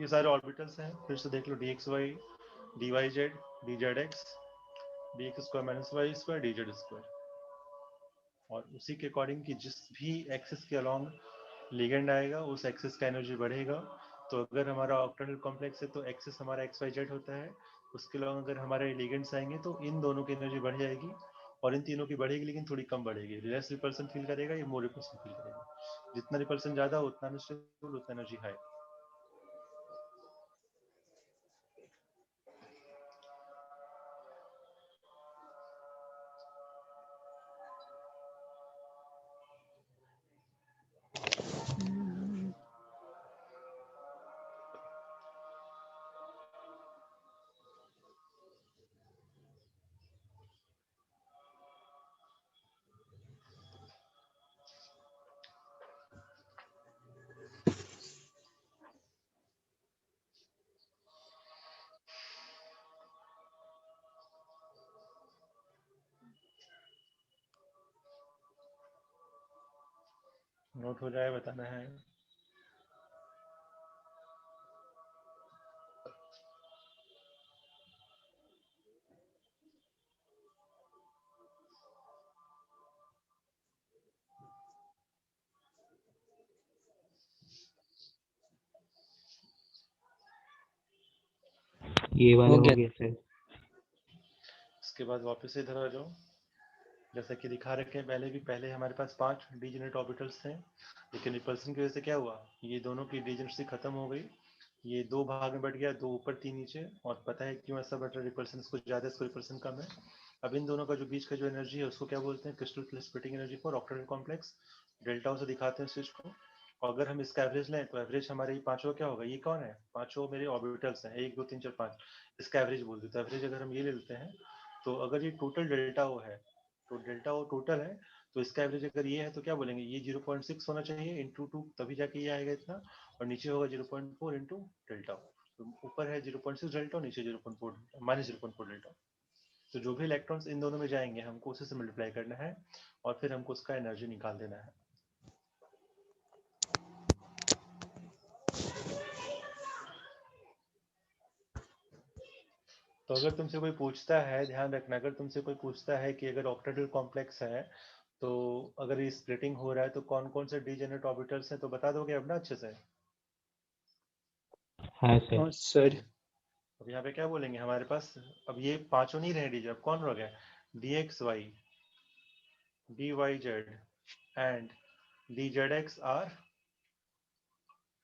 ये सारे ऑर्बिटल्स हैं, फिर से देख लो D x Y, D Y Z, D Z X, D x square minus Y square, D Z square. और उसी के अकॉर्डिंग कि जिस भी एक्सिस के अलॉन्ग लिगेंड आएगा उस एक्सिस का एनर्जी बढ़ेगा। तो अगर हमारा ऑक्टेनॉल कॉम्प्लेक्स है तो एक्सिस हमारा एक्स वाई जेड होता है, उसके अलॉन्ग अगर हमारे लिगेंड्स आएंगे तो इन दोनों की एनर्जी बढ़ जाएगी, और इन तीनों की बढ़ेगी लेकिन थोड़ी कम बढ़ेगी। लेस रिपल्सन फील करेगा या मोर रिपल्सन फील करेगा। जितना रिपल्सन ज्यादा उतना अनस्टेबल, उतना एनर्जी हाई। नोट हो जाए बताना है। ये वाला हो हो गया। गया सर। इसके बाद वापस इधर आ जाओ। जैसा कि दिखा रखे हैं पहले भी, पहले हमारे पास 5 डीजेनरेट ऑर्बिटल्स थे, लेकिन रिपल्सन की वजह से क्या हुआ, ये दोनों की डीजेनरेसी खत्म हो गई। ये 2 भाग में बढ़ गया, 2 ऊपर 3 नीचे। और पता है क्यों ऐसा बढ़ रहा है, रिपल्सन इसको ज्यादा, इसको रिपल्सन कम है। अब इन दोनों का जो बीच का जो एनर्जी है उसको क्या बोलते हैं, crystal splitting energy for octanol complex. Delta से दिखाते हैं इस चीज को। और अगर हम इसका एवरेज लें तो एवरेज हमारे ये पांचों क्या होगा, ये कौन है, पांचों मेरे ऑर्बिटल्स हैं, 1 2 3 4 5। इसका एवरेज बोल देते हैं। एवरेज अगर हम ये ले लेते हैं, तो अगर ये टोटल डेल्टा ओ है, तो डेल्टा ओ टोटल है, तो इसका एवरेज अगर ये है तो क्या बोलेंगे, ये 0.6 होना चाहिए इंटू 2, तभी जाके ये आएगा इतना। और नीचे होगा 0.4 इंटू डेल्टा। तो ऊपर है 0.6 डेल्टा, नीचे 0.4 माइनस 0.4 डेल्टा। तो जो भी इलेक्ट्रॉन्स इन दोनों में जाएंगे हमको उसी से मल्टीप्लाई करना है, और फिर हमको उसका एनर्जी निकाल देना है। तो अगर तुमसे कोई पूछता है, ध्यान रखना, अगर तुमसे कोई पूछता है कि अगर ऑक्टेनॉल कॉम्प्लेक्स है तो अगर ये स्प्लिटिंग हो रहा है तो कौन कौन से डीजेनरेट ऑर्बिटल्स हैं, तो बता दोगे अब ना अच्छे से। हाँ सर। हाँ सर। अब यहाँ पे क्या बोलेंगे हमारे पास, अब ये पांचों नहीं रहे डीजे, अब कौन रह गया, D x Y, D Y Z and D Z X are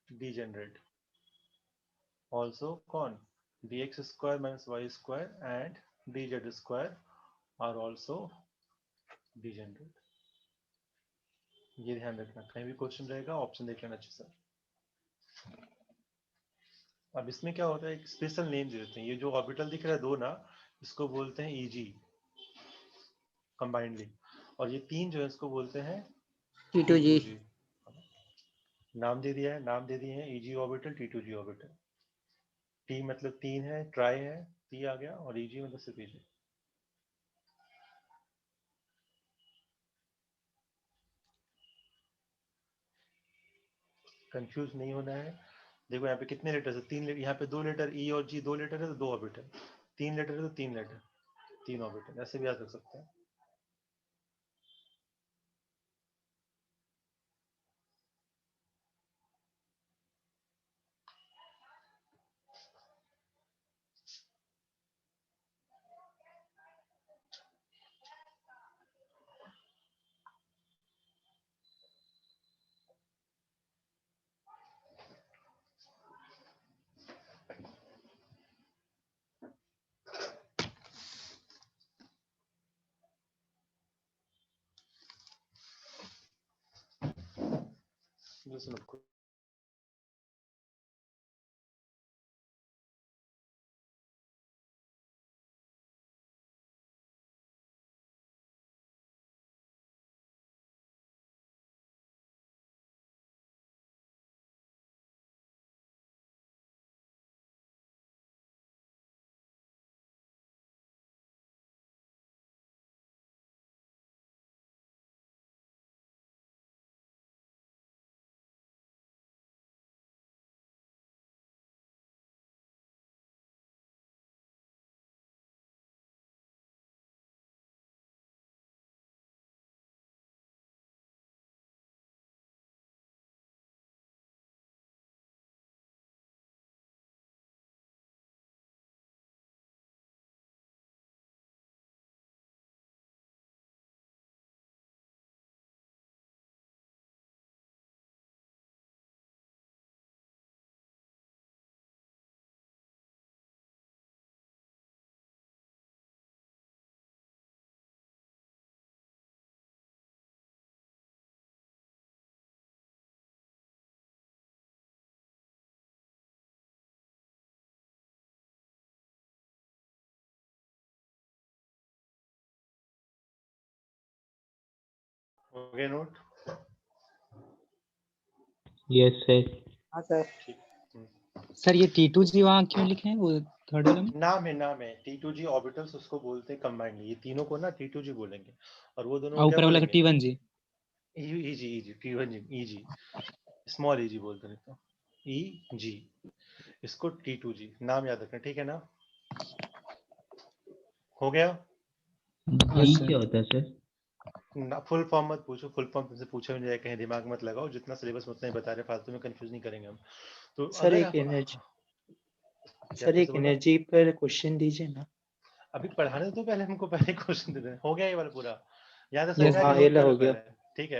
degenerate. Also कौन, D x square minus Y square and D Z square are also degenerate. ये ध्यान रखना, कहीं भी क्वेश्चन रहेगा ऑप्शन देख लेना अच्छे से। अब इसमें क्या होता है, एक स्पेशल नेम दे देते हैं। ये जो ऑर्बिटल दिख रहा है 2 ना, इसको बोलते हैं ईजी कंबाइंडली। और ये 3 जो है इसको बोलते हैं T2G। T2G। नाम दे दिया है, नाम दे दिए हैं, easy orbital, T2G orbital. T मतलब 3 है, ट्राई है, टी आ गया, और ईजी मतलब सिर्फ ईजी। कंफ्यूज नहीं होना है। देखो यहाँ पे कितने लेटर है, 3 लेटर, यहाँ पे 2 लेटर ई और जी, 2 लेटर है तो 2 ऑर्बिटल, 3 लेटर है तो 3 लेटर, 3 ऑर्बिटल, ऐसे भी याद रख सकते हैं। जैसे हो गया नोट? Yes sir. हाँ सर। ठीक। सर ये T2G वहाँ क्यों लिखे हैं वो थर्ड वाला में? नाम है T2G ऑर्बिटल्स, उसको बोलते हैं कंबाइंडली। ये तीनों को ना T2G बोलेंगे, और वो दोनों और को क्या ऊपर वाला का बोलेंगे? T1G। EG T1G EG, small EG बोलते हैं तो EG, इसको T2G नाम याद रखना, ठीक है ना? हो गया? जी सर। क्या होता है सर? ना फुल फॉर्म मत पूछो, फुल फॉर्म तुमसे पूछा भी नहीं जाए, कहीं दिमाग मत लगाओ, जितना सिलेबस में उतना ही बता रहे, फालतू में कंफ्यूज नहीं करेंगे हम। तो सर अगर एक आप एनर्जी, क्या सर कैसे एक बोला? एनर्जी पर क्वेश्चन दीजिए ना। अभी पढ़ाने तो पहले हमको पहले क्वेश्चन दे दें। हो गया ये वाला पूरा? यहाँ तक तो समझ में आया हाँ कि ये नोट कर हो लो गया। पहले? ठीक है।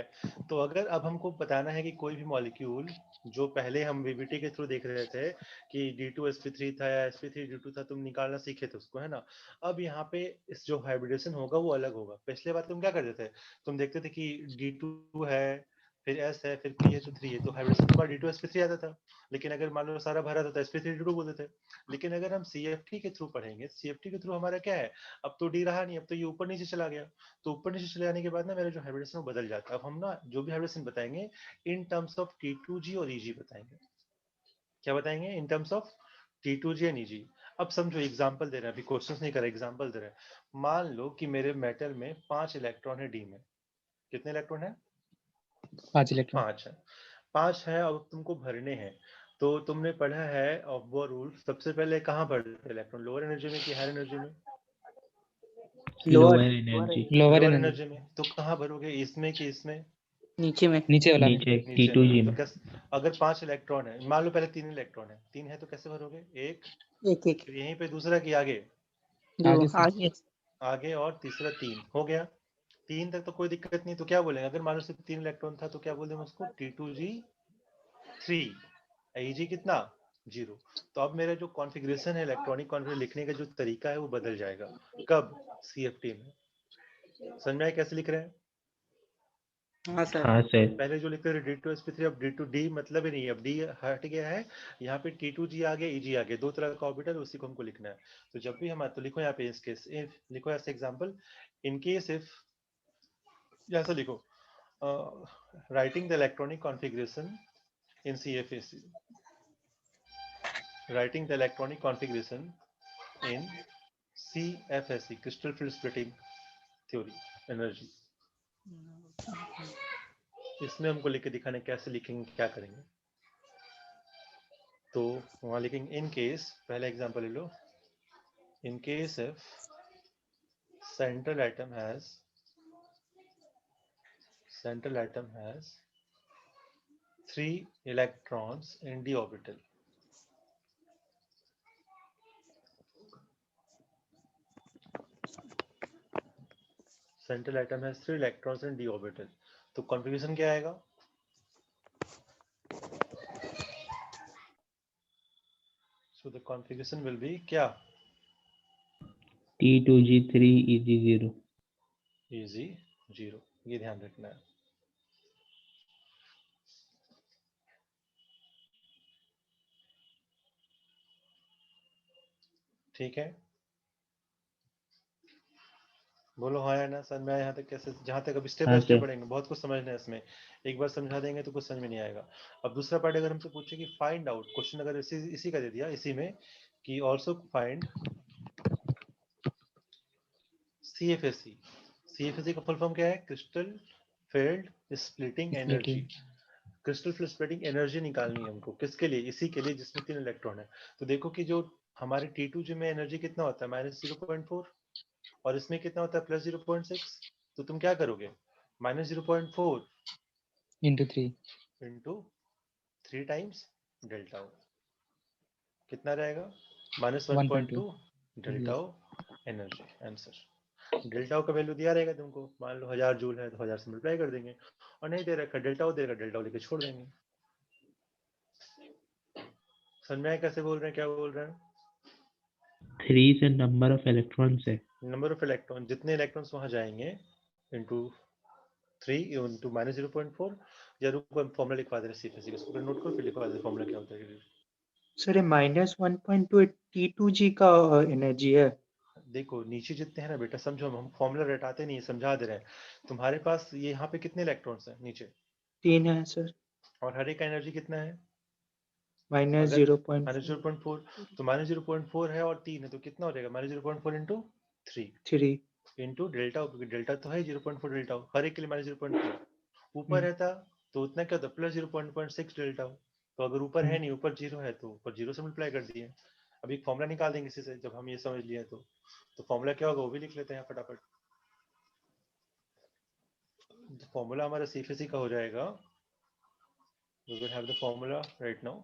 तो अगर अब हमको बताना है कि कोई भी मॉलिक्यूल, जो पहले हम वीवीटी के थ्रू देख रहे थे कि D2sp3 था या sp3D2 था, तुम निकालना सीखे थे उसको, है ना? अब यहाँ पे इस जो हाइब्रिडेशन होगा वो अलग होगा। पिछले बार तुम क्या करते थे? तुम देखते थे कि D2 है, फिर S है, फिर P है, तो 3 है, तो हाइब्रिडेशन के बाद D2sp3 आता था। लेकिन अगर मान लो सारा भरा था तो sp3D2 बोलते थे। लेकिन अगर हम CFT के थ्रू पढ़ेंगे, CFT के थ्रू हमारा क्या है, अब तो डी रहा नहीं, अब तो ये ऊपर नीचे चला गया। तो ऊपर नीचे चले जाने के बाद ना मेरा जो हाइब्रिडेशन बदल जाता है। अब हम ना जो भी हाइब्रिडेशन बताएंगे इन टर्म्स ऑफ T2G और EG बताएंगे। क्या बताएंगे? In terms of T2G and EG। अब समझो, एग्जांपल दे रहे हैं, अभी क्वेश्चंस नहीं कर रहे, एग्जांपल दे रहे हैं। मान लो कि मेरे मेटल में 5 इलेक्ट्रॉन है, डी में कितने इलेक्ट्रॉन है? 5 इलेक्ट्रॉन। 5 है। 5 है, अब तुमको भरने हैं। तो तुमने पढ़ा है ऑफ-बोर रूल, सबसे पहले कहाँ भरते इलेक्ट्रॉन, लोअर एनर्जी में कि हायर एनर्जी में? Lower energy. Lower lower energy. Energy में। तो कहाँ भरोगे, इसमें कि इसमें? नीचे में। नीचे वाला में। नीचे नीचे T2G में। तो में। कैसे, अगर 5 इलेक्ट्रॉन है, मान लो पहले 3 इलेक्ट्रॉन है, 3 है तो कैसे भरोगे? एक, एक एक फिर यहीं पे दूसरा की आगे, जो आगे से। आगे। आगे और तीसरा 3 हो गया। 3 तक तो कोई दिक्कत नहीं, तो क्या बोलेंगे? अगर मान लो सिर्फ 3 इलेक्ट्रॉन था तो क्या बोल देंगे उसको? T2G3। EG कितना? 0। तो अब मेरा जो कॉन्फ़िगरेशन है, इलेक्ट्रॉनिक कॉन्फ़िगरेशन लिखने का जो तरीका है वो बदल जाएगा। कब? CFT में। समझ में आया कैसे लिख रहे हैं? हाँ सर। हाँ सर। पहले जो लिखते थे D2sp3, अब D2D मतलब ही नहीं है, अब D हट गया है। यहाँ पे T2G आ गया, EG आ गया, दो तरह का ऑर्बिटल, उसी को हमको लिखना है। तो जब भी हम, तो लिखो यहाँ पे इस केस, लिखो ऐसे एग्जांपल, इन केस इफ, जैसा लिखो, writing the electronic configuration in CFSE, writing the electronic configuration in CFSE, crystal field splitting theory energy. इसमें हमको लिख के दिखाने कैसे लिखेंगे, क्या करेंगे। तो वहां लिखेंगे इन केस, पहला एग्जांपल ले लो, in case if central atom has 3 electrons in d orbital, central atom has 3 electrons in d orbital, तो कॉन्फ़िगरेशन क्या आएगा? So the configuration will be क्या? T2G3 EG0। EG 0, ये ध्यान रखना है। ठीक है, बोलो हाँ या ना, समझ में आया यहाँ तक कैसे? जहाँ तक अभी स्टेप हाँ बाय स्टेप सर। बढ़ेंगे, बहुत कुछ समझना है इसमें। एक बार समझा देंगे तो कुछ समझ में नहीं आएगा। अब दूसरा पार्ट अगर हमसे पूछे कि फाइंड आउट, क्वेश्चन अगर इसी का दे दिया, इसी में कि ऑल्सो फाइंड CFSE। CFSE का फुल फॉर्म क्या है? Crystal field splitting energy. Crystal field splitting energy निकालनी है हमको, किसके लिए? इसी के लिए जिसमें 3 इलेक्ट्रॉन है। तो देखो कि जो हमारे T2G में एनर्जी कितना होता है? -0.4, और इसमें कितना होता है? +0.6। तो तुम क्या करोगे? -0.4 into 3 इंटू 3 टाइम्स डेल्टा ओ, कितना रहेगा? -1.2 डेल्टा ओ एनर्जी। आंसर डेल्टा ओ का वैल्यू दिया रहेगा तुमको, मान लो 1000 जूल है तो 1000 से मल्टीप्लाई कर देंगे, और नहीं दे रखा डेल्टा ओ, देगा डेल्टा ओ लेके छोड़ देंगे। समझ में आया कैसे बोल रहे हैं, क्या बोल रहे हैं? 3 से नंबर ऑफ इलेक्ट्रॉन्स है। नंबर ऑफ इलेक्ट्रॉन, जितने इलेक्ट्रॉन्स वहां जाएंगे, इंटू 3 इंटू -0.4, या रुको हम फॉर्मूला लिखवा दे रहे हैं CFSE, इसको नोट करो, फिर लिखवा दे फॉर्मूला क्या होता है। सर ये -1.2 T2G का एनर्जी है। देखो नीचे जितने हैं ना बेटा, समझो हम फॉर्मूला रटाते नहीं, समझा दे रहे हैं। तुम्हारे पास ये यहाँ पे कितने इलेक्ट्रॉन्स हैं नीचे, 3 है सर, और हर एक का एनर्जी कितना है, माइनस अगर 0.4 -0.4, तो -0.4 है और 3 है, तो कितना हो जाएगा, -0.4 इंटू 3 3। इंटू डेल्टा, डेल्टा तो है 0.4 डेल्टा, हर एक के लिए -0.4, ऊपर रहता तो उतना क्या होता, प्लस 0.6 डेल्टा। तो अगर ऊपर है नहीं, ऊपर 0 है, तो ऊपर 0 से मल्टीप्लाई कर दिए। अभी फॉर्मूला निकाल देंगे इसी से, जब हम ये समझ लिया तो फॉर्मूला क्या होगा वो भी लिख लेते हैं फटाफट। फॉर्मूला हमारा CFSE का हो जाएगा, we will have the formula right now।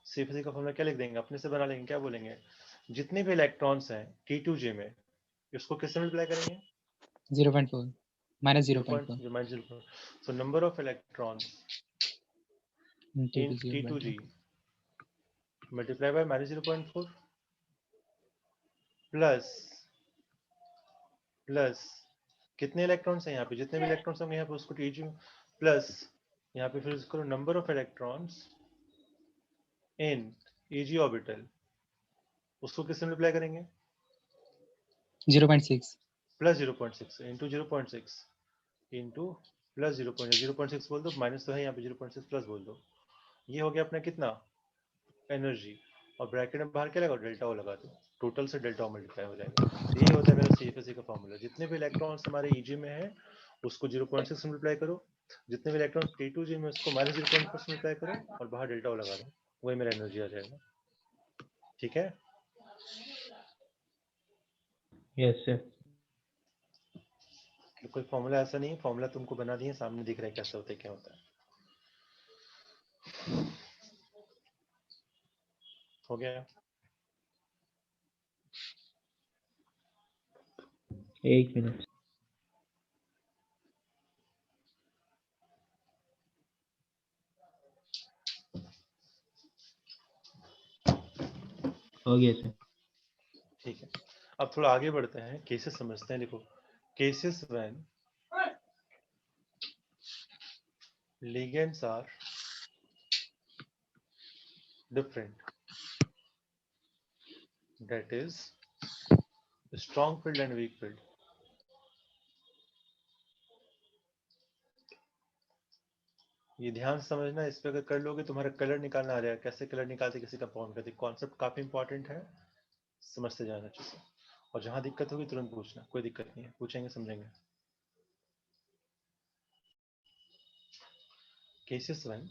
CFSE का फॉर्मूला क्या लिख देंगे, अपने से बना लेंगे, क्या बोलेंगे, जितने भी इलेक्ट्रॉन्स हैं T2J में, इसको किससे मल्टीप्लाई करेंगे, 0.4 minus 0.4 0.0। so number of electrons in T2G multiply by -0.4 plus कितने इलेक्ट्रॉन्स हैं यहाँ पे, जितने भी इलेक्ट्रॉन्स होंगे यहाँ पे उसको T2 प्लस यहाँ पे फिर इसको number of electrons in EG orbital, उसको किससे मल्टीप्लाई करेंगे, 0.6 प्लस 0.6 इंटू 0.6 इंटू प्लस 0.6 बोल दो, माइनस तो है यहाँ पे 0.6 प्लस बोल दो। ये हो गया अपना कितना, एनर्जी, और ब्रैकेट में बाहर क्या लगा, डेल्टा ओ लगा दो, टोटल से डेल्टा ओ मल्टीप्लाई हो जाएगा। यही होता है मेरा CFSE का फॉर्मूला। जितने भी इलेक्ट्रॉन्स हमारे EG में है उसको 0.6 मल्टीप्लाई करो, जितने भी इलेक्ट्रॉन्स T2G में उसको -0.4 मल्टीप्लाई करो और बाहर डेल्टा ओ लगा दो, वही मेरा एनर्जी आ जाएगा। ठीक है, यस सर। तो कोई फॉर्मूला ऐसा नहीं है, फॉर्मूला तुमको बना दिए, सामने दिख रहा है कैसे होता है क्या होता है। हो गया, एक मिनट। हो गया सर। ठीक है। अब थोड़ा आगे बढ़ते हैं, केसेस समझते हैं। देखो, cases when ligands are different, that is strong field and weak field। ये ध्यान से समझना, इस पे अगर कर लोगे तुम्हारा कलर निकालना आ जाएगा, कैसे कलर निकालते किसी कंपाउंड का, कॉन्सेप्ट काफी इंपॉर्टेंट है, समझते जाना अच्छे से। और जहां दिक्कत होगी तुरंत पूछना, कोई दिक्कत नहीं है, पूछेंगे समझेंगे। Cases when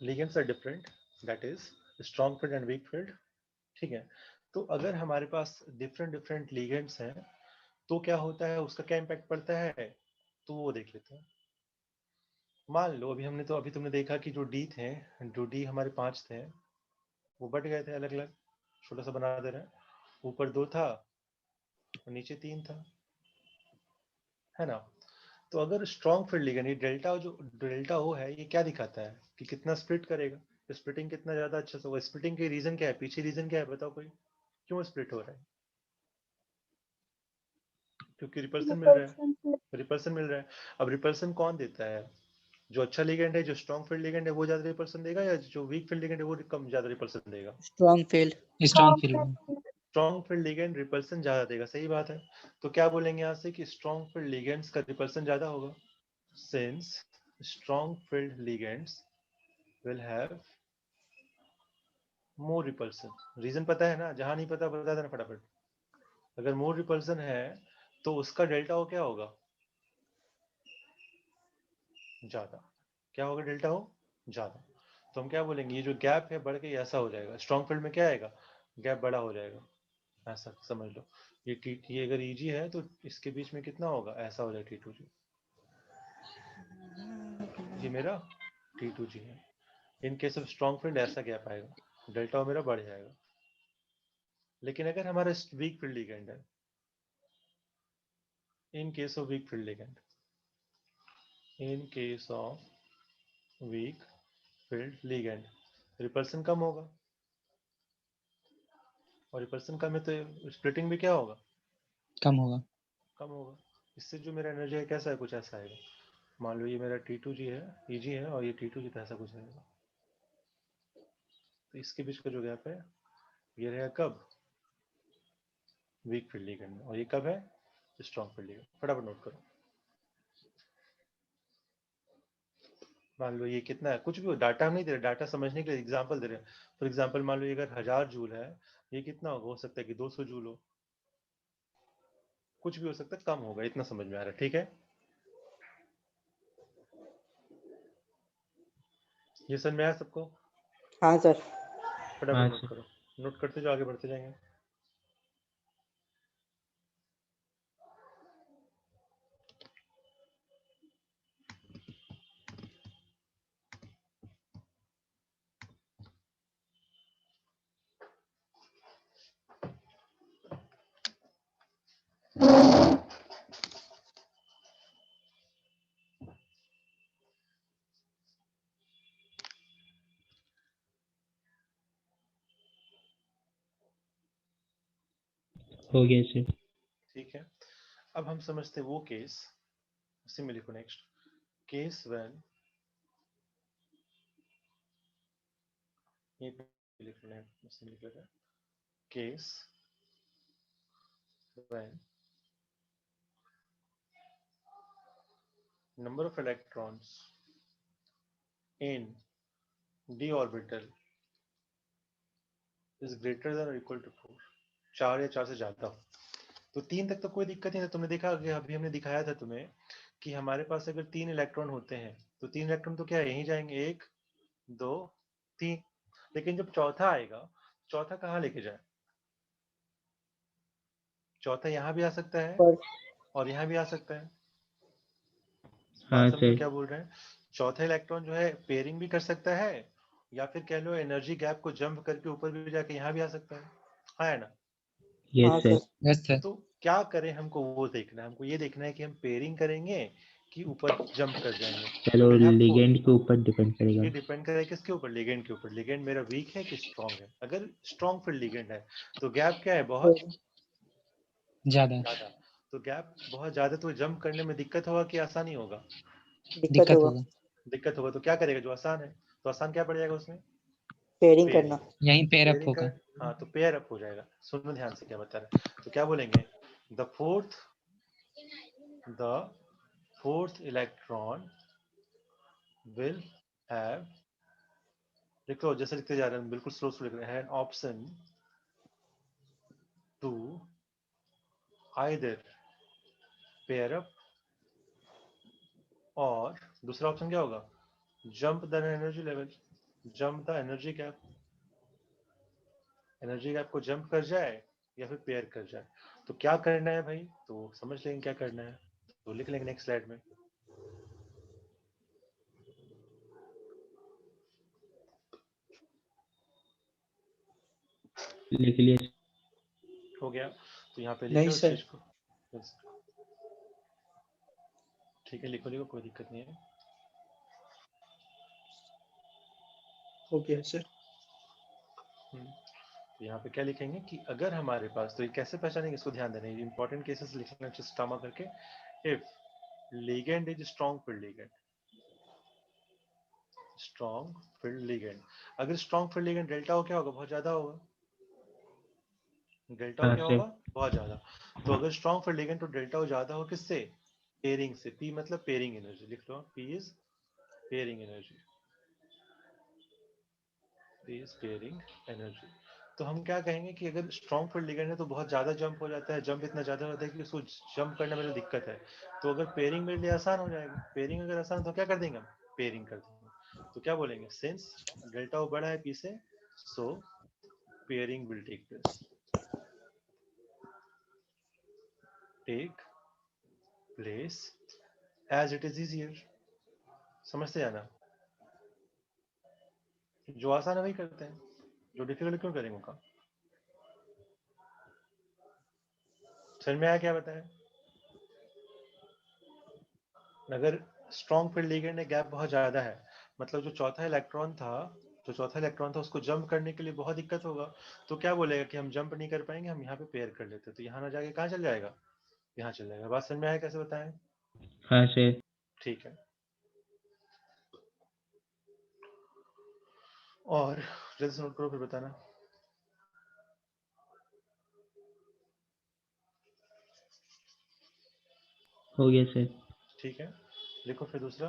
ligands are different, that is strong field and weak field। ठीक है, तो अगर हमारे पास डिफरेंट ligands हैं तो क्या होता है, उसका क्या इम्पैक्ट पड़ता है, तो वो देख लेते हैं। मान लो अभी तुमने देखा कि जो डी हमारे 5 थे वो बट गए थे अलग अलग, छोटा सा बना दे रहे हैं, ऊपर 2 था और नीचे 3 था, है ना। तो अगर स्ट्रॉन्ग फील्ड लिगेंड, ये डेल्टा ओ है, ये क्या दिखाता है कि कितना स्प्लिट करेगा, स्प्लिटिंग कितना ज्यादा अच्छा से होगा। स्प्लिटिंग के रीजन क्या है, पीछे रीजन क्या है बताओ कोई, क्यों स्प्लिट हो रहा है, क्योंकि रिपल्सन मिल रहा है। अब रिपल्सन कौन देता है, जो अच्छा लिगेंड है, जो स्ट्रॉन्ग फील्ड लिगेंड है वो ज्यादा रिपल्सन देगा, या जो वीक फील्ड लिगेंड है वो कम ज्यादा रिपल्सन देगा। Strong field. strong field strong field ligand repulsion ज्यादा देगा, सही बात है। तो क्या बोलेंगे यहाँ से कि स्ट्रॉन्ग फील्ड लिगेंड्स का रिपल्सन ज्यादा होगा, since strong field ligands will have more repulsion. Reason पता है ना, जहां नहीं पता बता देना फटाफट। अगर मोर रिपल्सन है तो उसका डेल्टा ओ क्या होगा, ज्यादा। क्या होगा, डेल्टा ओ ज्यादा। तो हम क्या बोलेंगे, ये जो गैप है बढ़ के ऐसा हो जाएगा, स्ट्रॉन्ग फील्ड में क्या आएगा, गैप बड़ा हो जाएगा, ऐसा समझ लो। ये अगर EG है तो इसके बीच में कितना होगा, ऐसा हो जाएगा T2G। ये मेरा T2G है। In case of strong field ऐसा गैप आएगा, डेल्टा मेरा बढ़ जाएगा। लेकिन अगर हमारा वीक फील्ड लिगेंड है, in case of weak field ligand, in case of weak field ligand, repulsion कम होगा, और रिपल्सन कम है तो स्प्लिटिंग भी क्या होगा, कम होगा। कम होगा। इससे जो मेरा एनर्जी है कैसा है, कुछ ऐसा आएगा। मान लो ये मेरा T2G है, EG है, और ये T2G तो ऐसा कुछ आएगा। तो इसके बीच का जो गैप है ये रहेगा कब, वीक फील्ड लिगेंड में, और ये कब है? Strong field ligand. फटाफट नोट करो। मान लो ये कितना है, कुछ भी हो, डाटा हम नहीं दे रहे, डाटा समझने के लिए एग्जांपल दे रहे हैं। फॉर एग्जांपल मान लो ये अगर 1000 जूल है, ये कितना होगा? हो सकता है कि 200 जूल हो, कुछ भी हो सकता है, कम होगा, इतना समझ में आ रहा है, ठीक है? ये समझ में आया सबको? हाँ सर। फटाफट हाँ नोट सर। करो, नोट करते जाओ, आगे बढ़ते जाएंगे। हो गया सर। ठीक है, अब हम समझते हैं वो केस, उसी में लिखो नेक्स्ट, केस व्हेन, ये लिख लें, उसी में लिख लेते हैं, case when number of electrons in d orbital is greater than or equal to 4, 4 या 4 से ज्यादा हो। तो 3 तक तो कोई दिक्कत नहीं है। तुमने देखा कि अभी हमने दिखाया था तुम्हें कि हमारे पास अगर 3 इलेक्ट्रॉन होते हैं तो 3 इलेक्ट्रॉन तो क्या यहीं जाएंगे, 1 2 3, लेकिन जब चौथा आएगा, चौथा कहाँ लेके जाए? चौथा यहाँ भी आ सकता है पर और यहाँ भी आ सकता है। हाँ बात समझो सर। क्या बोल रहे हैं? चौथा इलेक्ट्रॉन जो है पेयरिंग भी कर सकता है, या फिर कह लो एनर्जी गैप को जंप करके ऊपर भी जाके यहाँ भी आ सकता है। हाँ है ना? यस हाँ सर। सर। Yes sir. तो क्या करें, हमको वो देखना है। हमको ये देखना है कि हम पेयरिंग करेंगे कि ऊपर जंप कर जाएंगे। चलो वी हैव टू, लिगेंड के ऊपर डिपेंड करेगा। ये डिपेंड करेगा किसके ऊपर? लिगेंड के ऊपर। लिगेंड मेरा वीक है कि स्ट्रांग है? अगर स्ट्रांग फील्ड लिगेंड है तो गैप क्या है? बहुत ज्यादा ज्यादा। तो गैप बहुत ज्यादा, तो जंप करने में दिक्कत होगा कि आसानी होगा? दिक्कत दिक्कत होगा। होगा। दिक्कत होगा। तो क्या करेगा? जो आसान है, तो आसान क्या पड़ जाएगा उसमें? Pairing pairing. करना। यहीं पेयर अप पेयरिंग होगा। कर, हाँ, तो पेयर अप हो जाएगा। सुनो ध्यान से क्या बता रहे हैं। तो क्या बोलेंगे? The fourth electron will have, देखो जैसे लिखते जा रहे हैं, बिल्कुल स्लो स्लो लिख रहे हैं, option to either pair up, और दूसरा ऑप्शन क्या होगा? Jump the energy level, jump the energy gap को जंप कर जाए या फिर पेयर कर जाए। तो क्या करना है भाई? तो समझ लेंगे क्या करना है, तो लिख लेंगे नेक्स्ट स्लाइड में। लिख लिए। हो गया? तो यहाँ पे लिखे नहीं उस सर। चीज को। ठीक है, लिखो लिखो, कोई दिक्कत नहीं है। हो गया सर। तो यहाँ पे क्या लिखेंगे कि अगर हमारे पास, तो ये कैसे पहचानेंगे, इसको ध्यान देना है, इंपॉर्टेंट केसेस लिखना चाहिए स्टामा करके। If ligand is strong field ligand, strong field ligand, अगर स्ट्रॉन्ग फील्ड लिगेंड डेल्टा हो, क्या होगा? बहुत ज्यादा होगा। डेल्टा हो हाँ क्या सर। होगा? बहुत ज्यादा। तो अगर स्ट्रॉन्ग फील्ड लिगेंड तो डेल्टा हो ज्यादा हो किससे? पेयरिंग से। पी मतलब पेयरिंग एनर्जी, लिख लो, P is pairing energy, P is pairing energy. तो हम क्या कहेंगे कि अगर स्ट्रॉन्ग फील्ड लिगेंड है तो बहुत ज्यादा जंप हो जाता है, जंप इतना ज्यादा होता है कि उसको जंप करने में दिक्कत है। तो अगर पेयरिंग मेरे लिए आसान हो जाएगी, पेयरिंग अगर आसान तो क्या कर देंगे हम? पेयरिंग कर देंगे। तो क्या बोलेंगे? सिंस डेल्टा ओ बड़ा है पी से, so pairing will take place as it is easier. समझते जाना, जो आसान है वही करते हैं, जो डिफिकल्ट क्यों करेंगे काम? समझ में आया क्या बताया? अगर स्ट्रॉन्ग फील्ड लिगेंड है, गैप बहुत ज्यादा है, मतलब जो चौथा इलेक्ट्रॉन था, उसको जंप करने के लिए बहुत दिक्कत होगा। तो क्या बोलेगा कि हम जंप नहीं कर पाएंगे, हम यहाँ पे पेयर कर लेते, तो यहाँ ना जाके कहाँ चल जाएगा? यहाँ चल जाएगा। बात समझ में आया कैसे बताएं? हाँ सर। ठीक है। और जल्दी से नोट करो फिर बताना। हो गया सर। ठीक है, लिखो फिर दूसरा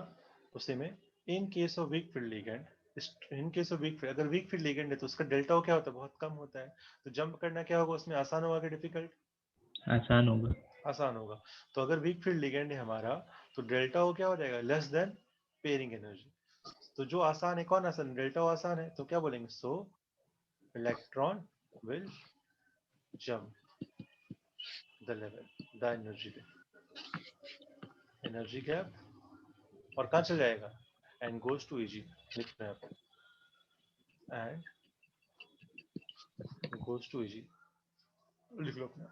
उसी में, इन case of weak field ligand, in case of weak field, अगर वीक फील्ड लिगेंड है तो उसका डेल्टा क्या होता है, बहुत कम होता है, तो जंप करना क्या होगा उसमें, आसान होगा कि डिफिकल्ट? आसान होगा। आसान होगा। तो अगर वीक फील्ड लिगेंड है हमारा, तो डेल्टा ओ क्या हो जाएगा, लेस देन पेयरिंग एनर्जी। तो जो आसान है, कौन आसान, डेल्टा ओ आसान है, तो क्या बोलेंगे, सो electron will jump the level, the energy gap, और कहाँ चल जाएगा, एंड गोज टू ईजी, लिख रहे हैं एंड गोज टू ईजी, लिख लो अपना,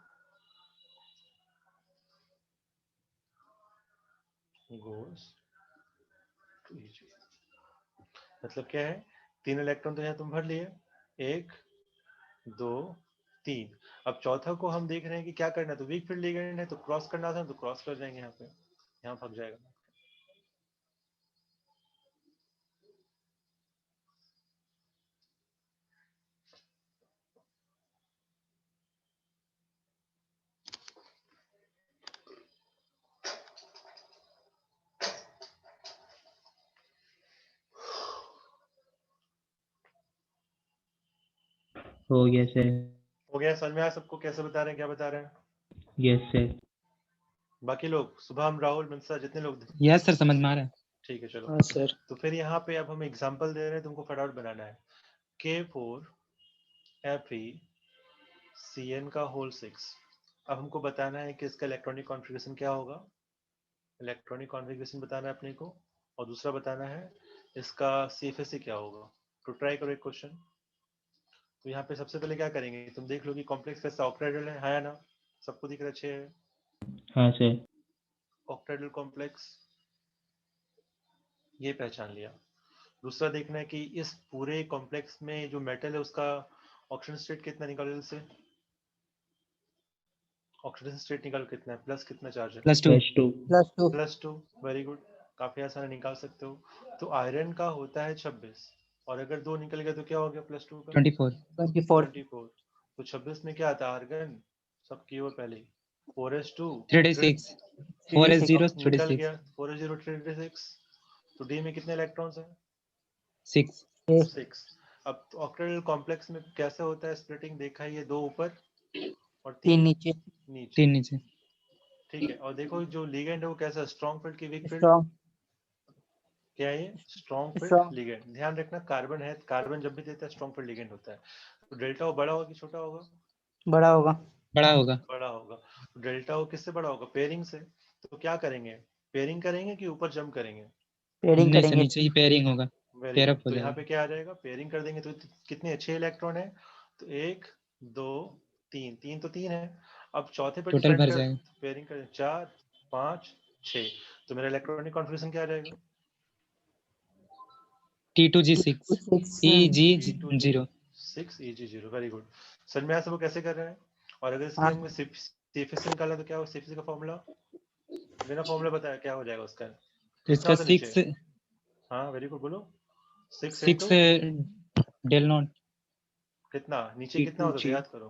गोज टू ईजी। मतलब क्या है, 3 इलेक्ट्रॉन तो यहाँ तुम भर लिए, 1 2 3, अब चौथा को हम देख रहे हैं कि क्या करना है, तो वीक फील्ड लिगेंड है तो क्रॉस करना था, तो क्रॉस कर जाएंगे यहाँ पे, यहाँ फंस जाएगा। हो गया सर। हो गया, समझ में आया सबको कैसे बता रहे हैं, क्या बता रहे हैं? Yes sir. बाकी लोग, शुभम, राहुल, मनसा, जितने लोग, यस सर, समझ में आ रहा है। ठीक है चलो। हाँ सर। तो फिर यहाँ पे अब हम एग्जांपल दे रहे हैं, तुमको फटाफट बनाना है, K4 FeCN का होल 6। अब हमको बताना है कि इसका इलेक्ट्रॉनिक कॉन्फ़िगरेशन क्या होगा, इलेक्ट्रॉनिक कॉन्फ़िगरेशन बताना है अपने को, और दूसरा बताना है इसका CFSE क्या होगा। तो ट्राई करो एक क्वेश्चन। तो यहाँ पे सबसे पहले क्या करेंगे, तुम देख लो कि कॉम्प्लेक्स कैसा ऑक्टाहेड्रल है, हाँ या ना, सबको दिख रहा है, 6 है हाँ सर। ऑक्टाहेड्रल कॉम्प्लेक्स, ये पहचान लिया। दूसरा देखना है कि इस पूरे कॉम्प्लेक्स में जो मेटल है उसका ऑक्सीजन स्टेट कितना निकालो, से ऑक्सीजन स्टेट निकालो कितना है, प्लस कितना चार्ज है, +2। +2। +2। +2, वेरी गुड, काफी आसान निकाल सकते हो। तो आयरन का होता है 26, और अगर 2 निकल गया तो क्या हो गया +2 का 24। 24। 24। तो 26 में क्या आता है, आर्गन, सब की ओर पहले 4s2, 36। 3d6। 4s0 निकल 36। गया 4s0 36। तो डी में कितने इलेक्ट्रॉन्स हैं, 6। 6। अब ऑक्टेट कॉम्प्लेक्स में कैसे होता है स्प्लिटिंग, देखा है, ये 2 ऊपर और 3 3 नीचे। नीचे, 3 नीचे। ठीक है। और देखो जो लिगेंड है वो कैसा, स्ट्रॉन्ग फील्ड की वीक फील्ड, स्ट्रॉन्ग। क्या है ये, स्ट्रॉन्ग फील्ड स्ट्रॉन्ग। लिगेंड। ध्यान रखना कार्बन है, कार्बन जब भी देता है स्ट्रॉन्ग फील्ड लिगेंड होता है। तो डेल्टा ओ बड़ा होगा कि छोटा होगा, बड़ा होगा। बड़ा होगा। बड़ा होगा। तो डेल्टा ओ किससे बड़ा होगा, पेयरिंग से। तो क्या करेंगे, पेयरिंग करेंगे कि ऊपर जंप करेंगे, पेयरिंग नहीं सर, करेंगे। नीचे ही पेयरिंग होगा। Very pair good. अप हो तो यहाँ जाएगा। पे क्या आ जाएगा, पेयरिंग कर देंगे तो कितने अच्छे इलेक्ट्रॉन है, तो 1 2 3, 3 तो 3 है। अब चौथे पे टोटल डिपेंड भर कर, जाएगा। पेयरिंग कर 4 5 6, तो मेरा इलेक्ट्रॉनिक कॉन्फ़िगरेशन क्या आ जाएगा, T2G6 T2G6 EG0। EG0, very good. समझ में आया सबको कैसे कर रहे हैं। और अगर इसकी हाँ। हमने CFS निकाला तो क्या हो, CFS का फॉर्मूला, बिना फॉर्मूला बताया क्या हो जाएगा उसका, तो कितना इसका होता है नीचे, 6 हाँ वेरी गुड, बोलो 6 6 into डेल नॉट कितना, नीचे कितना होता है तो T2G। याद करो,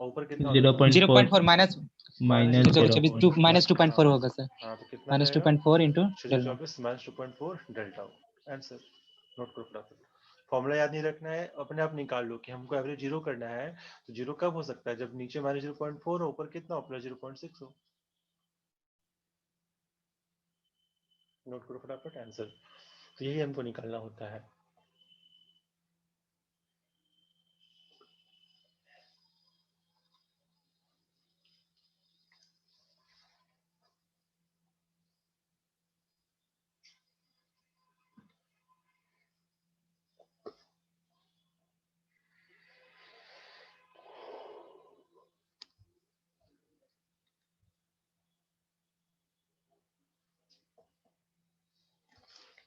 और ऊपर कितना होता था, 0.4 0.4 माइनस माइनस -0.4, 2 माइनस 2.4 हाँ होगा सर। हाँ, तो कितना आ माइनस जाएगा, 2.4 into del naught. 624 -2.4 delta, answer. Note करो फटाफट, फॉर्मूला याद नहीं रखना है, अपने आप निकाल लो कि हमको एवरेज 0 करना है। तो 0 कब हो सकता है, जब नीचे -0.4 हो, ऊपर कितना हो, +0.6 हो। नोट करो फटाफट आंसर। तो यही हमको निकालना होता है।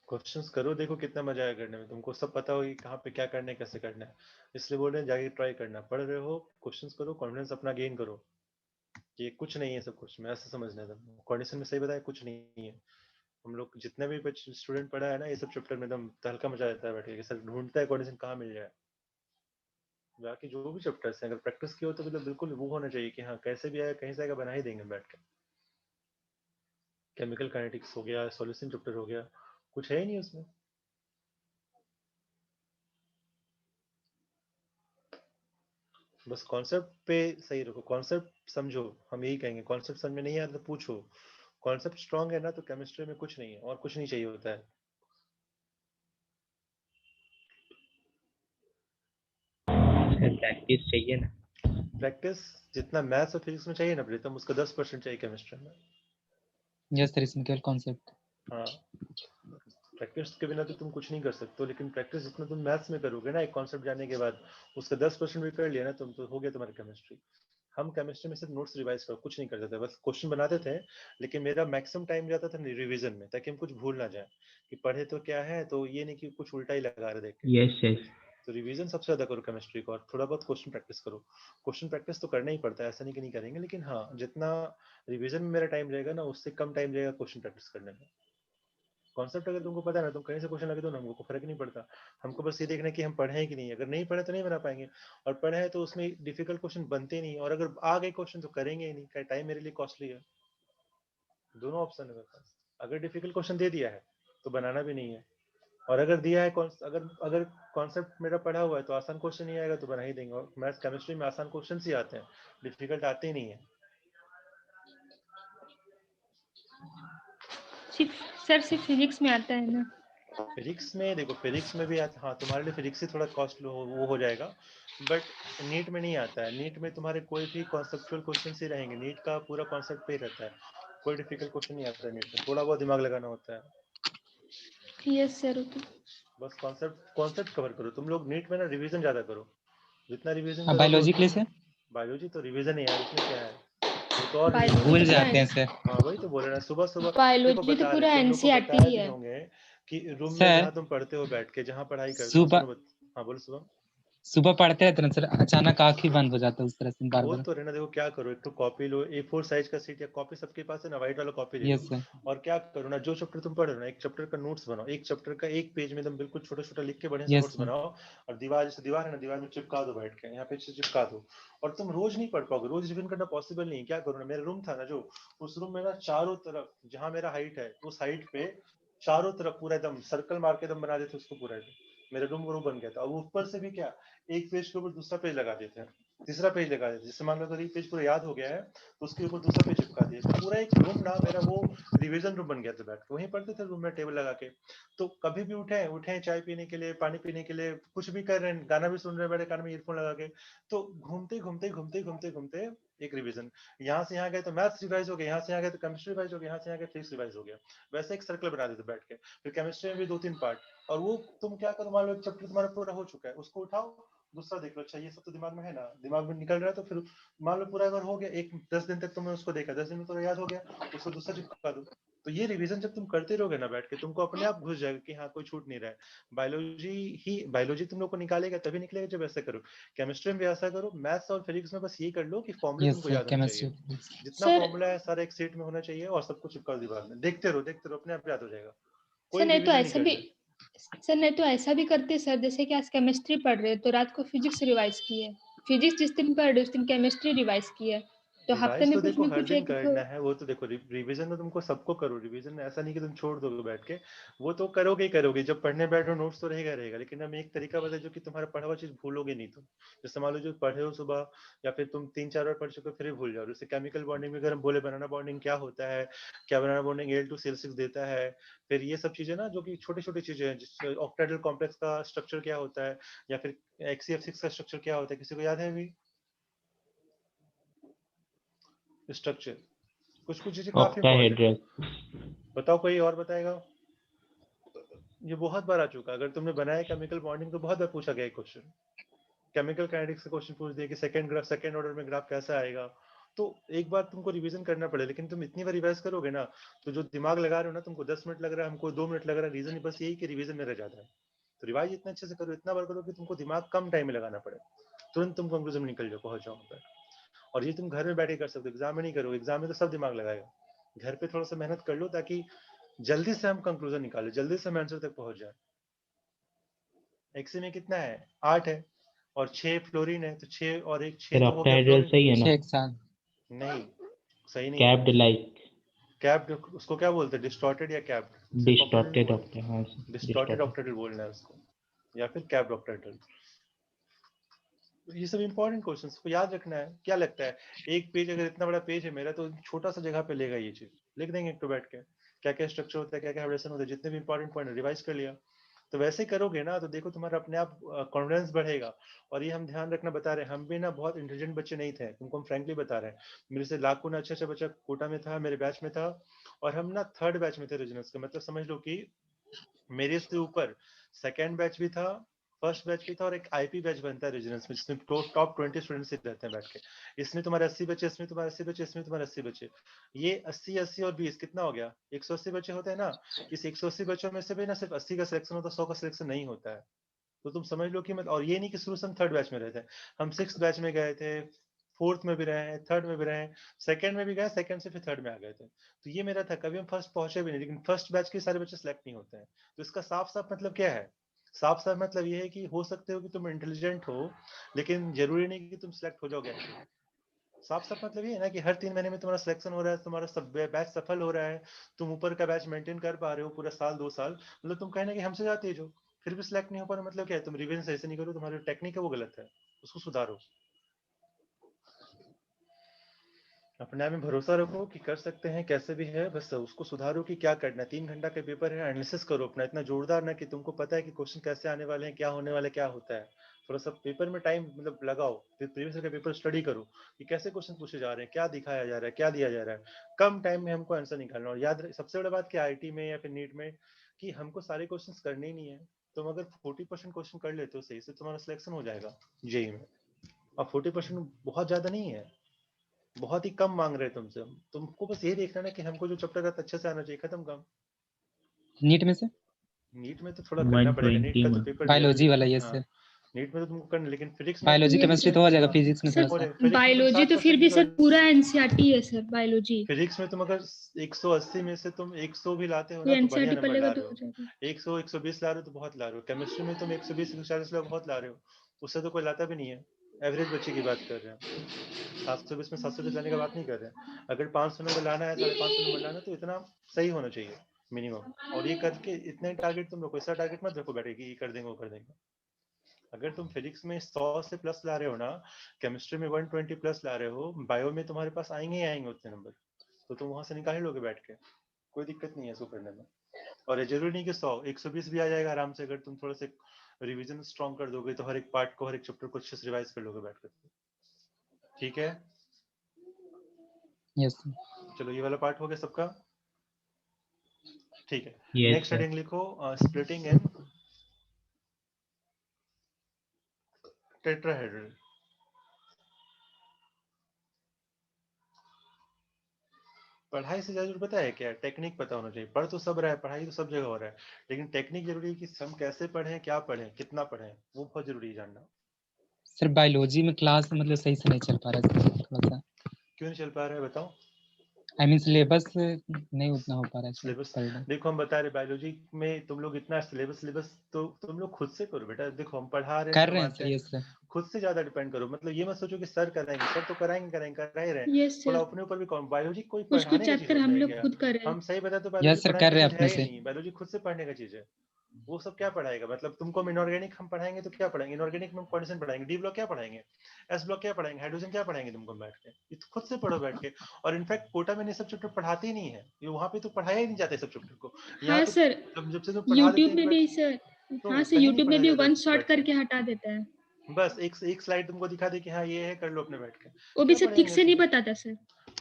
क्वेश्चंस करो, देखो कितना मजा आया करने में, तुमको सब पता होगी कहाँ पे क्या करना है, कैसे करना है, इसलिए बोल रहे हैं जाके ट्राई करना, पढ़ रहे हो क्वेश्चंस करो, कॉन्फिडेंस अपना गेन करो। ये कुछ नहीं है सब कुछ, मैं ऐसे समझना है, कंडीशन में सही बताया, कुछ नहीं है। हम लोग जितने भी स्टूडेंट पढ़ा है ना, ये सब चैप्टर में एकदम तहलका मचा देता है बैठ के, सर ढूंढता है कंडीशन कहाँ मिल जाए। बाकी जो भी चैप्टर्स हैं अगर प्रैक्टिस की हो तो मतलब बिल्कुल वो होना चाहिए कि हाँ कैसे भी आएगा, कहीं से आएगा, बना ही देंगे बैठ के। केमिकल काइनेटिक्स हो गया, सॉल्यूशन चैप्टर हो गया, कुछ है ही नहीं उसमें। बस कॉन्सेप्ट पे सही रखो, कॉन्सेप्ट समझो। हम यही कहेंगे, कॉन्सेप्ट समझ में नहीं आया तो पूछो। कॉन्सेप्ट स्ट्रांग है ना तो केमिस्ट्री में कुछ नहीं है और कुछ नहीं चाहिए होता है। सर प्रैक्टिस चाहिए ना। प्रैक्टिस जितना मैथ्स और फिजिक्स में चाहिए ना प्रीतम, उसका 10% चाहिए केमिस्ट्री में। Yes, sir, इसमें केवल concept. हाँ, प्रैक्टिस के बिना तो तुम कुछ नहीं कर सकते हो, लेकिन प्रैक्टिस जितना तुम मैथ्स में करोगे ना एक कॉन्सेप्ट जानने के बाद, उसका 10% भी कर लिया ना तुम, तो हो गया तुम्हारी केमिस्ट्री। हम केमिस्ट्री में सिर्फ नोट्स रिवाइज कर कुछ नहीं करते थे, बस क्वेश्चन बनाते थे। लेकिन मेरा मैक्सिमम टाइम जाता था रिवीजन में, ताकि हम कुछ भूल ना जाए कि पढ़े तो क्या है, तो ये नहीं कि कुछ उल्टा ही लगा रहे देख के। Yes yes. तो रिवीजन सबसे ज्यादा करो केमिस्ट्री को, और थोड़ा बहुत क्वेश्चन प्रैक्टिस करो। क्वेश्चन प्रैक्टिस तो करना ही पड़ता है, ऐसा नहीं कि नहीं करेंगे, लेकिन हाँ जितना रिवीजन में मेरा टाइम रहेगा ना, उससे कम टाइम रहेगा क्वेश्चन प्रैक्टिस करने में। कॉन्सेप्ट अगर तुमको पता है ना, तुम कहीं से क्वेश्चन लगे दो ना, हमको फर्क नहीं पड़ता। हमको बस ये देखना है कि हम पढ़े हैं कि नहीं। अगर नहीं पढ़े तो नहीं बना पाएंगे, और पढ़े हैं तो उसमें डिफिकल्ट क्वेश्चन बनते नहीं, और अगर आ गए क्वेश्चन तो करेंगे ही नहीं, क्या टाइम मेरे लिए कॉस्टली है। दोनों ऑप्शन है मेरे पास। अगर डिफिकल्ट क्वेश्चन दे दिया है तो बनाना भी नहीं है, और अगर दिया है अगर अगर कॉन्सेप्ट मेरा पढ़ा हुआ है तो आसान क्वेश्चन नहीं आएगा तो बना ही देंगे। और मैथ्स केमिस्ट्री में आसान क्वेश्चन ही आते हैं, डिफिकल्ट आते ही नहीं है। सिर्फ फिजिक्स में आता है ना। फिजिक्स में देखो, फिजिक्स में भी आता, हाँ तुम्हारे लिए फिजिक्स ही थोड़ा कॉस्ट वो हो जाएगा, बट नीट में नहीं आता है। नीट में तुम्हारे कोई भी कॉन्सेप्चुअल क्वेश्चन ही रहेंगे, नीट का पूरा कॉन्सेप्ट पे ही रहता है, कोई डिफिकल्ट क्वेश्चन नहीं आता है नीट में, थोड़ा बहुत दिमाग लगाना होता है। Yes sir. बस कॉन्सेप्ट कॉन्सेप्ट कवर करो तुम लोग, नीट में ना रिवीजन ज्यादा करो, जितना रिवीजन अब करोगे बायोलॉजी के लिए उतना। सर बायोलॉजी तो रिवीजन है यार, इसमें क्या है, वो तो और रिवीजन बायोलॉजी भूल तो है। पूरा जाते हैं सर. हाँ वही तो बोल रहे हैं, सुबह सुबह देखो बायोलॉजी तो बता रहे, पूरा तुम लोग को एनसीईआरटी बताया ही भी है। होंगे कि रूम में सर जहाँ तुम पढ़ते हो बैठ के, जहाँ पढ़ाई करते हो, सुबह हाँ बोलो सुबह। सुबह पढ़ते रहते ना सर, अचानक आँख ही बंद हो जाता है उस तरह से बार बोल बार. तो रहना, देखो क्या करो, एक तो कॉपी लो, A4 साइज का सीट या कॉपी सबके पास है ना, व्हाइट वाला कॉपी ले लो। Yes sir. और क्या करो ना, जो चैप्टर तुम पढ़ रहे हो ना, एक चैप्टर का नोट्स बनाओ, एक चैप्टर का एक पेज में एकदम बिल्कुल छोटा छोटा लिख के बढ़िया से यस नोट्स सर. बनाओ। और दीवार, जैसे दीवार है ना, दीवार में चिपका दो बैठ के, यहाँ पे चिपका दो। और तुम रोज नहीं पढ़ पाओगे, रोज रिवीजन करना पॉसिबल नहीं है। क्या करो ना, मेरा रूम था ना जो, उस रूम में ना चारों तरफ, जहाँ मेरा हाइट है उस हाइट पे चारों तरफ पूरा एकदम सर्कल मार के एकदम बना देते उसको पूरा एकदम। मेरा रूम बन गया था। और ऊपर से भी क्या, एक पेज के ऊपर दूसरा पेज लगा देते हैं, तीसरा पेज लगा देते हैं। जैसे मान लो अगर एक पेज पूरा याद हो गया है तो उसके ऊपर दूसरा पेज चिपका दिया, तो पूरा एक रूम ना मेरा वो रिवीजन रूम बन गया था। बैठ के वहीं पढ़ते थे रूम में टेबल लगा के। तो कभी भी उठे उठे चाय पीने के लिए, पानी पीने के लिए, कुछ भी कर रहे हैं, गाना भी सुन रहे हैं बैठे कान में ईयरफोन लगा के, तो घूमते घूमते घूमते घूमते घूमते एक रिवीजन। यहाँ से यहाँ गए तो मैथ्स रिवाइज हो गया, यहाँ से यहाँ गए तो केमिस्ट्री रिवाइज हो गया, यहाँ से यहाँ गए फिजिक्स रिवाइज हो गया। वैसे एक सर्कल बना देते बैठ के। फिर केमिस्ट्री में भी 2-3 पार्ट, और वो तुम क्या करो, मान लो एक चैप्टर तुम्हारा पूरा हो चुका है, उसको उठाओ, दूसरा देख लो, अच्छा ये सब तो दिमाग में है ना, दिमाग में निकल रहा है, तो फिर मान लो पूरा अगर हो गया, एक 10 दिन तक तुमने उसको देखा, 10 दिन में तो याद हो गया, उसको दूसरा चिपका दो। तो ये रिवीजन जब तुम करते रहोगे ना बैठ के, तुमको अपने आप घुस जाएगा कि हाँ कोई छूट नहीं रहा है। बायोलॉजी तुम लोग को निकालेगा तभी निकलेगा जब ऐसा करो। केमिस्ट्री में भी ऐसा करो, मैथ्स और फिजिक्स में बस ये कर लो कि फॉर्मूले यस तुमको सर, याद होने चाहिए। केमिस्ट्री. जितना सर फॉर्मूला है सारा एक सेट में होना चाहिए, और सब कुछ चिपका दो दीवार में, देखते रहो अपने आप याद हो जाएगा। सर कोई नहीं तो रिवीजन नहीं ऐसा भी करना है। सर नहीं तो ऐसा भी करते सर, जैसे कि आज केमिस्ट्री पढ़ रहे हैं तो रात को फिजिक्स रिवाइज किए। फिजिक्स जिस दिन पढ़ रहे उस दिन केमिस्ट्री रिवाइज किए, तो हफ्ते रिवाइज में तो कुछ देखो में हर कुछ दिन एक करना है, वो तो देखो रिवीजन तो तुमको सबको करो, रिवीजन में ऐसा नहीं कि तुम छोड़ दोगे बैठ के, वो तो करोगे ही करोगे। जब पढ़ने बैठो नोट्स तो रहेगा रहेगा, लेकिन हम एक तरीका बताए जो कि तुम्हारा पढ़ा हुआ चीज भूलोगे नहीं तुम। जैसे मान लो जो पढ़े हो सुबह, या फिर तुम 3-4 बार पढ़ चुके हो फिर भी भूल जाओ। जैसे केमिकल बॉन्डिंग में अगर हम बोले बनाना बॉन्डिंग क्या होता है, क्या बनाना बॉन्डिंग Al2CL6 देता है, फिर ये सब चीजें ना जो कि छोटी छोटी चीजें हैं, जिससे ऑक्टेड्रल कॉम्प्लेक्स का स्ट्रक्चर क्या होता है, या फिर HCF6 का स्ट्रक्चर क्या होता है, किसी को याद है अभी स्ट्रक्चर? कुछ कुछ चीजें काफी इंपॉर्टेंट है। ऑक्टाहेड्रस। बताओ कोई और बताएगा। ये बहुत बार आ चुका, अगर तुमने बनाया केमिकल बॉन्डिंग तो बहुत बार पूछा गया क्वेश्चन। केमिकल काइनेटिक्स का क्वेश्चन पूछ दिया कि सेकंड ऑर्डर में ग्राफ कैसा आएगा। तो एक बार तुमको रिवीजन करना पड़ेगा, लेकिन तुम इतनी बार रिवाइज करोगे ना, तो जो दिमाग लगा रहे हो ना, तुमको 10 मिनट लग रहा है, हमको 2 मिनट लग रहा है, रीजन बस यही कि रिवीजन मेरा ज्यादा है। तो रिवाइज इतना अच्छे से करो, इतना बार करो कि तुमको दिमाग कम टाइम में लगाना पड़े, तुरंत तुम कंक्लूजन में निकल जाओ, पहुंच जाओ पर। और ये तुम घर में बैठे कर सकते हो, एग्जाम में नहीं करोगे, एग्जाम में तो सब दिमाग लगाएगा। घर पे थोड़ा सा मेहनत कर लो, ताकि जल्दी से हम कंक्लूजन निकाले, जल्दी से हम आंसर तक पहुंच जाए। एक्स में कितना है, 8 है, और 6 फ्लोरीन है, तो 6 और 1 6 फिर तो हो गया ऑक्टाहेड्रस फ्लोरीन। सही है ना? 6 एक साथ. नहीं, सही नहीं है। Capped like. कैप्ड उसको क्या बोलते हैं, डिस्टॉर्टेड या कैप्ड? डिस्टॉर्टेड ऑक्टेट, हाँ डिस्टॉर्टेड डिस्टॉर्टेड। ऑक्टेटल बोलना है उसको, या फिर कैप्ड ऑक्टेटल। ये सब इंपॉर्टेंट क्वेश्चंस को याद रखना है। क्या लगता है एक पेज, अगर इतना बड़ा पेज है मेरा, तो छोटा सा जगह पे लेगा ये चीज, लिख देंगे एक तो बैठ के क्या क्या स्ट्रक्चर होता है, क्या क्या हाइब्रिडेशन होता है, जितने भी इंपॉर्टेंट पॉइंट रिवाइज कर लिया। तो वैसे करोगे ना तो देखो तुम्हारा अपने आप कॉन्फिडेंस बढ़ेगा। और ये हम ध्यान रखना बता रहे हैं, हम भी ना बहुत इंटेलिजेंट बच्चे नहीं थे, तुमको हम फ्रैंकली बता रहे हैं। मेरे से लाखों ना अच्छा अच्छा बच्चा कोटा में था, मेरे बैच में था, और हम ना 3rd बैच में थे रीजनल्स का। मतलब समझ लो कि मेरे से ऊपर 2nd बैच भी था, 1st बैच भी था, और एक आईपी बैच बनता है रीजनल्स में, जिसमें टॉप 20 स्टूडेंट्स ही रहते हैं बैठ के। इसमें तुम्हारे 80 बच्चे, इसमें तुम्हारे 80 बच्चे, इसमें तुम्हारे 80 बच्चे। ये 80 80 और 20 कितना हो गया, 180 बच्चे होते हैं ना। इस 180 बच्चों में से भी ना सिर्फ 80 का सिलेक्शन होता है, 100 का सिलेक्शन नहीं होता है। तो तुम समझ लो कि मतलब, और ये नहीं कि शुरू से हम 3rd बैच में रहे थे, हम 6th बैच में गए थे, 4th में भी रहे हैं, 3rd में भी रहे हैं, 2nd में भी गए, 2nd से फिर 3rd में आ गए थे। तो ये मेरा था, कभी हम 1st पहुंचे भी नहीं, लेकिन 1st बैच के सारे बच्चे सिलेक्ट नहीं होते हैं। तो इसका साफ साफ मतलब क्या है, साफ साफ मतलब ये है कि हो सकते हो कि तुम इंटेलिजेंट हो, लेकिन जरूरी नहीं कि तुम सिलेक्ट हो जाओगे। साफ साफ मतलब ये है ना कि हर 3 महीने में तुम्हारा सिलेक्शन हो रहा है, तुम्हारा सब बैच सफल हो रहा है, तुम ऊपर का बैच मेंटेन कर पा रहे हो पूरा साल 2 साल, मतलब तुम कहना कि हमसे जाते हो, फिर भी सिलेक्ट नहीं हो पा रहे, मतलब क्या है, तुम रिवीजन सही से नहीं करो, तुम्हारी टेक्निक है वो गलत है, उसको सुधारो। अपने आप में भरोसा रखो कि कर सकते हैं, कैसे भी है, बस उसको सुधारो कि क्या करना है। 3 घंटा के पेपर है, एनालिसिस करो अपना, इतना जोरदार ना कि तुमको पता है कि क्वेश्चन कैसे आने वाले हैं, क्या होने वाला है, क्या होता है। थोड़ा सा पेपर में टाइम मतलब लगाओ, फिर प्रीवियस का पेपर स्टडी करो कि कैसे क्वेश्चन पूछे जा रहे हैं, क्या दिखाया जा रहा है, क्या दिया जा रहा है। कम टाइम में हमको आंसर निकालना। और याद सबसे बड़ा बात क्या आईटी में या फिर नीट में, कि हमको सारे क्वेश्चन करने ही नहीं है। तुम अगर 40% क्वेश्चन कर लेते हो सही से, तुम्हारा सिलेक्शन हो जाएगा जेई में। और 40% बहुत ज्यादा नहीं है, बहुत ही कम मांग रहे हैं तुमसे। तुमको बस ये देखना है कि हमको जो चैप्टर आता अच्छे से आना चाहिए, खत्म काम। नीट में से नीट में तो थोड़ा करना पड़ेगा, नीट का तो 120 पेपर दिया बायोलॉजी वाला, है। ये हाँ, से नीट में तो तुमको करना, लेकिन फिजिक्स में बायोलॉजी यस केमिस्ट्री सर। तो हो जाएगा, हाँ, फिजिक्स में सर थोड़ा सा। फिजिक्स में तुम बायोलॉजी तो 60% फिर भी भी सर ला, पूरा एनसीईआरटी है सर बायोलॉजी। फिजिक्स में तुम अगर 180 में से तुम 100 भी लाते हो तो ना तो बढ़िया एनसीईआरटी पढ़ नंबर लेगा ला तो रहे हो हो। जाएगा। 100 120 ला रहे हो तो बहुत ला रहे हो। केमिस्ट्री में तुम 120 140 ला बहुत ला रहे हो, उससे तो कोई लाता भी नहीं है। एवरेज बच्चे की बात कर रहे हैं, 720 में 720 लाने की बात नहीं कर रहे हैं। अगर 500 नंबर लाना है, 550 नंबर लाना है, तो इतना सही होना चाहिए मिनिमम। और ये करके इतने टारगेट तुम रखो, ऐसा टारगेट मत रखो बैठे कि ये कर देंगे वो कर देंगे। अगर तुम फिजिक्स में 100 से प्लस ला रहे हो ना, केमिस्ट्री में 120 प्लस ला रहे हो, बायो में तुम्हारे पास आएंगे ही आएंगे उतने नंबर, तो तुम वहां से निकाल ही लोगे बैठ के, कोई दिक्कत नहीं है इसको करने में। और ये जरूरी नहीं कि 100 120 भी आ जाएगा आराम से, अगर तुम थोड़ा सा रिवीजन स्ट्रॉन्ग कर दोगे तो हर एक पार्ट को, हर एक चैप्टर को अच्छे से रिवाइज कर लोगे बैठ कर। ठीक है, यस। चलो ये वाला पार्ट हो गया सबका। ठीक है, यस नेक्स्ट सर। हेडिंग लिखो, स्प्लिटिंग इन टेट्राहेड्रल। पढ़ाई से ज्यादा पता है क्या, टेक्निक पता होना चाहिए। पढ़ तो सब रहा है, पढ़ाई तो सब जगह हो रहा है, लेकिन टेक्निक जरूरी है कि हम कैसे पढ़ें, क्या पढ़ें, कितना पढ़ें, वो बहुत जरूरी है जानना। सर बायोलॉजी में क्लास मतलब सही से नहीं चल पा रहा है थोड़ा सा। क्यों नहीं चल पा रहा है बताओ। आई मीन सिलेबस नहीं उतना हो पा रहा है सर सिलेबस पढ़ना। देखो, हम बता रहे बायोलॉजी में तुम लोग इतना सिलेबस सिलेबस तो तुम लोग खुद से करो बेटा। देखो हम पढ़ा रहे हैं, कर सब रहे हैं मानते सर, हैं, यस सर। खुद से ज्यादा डिपेंड करो। मतलब ये मत सोचो कि सर कराएंगे, सर तो कराएंगे कराएंगे करा ही रहे हैं। यस थोड़ा सर। अपने ऊपर भी कौन, बायोलॉजी कोई कुछ कुछ पढ़ाने का चीज चैप्टर होता हम है लोग क्या? खुद कर रहे हैं। हम सही बताए तो बायोलॉजी यस सर, पढ़ाने कर का रहे हैं चीज है अपने ही से। नहीं, बायोलॉजी खुद से पढ़ने का चीज है। वो सब क्या पढ़ाएगा, मतलब तुमको हम इनऑर्गेनिक हम पढ़ाएंगे तो क्या पढ़ाएंगे, इनऑर्गेनिक में कंडीशन पढ़ाएंगे, डी ब्लॉक क्या पढ़ाएंगे, एस ब्लॉक क्या पढ़ाएंगे, हाइड्रोजन क्या पढ़ाएंगे तुमको बैठ के, ये तो खुद से पढ़ो बैठ के। और इनफैक्ट कोटा में ये सब चैप्टर पढ़ाते ही नहीं है, ये वहाँ पे तो पढ़ाया ही नहीं जाते सब चैप्टर को। यहाँ हाँ पे सर, जब से तुम पढ़ा देते यूट्यूब हैं कि में बैठ, भी सर। तो हाँ सर, कहीं नहीं यूट्यूब में पढ़ाया भी जाता वन शॉट बैठ के। करके हटा देता है। बस एक स्लाइड तुमको दिखा दे कि हाँ ये है, कर लो अपने बैठ के। वो भी क्या सर ठीक पढ़ेंगे से नहीं उसमें, बताता सर।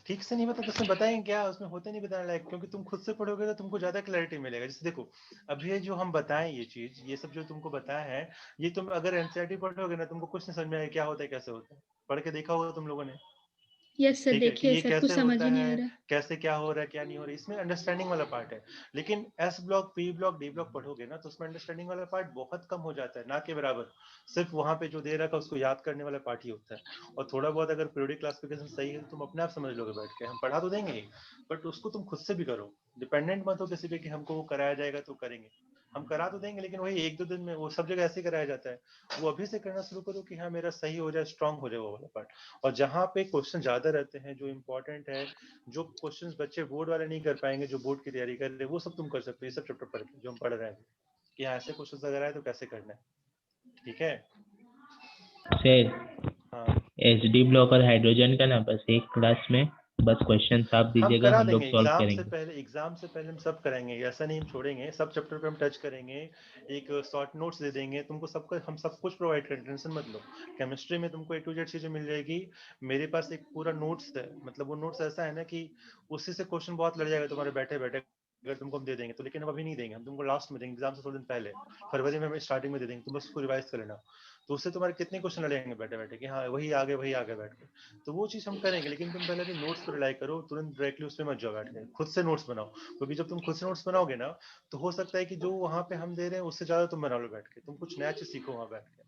ठीक से नहीं बता तो उसमें बताएंगे क्या, उसमें होते नहीं बताने लायक, क्योंकि तुम खुद से पढ़ोगे तो तुमको ज्यादा क्लैरिटी मिलेगा। जैसे देखो अभी ये जो हम बताएं ये चीज, ये सब जो तुमको बताया है, ये तुम अगर एनसीईआरटी पढ़ोगे ना, तुमको कुछ नहीं समझ में आएगा क्या होता है कैसे होता है। पढ़ के देखा होगा तुम लोगों ने, यस सर, ठीक है, कि देखिए ये सर, कुछ कैसे समझ होता ही नहीं है, आ रहा। कैसे क्या हो रहा है, क्या नहीं हो रहा है, इसमें अंडरस्टैंडिंग वाला पार्ट है। लेकिन S block, P block, D block पढ़ोगे ना तो उसमें अंडरस्टैंडिंग वाला पार्ट बहुत कम हो जाता है, ना के बराबर। सिर्फ वहां पे जो दे रखा उसको याद करने वाला पार्ट ही होता है। और थोड़ा बहुत अगर पीरियोडिक क्लासिफिकेशन सही है तो तुम अपने आप समझ लोगे बैठ के। हम पढ़ा तो देंगे ही, बट उसको तुम खुद से भी करो, डिपेंडेंट मत हो किसी पे कि हमको वो कराया जाएगा तो करेंगे। हम करा तो देंगे, लेकिन वही 1-2 दिन में, वो सब जगह ऐसे ही कराया जाता है। वो अभी से करना शुरू करो कि हाँ मेरा सही हो जाए, स्ट्रांग हो जाए वो वाला पार्ट। और जहाँ पे क्वेश्चन ज्यादा रहते हैं, जो इम्पोर्टेंट है, जो क्वेश्चंस बच्चे बोर्ड वाले नहीं कर पाएंगे, जो बोर्ड की तैयारी कर रहे हैं, वो सब तुम कर सकते हो। ये सब चैप्टर पढ़ के जो हम पढ़ रहे हैं कि हाँ ऐसे क्वेश्चन अगर आए तो कैसे करना है। ठीक है। सर हाँ एचडी ब्लॉक और हाइड्रोजन का ना बस एक क्लास में बस क्वेश्चन आप हम दीजिएगा, करा हम लोग देंगे। सॉल्व एग्जाम से करेंगे। पहले, एग्जाम से पहले हम सब कराएंगे, ऐसा नहीं हम छोड़ेंगे। सब चैप्टर पे हम टच करेंगे, एक शॉर्ट नोट्स दे देंगे तुमको, सबका हम सब कुछ प्रोवाइड करेंगे, टेंशन मत लो। केमिस्ट्री में तुमको A to Z चीजें मिल जाएगी। मेरे पास एक पूरा नोट्स है, मतलब वो नोट्स ऐसा है ना कि उसी से क्वेश्चन बहुत लड़ जाएगा तुम्हारे बैठे बैठे, अगर तुमको हम दे देंगे तो। लेकिन हम अभी नहीं देंगे, हम तुमको लास्ट में देंगे, एग्जाम से थोड़े दिन पहले, फरवरी में हम स्टार्टिंग में दे देंगे, तुम बस उसको रिवाइज कर लेना। तो उससे तुम्हारे कितने क्वेश्चन लड़ेंगे बैठे बैठे कि हाँ वही आगे बैठ के। तो वो चीज हम करेंगे, लेकिन तुम पहले भी नोट्स पर रिलाई करो, तुरंत डायरेक्टली उसमें मत जाओ बैठ के, खुद से नोट्स बनाओ। क्योंकि जब तुम खुद से नोट्स बनाओगे ना, तो हो सकता है कि जो वहाँ पे हम दे रहे हैं उससे ज्यादा तुम बना लो बैठ के, तुम कुछ नया चीज सीखो वहाँ बैठ के।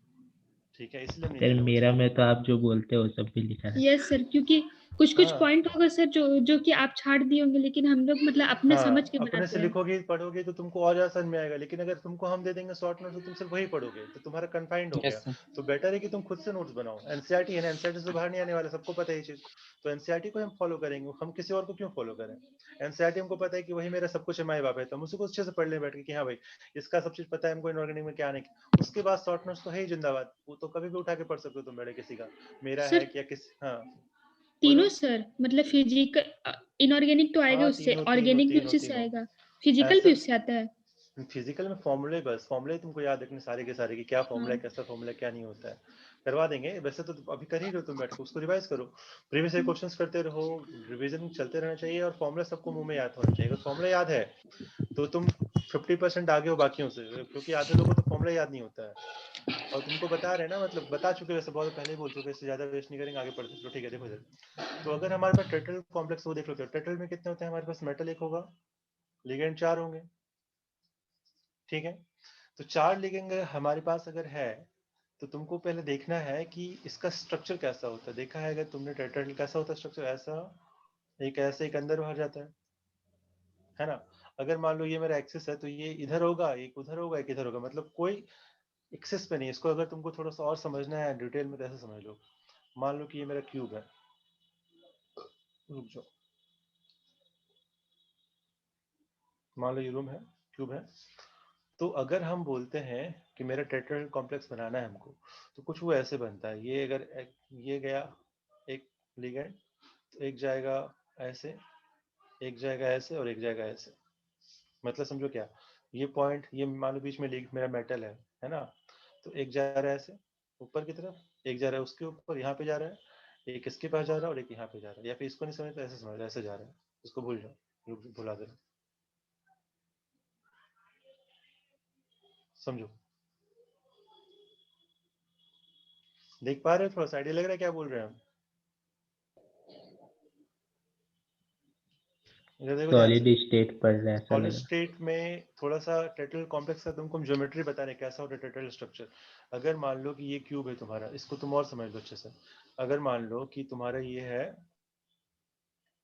ठीक है, इसलिए हम नहीं दे सर रहे वो मेरा चीज। में तो आप जो बोलते हो सब भी लिखा है। यस सर, क्योंकि कुछ कुछ हाँ पॉइंट होगा सर जो जो कि आप छाड़ दिए होंगे, लेकिन हम लोग मतलब अपने समझ के अपने से बनाते हैं। लिखोगे पढ़ोगे तो तुमको और ज्यादा समझ में आएगा। लेकिन अगर तुमको हम दे देंगे शॉर्ट नोट्स तो तुम सिर्फ वही पढ़ोगे, तो तुम्हारा कन्फाइंड हो गया। Yes sir. तो बेटर है कि तुम खुद से नोट्स बनाओ। एनसीईआरटी है ना, एनसीईआरटी से बाहर नहीं आने वाला, सबको पता है ये चीज। तो एनसीईआरटी को हम फॉलो करेंगे, हम किसी और को क्यों फॉलो करें। एनसीईआरटी हमको पता है कि वही मेरा सब कुछ है, माई बाप है, तो हम उसको अच्छे से पढ़ ले बैठ के कि हाँ भाई इसका सब चीज पता है हमको, इनऑर्गेनिक में क्या नहीं। उसके बाद शॉर्ट नोट्स तो है ही जिंदाबाद, वो तो कभी भी उठा के पढ़ सकते हो तुम बैठे, किसी का मेरा है सर क्या किस। हाँ तीनों बोलो। सर, मतलब फिजिकल इनऑर्गेनिक तो आएगा हाँ उससे, तीनों तीनों ऑर्गेनिक भी तीनों उसी से तीनों आएगा, फिजिकल भी ऐसा। उससे आता है। फिजिकल में फॉर्मूले, बस फॉर्मूले तुमको याद रखने सारे के सारे, कि क्या फॉर्मूला है, हाँ। कैसा फॉर्मूला है, क्या नहीं होता है। करवा देंगे। वैसे तो अभी कर ही रहे हो तुम बैठ के, उसको रिवाइज करो, प्रीवियस ईयर क्वेश्चंस करते रहो, रिवीजन चलते रहना चाहिए। और फॉर्मूला सबको मुंह में याद होना चाहिए। अगर फॉर्मूला याद है तो तुम 50% आगे हो बाकियों से, क्योंकि आधे लोगों को तो फॉर्मूला याद नहीं होता है। और तुमको बता रहे हैं ना, मतलब बता चुके, वैसे बहुत पहले ही बोल चुके, इससे ज्यादा वेस्ट नहीं करेंगे, आगे पढ़ते चलो। ठीक है, देखो इधर। तो अगर हमारे पास टर्टल कॉम्प्लेक्स, वो देख लो, टर्टल में कितने होते हैं हमारे पास। मेटल एक होगा, लिगेंड 4 होंगे। ठीक है, तो 4 लिगेंड हमारे पास अगर है, तो तुमको पहले देखना है कि इसका स्ट्रक्चर कैसा होता है। देखा है अगर तुमने टेट्राहेड्रल, कैसा होता है स्ट्रक्चर, ऐसा एक, ऐसे एक अंदर बाहर जाता है ना। अगर मान लो ये मेरा एक्सिस है, तो ये इधर होगा, एक उधर होगा, एक इधर होगा, मतलब कोई एक्सिस पे नहीं। इसको अगर तुमको थोड़ा सा और समझना है डिटेल में, तो ऐसे समझ लो। मान लो कि ये मेरा क्यूब है, रुक जाओ, मान लो ये रूम है, क्यूब है। तो अगर हम बोलते हैं कि मेरा टेट्राहेड्रल कॉम्प्लेक्स बनाना है हमको, तो कुछ वो ऐसे बनता है। ये अगर ये गया एक लिगेंड, तो एक जाएगा ऐसे, एक जाएगा ऐसे, और एक जाएगा ऐसे। मतलब समझो क्या, ये पॉइंट, ये मान लो बीच में मेरा मेटल है ना। तो एक जा रहा है ऐसे ऊपर की तरफ, एक जा रहा है उसके ऊपर, यहाँ पे जा रहा है, एक इसके पास जा रहा है, और एक यहाँ पे जा रहा है। या फिर इसको नहीं समझ तो ऐसे समझ, ऐसे जा रहा है, इसको भूल जाओ, भुला दे, समझो। देख पा रहे हो, थोड़ा सा आइडिया लग रहा है क्या बोल रहे हैं हम। इधर देखो ध्यान सॉलिड से। स्टेट पढ़ रहे हैं ऐसा सॉलिड लग रहा स्टेट में थोड़ा सा टेट्राहेड्रल कॉम्प्लेक्स का तुमको हम ज्योमेट्री बता रहे हैं, कैसा होता है टेट्राहेड्रल स्ट्रक्चर। अगर मान लो कि ये क्यूब है तुम्हारा, इसको तुम और समझ लो अच्छे से। अगर मान लो कि तुम्हारा ये है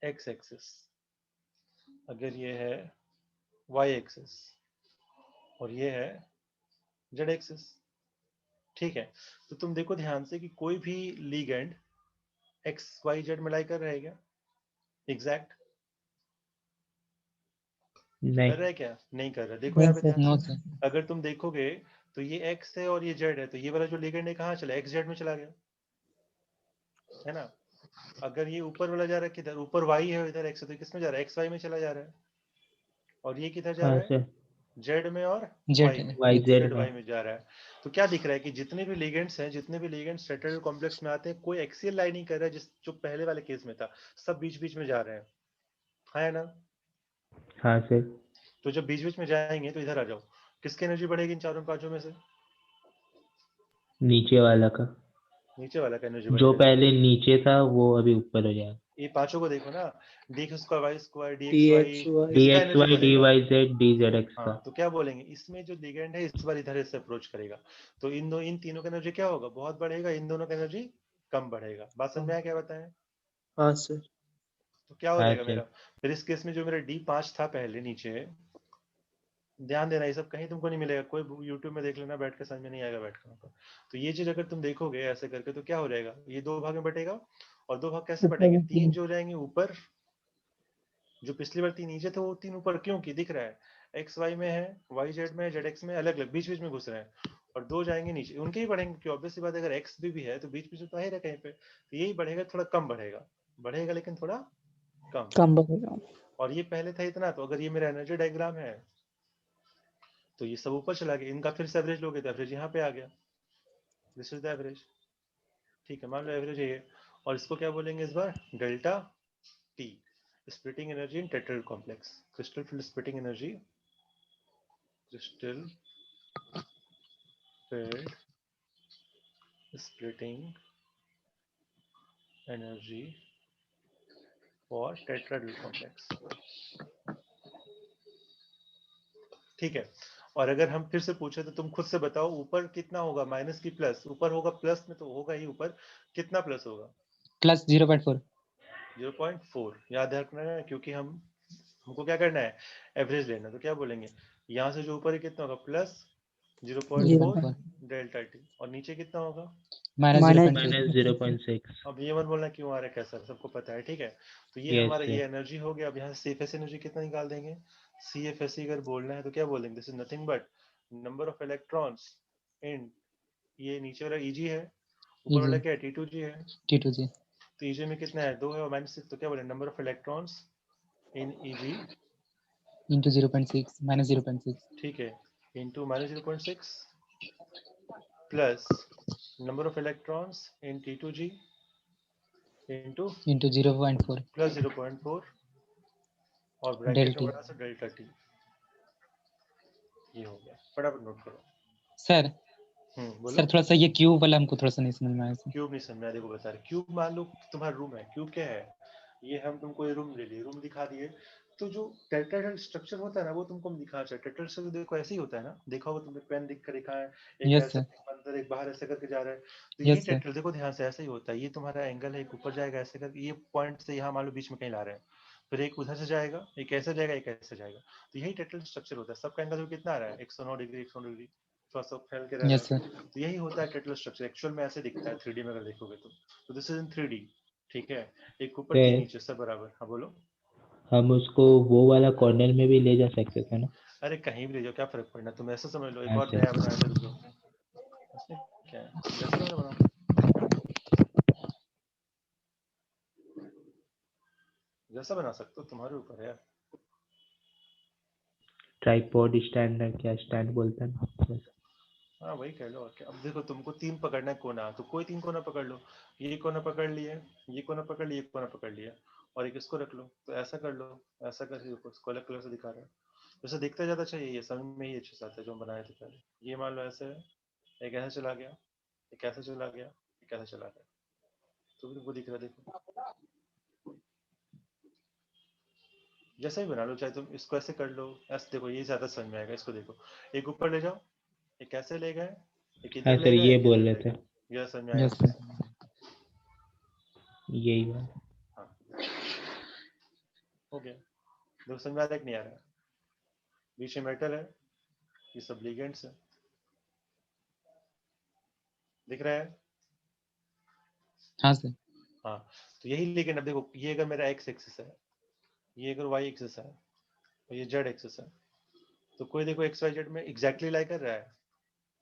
एक्स एक्सिस, अगर ये है वाई एक्सिस, और ये है जेड एक्सिस। ठीक है, तो तुम देखो ध्यान से कि कोई भी लिगेंड एक्स वाई जेड मिलाई कर रहा है क्या, एग्जैक्ट है। कर नहीं। रहा है क्या, नहीं कर रहा। देखो नहीं यहाँ पे सर। ध्यान नो से, सर। अगर तुम देखोगे तो ये एक्स है और ये जेड है, तो ये वाला जो लिगेंड है कहाँ चला, एक्स जेड में चला गया, है ना। अगर ये ऊपर वाला जा रहा है किधर, ऊपर वाई है, इधर एक्स है, तो किस में जा रहा है, एक्स वाई में चला जा रहा है। और ये किधर जा हाँ रहा है, सर, जेड में और जेड वाई में, वाई एक्स। जेड जेड में। वाई में जा रहा है। तो क्या दिख रहा है कि जितने भी लिगेंड्स हैं, जितने भी लिगेंड्स टेट्राहेड्रल कॉम्प्लेक्स में आते हैं, कोई एक्सियल लाइन नहीं कर रहा है, जिस जो पहले वाले केस में था, सब बीच बीच में जा रहे हैं, है ना। हाँ सर। तो जब बीच बीच में जाएंगे तो इधर आ जाओ, किसकी एनर्जी बढ़ेगी इन चारों पांचों में से, नीचे वाला का, नीचे वाला का एनर्जी जो बढ़ेगा। पहले नीचे था वो अभी ऊपर हो जाएगा। ये पांचों को देखो ना, d square y square d d x y, x Y. D किसका एक्स एनर्जी वाई डी बढ़ेगा। Y Z D Z x का। हाँ, तो क्या बोलेंगे, इसमें जो लिगेंड है इस बार इधर से अप्रोच करेगा, तो इन तीनों का एनर्जी क्या होगा, बहुत बढ़ेगा, इन दोनों का एनर्जी कम बढ़ेगा। बात समझ में आया क्या बताएं। हाँ सर। तो क्या हो हाँ जाएगा सर। मेरा, फिर इस केस में जो मेरा D5 था पहले नीचे, ध्यान देना, ये सब कहीं तुमको नहीं मिलेगा, कोई यूट्यूब में देख लेना बैठ के, समझ में नहीं आएगा बैठ कर। तो ये चीज अगर तुम देखोगे ऐसे करके तो क्या हो जाएगा, ये दो भाग में बटेगा, और दो भाग कैसे बटेंगे, तीन जो जाएंगे ऊपर, जो पिछली बार तीन नीचे थे वो तीन ऊपर, क्यों की दिख रहा है, एक्स वाई में है, वाई जेड में है, जेड एक्स में अलग अलग बीच बीच में घुस रहे हैं, और दो जाएंगे नीचे, उनके ही बढ़ेंगे, क्यों ऑब्वियस सी बात है, अगर एक्स भी है तो बीच बीच में तो आ ही रहा कहीं पे, तो यही बढ़ेगा, थोड़ा कम बढ़ेगा, बढ़ेगा लेकिन थोड़ा कम। कम बढ़ेगा। और ये पहले था इतना, तो अगर ये मेरा एनर्जी डायग्राम है तो ये सब ऊपर चला गया, इनका फिर से एवरेज लोगे तो एवरेज यहाँ पे आ गया, दिस इज द एवरेज। ठीक है, मान लो एवरेज है, और इसको क्या बोलेंगे इस बार, delta T, splitting energy in tetrahedral complex, crystal field splitting energy, crystal field splitting energy for tetrahedral complex. ठीक है, और अगर हम फिर से पूछे तो तुम खुद से बताओ ऊपर कितना होगा, माइनस की प्लस, ऊपर होगा प्लस में तो होगा ही ऊपर, कितना प्लस होगा, प्लस 0.4। 0.4 याद रखना है, क्योंकि हमको क्या करना है, एवरेज लेना, तो क्या बोलेंगे, यहाँ से जो ऊपर है कितना होगा, प्लस 0.4 0.4 डेल्टा टी, और नीचे कितना होगा, माइनस माइनस 0.6। माइनस 0.6। अब ये मत बोलना क्यों आ रहा है कैसा, सबको पता है, ठीक है। तो ये यस हमारा ये सर। एनर्जी हो गया, अब यहाँ से सी एफ एस एनर्जी कितना निकाल देंगे, सी एफ एस अगर बोलना है तो क्या बोलेंगे, this is nothing but number of electrons इन, ये नीचे वाला ईजी है, ऊपर वाला क्या है, T2G है, T2G तो ईजी में कितना है, 2 है, और -6, तो क्या बोले, number of electrons in easy, into 0.6 minus 0.6 ठीक है, into -0.6 plus number of electrons in T2G into into 0.4 plus 0.4, और ब्रैकेट del में T। बड़ा सा डेल्टा टी, ये हो गया, फटाफट नोट करो। सर बोलो। सर थोड़ा सा ये क्यूब वाला हमको थोड़ा सा नहीं समझ में आया सर। क्यूब नहीं समझ, देखो बता रहे, क्यूब मान लो तुम्हारा रूम है, क्यूब क्या है, ये हम तुमको ये रूम ले लिए, रूम दिखा दिए, तो जो टेट्राहेड्रल स्ट्रक्चर होता है ना वो तुमको हम दिखा चाहिए, टेट्राहेड्रल स्ट्रक्चर देखो ऐसे ही होता है ना, देखा होगा तुमने, पेन दिख कर लिखा है, एक यस ऐसे सर, एक अंदर एक बाहर ऐसे करके जा रहा है, तो यही यस सर, टेट्राहेड्रल देखो ध्यान से ऐसे ही होता है, ये तुम्हारा एंगल है, एक ऊपर जाएगा ऐसे करके, ये पॉइंट से यहाँ मान लो बीच में कहीं ला रहे हैं, फिर एक उधर से जाएगा, एक ऐसे जाएगा, एक ऐसे जाएगा, तो यही टेट्राहेड्रल स्ट्रक्चर होता है, सबका एंगल कितना आ रहा है, 109 डिग्री, 109 डिग्री, थोड़ा सा फैल के रह रहा यस है, सर। तो यही होता है टेट्राहेड्रल स्ट्रक्चर, एक्चुअल में ऐसे दिखता है 3D में अगर देखोगे तो दिस इज इन 3D, ठीक है, एक ऊपर तीन सर नीचे सब बराबर, हाँ बोलो। हम उसको वो वाला कॉर्नर में भी ले जा सकते थे ना। अरे कहीं भी ले जाओ, क्या फर्क पड़ना, तुम ऐसा समझ लो, एक हाँ और सर। नया बनाया था, रुको, इसमें क्या है, जैसा मैंने बनाओ, जैसा बना सकते हो, तुम्हारे ऊपर है यार। ट्राइपॉड स्टैंड है, क्या स्टैंड बोलते हैं ना बस। हाँ वही कह लो, और क्या, अब देखो तुमको तीन पकड़ना है कोना, तो कोई तीन कोना पकड़ लो, ये कोना पकड़ लिए, ये कोना पकड़ लिए, ये कोना पकड़ लिया, और एक इसको रख लो, तो ऐसा कर लो, ऐसा करके देखो, इसको अलग कलर से दिखा रहा है, वैसे दिखता ज्यादा अच्छा ये समझ में ही अच्छे से आता है जो हम बनाए थे पहले, ये मान लो ऐसे है, एक ऐसे चला गया, एक ऐसे चला गया, एक ऐसे चला गया, तो वो दिख रहा है, देखो जैसा ही बना लो, चाहे तुम इसको ऐसे कर लो, ऐसे देखो ये ज्यादा समझ में आएगा, इसको देखो, एक ऊपर ले जाओ, एक ऐसे ले गए, एक हाँ इधर ले सर गए, ये एक बोल इधर रहे ले थे, गए, यह समझ में आया यस अच्छे सर। से, यही वाला। हाँ हो गया, देखो समझ में आ रहा है कि नहीं आ रहा है, बीच में मेटल है, ये सब लिगेंड्स है, दिख रहा है, हाँ सर। हाँ, तो यही लिगेंड, अब देखो ये अगर मेरा एक्स एक्सिस है, ये अगर वाई एक्सिस है, और ये जेड एक्सिस है, तो कोई देखो एक्स वाई जेड में एग्जैक्टली लाई कर रहा है,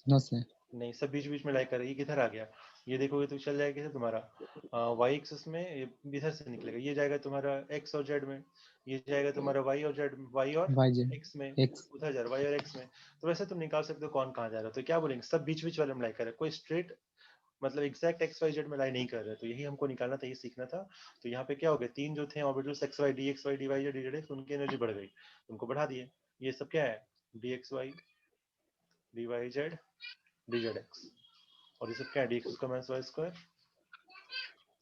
नो सर। नहीं, सब बीच बीच में लाई कर रहा है, ये किधर आ गया, ये देखोगे तो चल जाएगा किधर तुम्हारा वाई एक्सिस में, ये इधर से निकलेगा, ये जाएगा तुम्हारा एक्स और जेड में, ये जाएगा तुम्हारा वाई और जेड, वाई और वाई जेड एक्स में, एक्स। उधर जा रहा है वाई और एक्स में, तो वैसे तुम निकाल सकते हो कौन कहाँ जा रहा है, तो क्या बोलेंगे, सब बीच बीच वाले में लाई कर रहा है, कोई स्ट्रेट मतलब एग्जैक्ट एक्स वाई जेड में लाई नहीं कर रहे, तो यही हमको निकालना था, ये सीखना था, तो यहाँ पे क्या हो गया, तीन जो थे orbitals x Y d x Y D Y Z D Z x, उनकी एनर्जी बढ़ गई, उनको बढ़ा दिए, ये सब क्या है, d x Y D Y Z D Z x, और ये सब क्या है, d x square minus Y square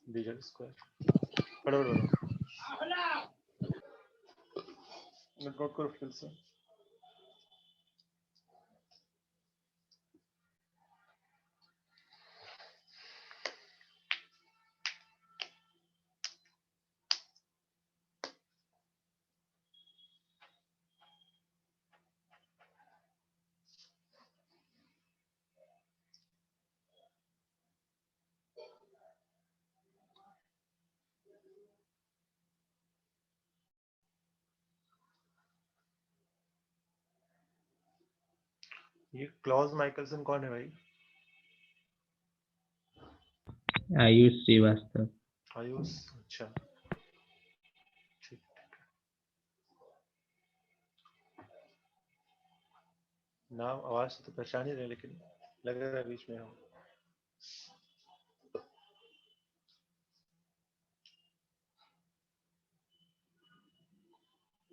D Z square, फटाफट बोलो, नोट करो फिर से। ये क्लॉज माइकलसन कौन है भाई? आयुष श्रीवास्तव। आयुष, अच्छा ठीक। नाम आवाज से तो पहचान ही रहे, लेकिन लग रहा है बीच में हो।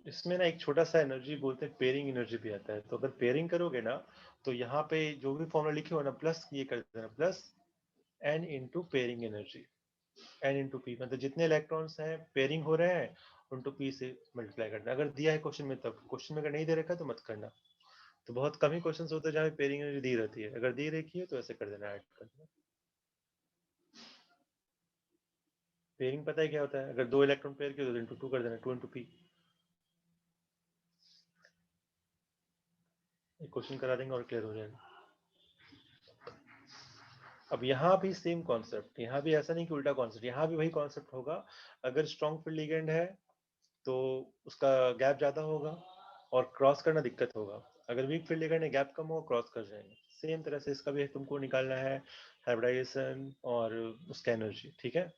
इसमें ना एक छोटा सा एनर्जी बोलते हैं पेयरिंग एनर्जी भी आता है। तो अगर पेयरिंग करोगे ना, तो यहाँ पे जो भी फॉर्मूला लिखे हो ना, प्लस ये कर देना, plus n into pairing energy, n into P, मतलब जितने इलेक्ट्रॉन्स हैं पेयरिंग हो रहे हैं उनको p से मल्टीप्लाई करना। अगर दिया है क्वेश्चन में तब, क्वेश्चन में अगर नहीं दे रखा है तो मत करना। तो बहुत कम ही क्वेश्चन होते हैं जहाँ पेयरिंग एनर्जी दी रहती है, अगर दी रखी है तो ऐसे कर देना, ऐड कर देना। पेयरिंग पता है क्या होता है? अगर 2 इलेक्ट्रॉन पेयर किए तो इंटू 2 कर देना, 2 इंटू पी। एक क्वेश्चन करा देंगे और क्लियर हो जाएगा। अब यहाँ भी सेम कॉन्सेप्ट, यहाँ भी ऐसा नहीं कि उल्टा कॉन्सेप्ट, यहाँ भी वही कॉन्सेप्ट होगा। अगर स्ट्रॉन्ग फील्ड लिगेंड है तो उसका गैप ज्यादा होगा और क्रॉस करना दिक्कत होगा। अगर वीक फील्ड लिगेंड है, गैप कम होगा, क्रॉस कर जाएंगे। सेम तरह से इसका भी तुमको निकालना है हाइब्रिडाइजेशन और उसका एनर्जी, ठीक है।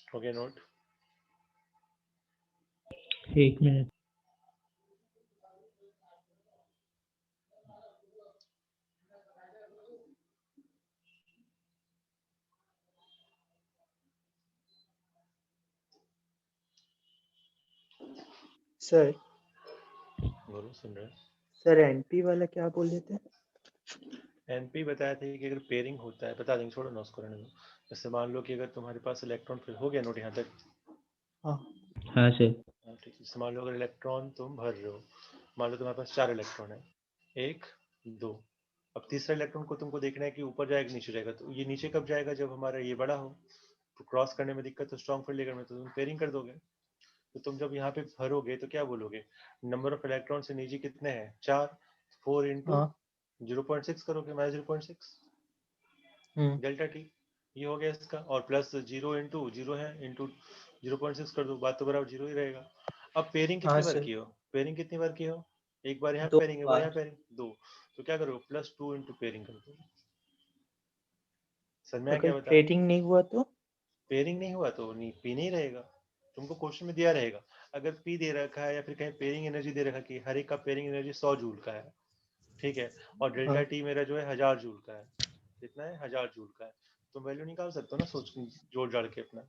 हो गया नोट? एक मिनट। सर बोलो, सुन रहे हैं। सर एनपी वाला क्या बोल रहे थे? एनपी बताया था कि अगर पेयरिंग होता है, बता देंगे, छोड़ो ना उसको, रहने दो। जैसे मान लो कि अगर तुम्हारे पास इलेक्ट्रॉन फिल हो गया नोट यहाँ तक। हाँ हाँ सर। हाँ, ठीक है। जैसे मान लो अगर इलेक्ट्रॉन तुम भर रहे हो, मान लो तुम्हारे पास 4 इलेक्ट्रॉन है, 1 2। अब तीसरा इलेक्ट्रॉन को तुमको देखना है कि ऊपर जाएगा नीचे जाएगा। तो ये नीचे कब जाएगा? जब हमारा ये बड़ा हो, तो क्रॉस करने में दिक्कत हो, स्ट्रॉन्ग फील्ड लेकर में, तो तुम पेयरिंग कर दोगे। तो तुम जब यहाँ पे भरोगे तो क्या बोलोगे? नंबर ऑफ इलेक्ट्रॉन से नीचे कितने हैं? 4, 4 इंटू हाँ 0.6 करोगे, माइनस 0.6 डेल्टा टी। ये हो गया इसका, और प्लस 0 इंटू 0 है इंटू 0.6 कर दो, बात तो बराबर 0 ही रहेगा। अब पेयरिंग हाँ कितनी बार सर की हो? पेयरिंग कितनी बार की हो? एक बार यहाँ 2 पेयरिंग, एक बार बार। यहाँ पेयरिंग, 2। तो क्या करोगे? प्लस 2 इंटू पेयरिंग कर दो। समझ में आया अगर क्या बता रहे? पेयरिंग नहीं हुआ तो? पेयरिंग नहीं हुआ तो नहीं, पी नहीं रहेगा। तुमको क्वेश्चन में दिया रहेगा, अगर पी दे रखा है या फिर कहीं पेयरिंग एनर्जी दे रखा है कि हर एक का पेयरिंग एनर्जी 100 जूल का है, ठीक है, और डेल्टा हाँ टी मेरा जो है 1000 जूल का है। कितना है? 1000 जूल का है। तुम वैल्यू निकाल सकते हो ना, सोच जोड़ जाड़ के अपना।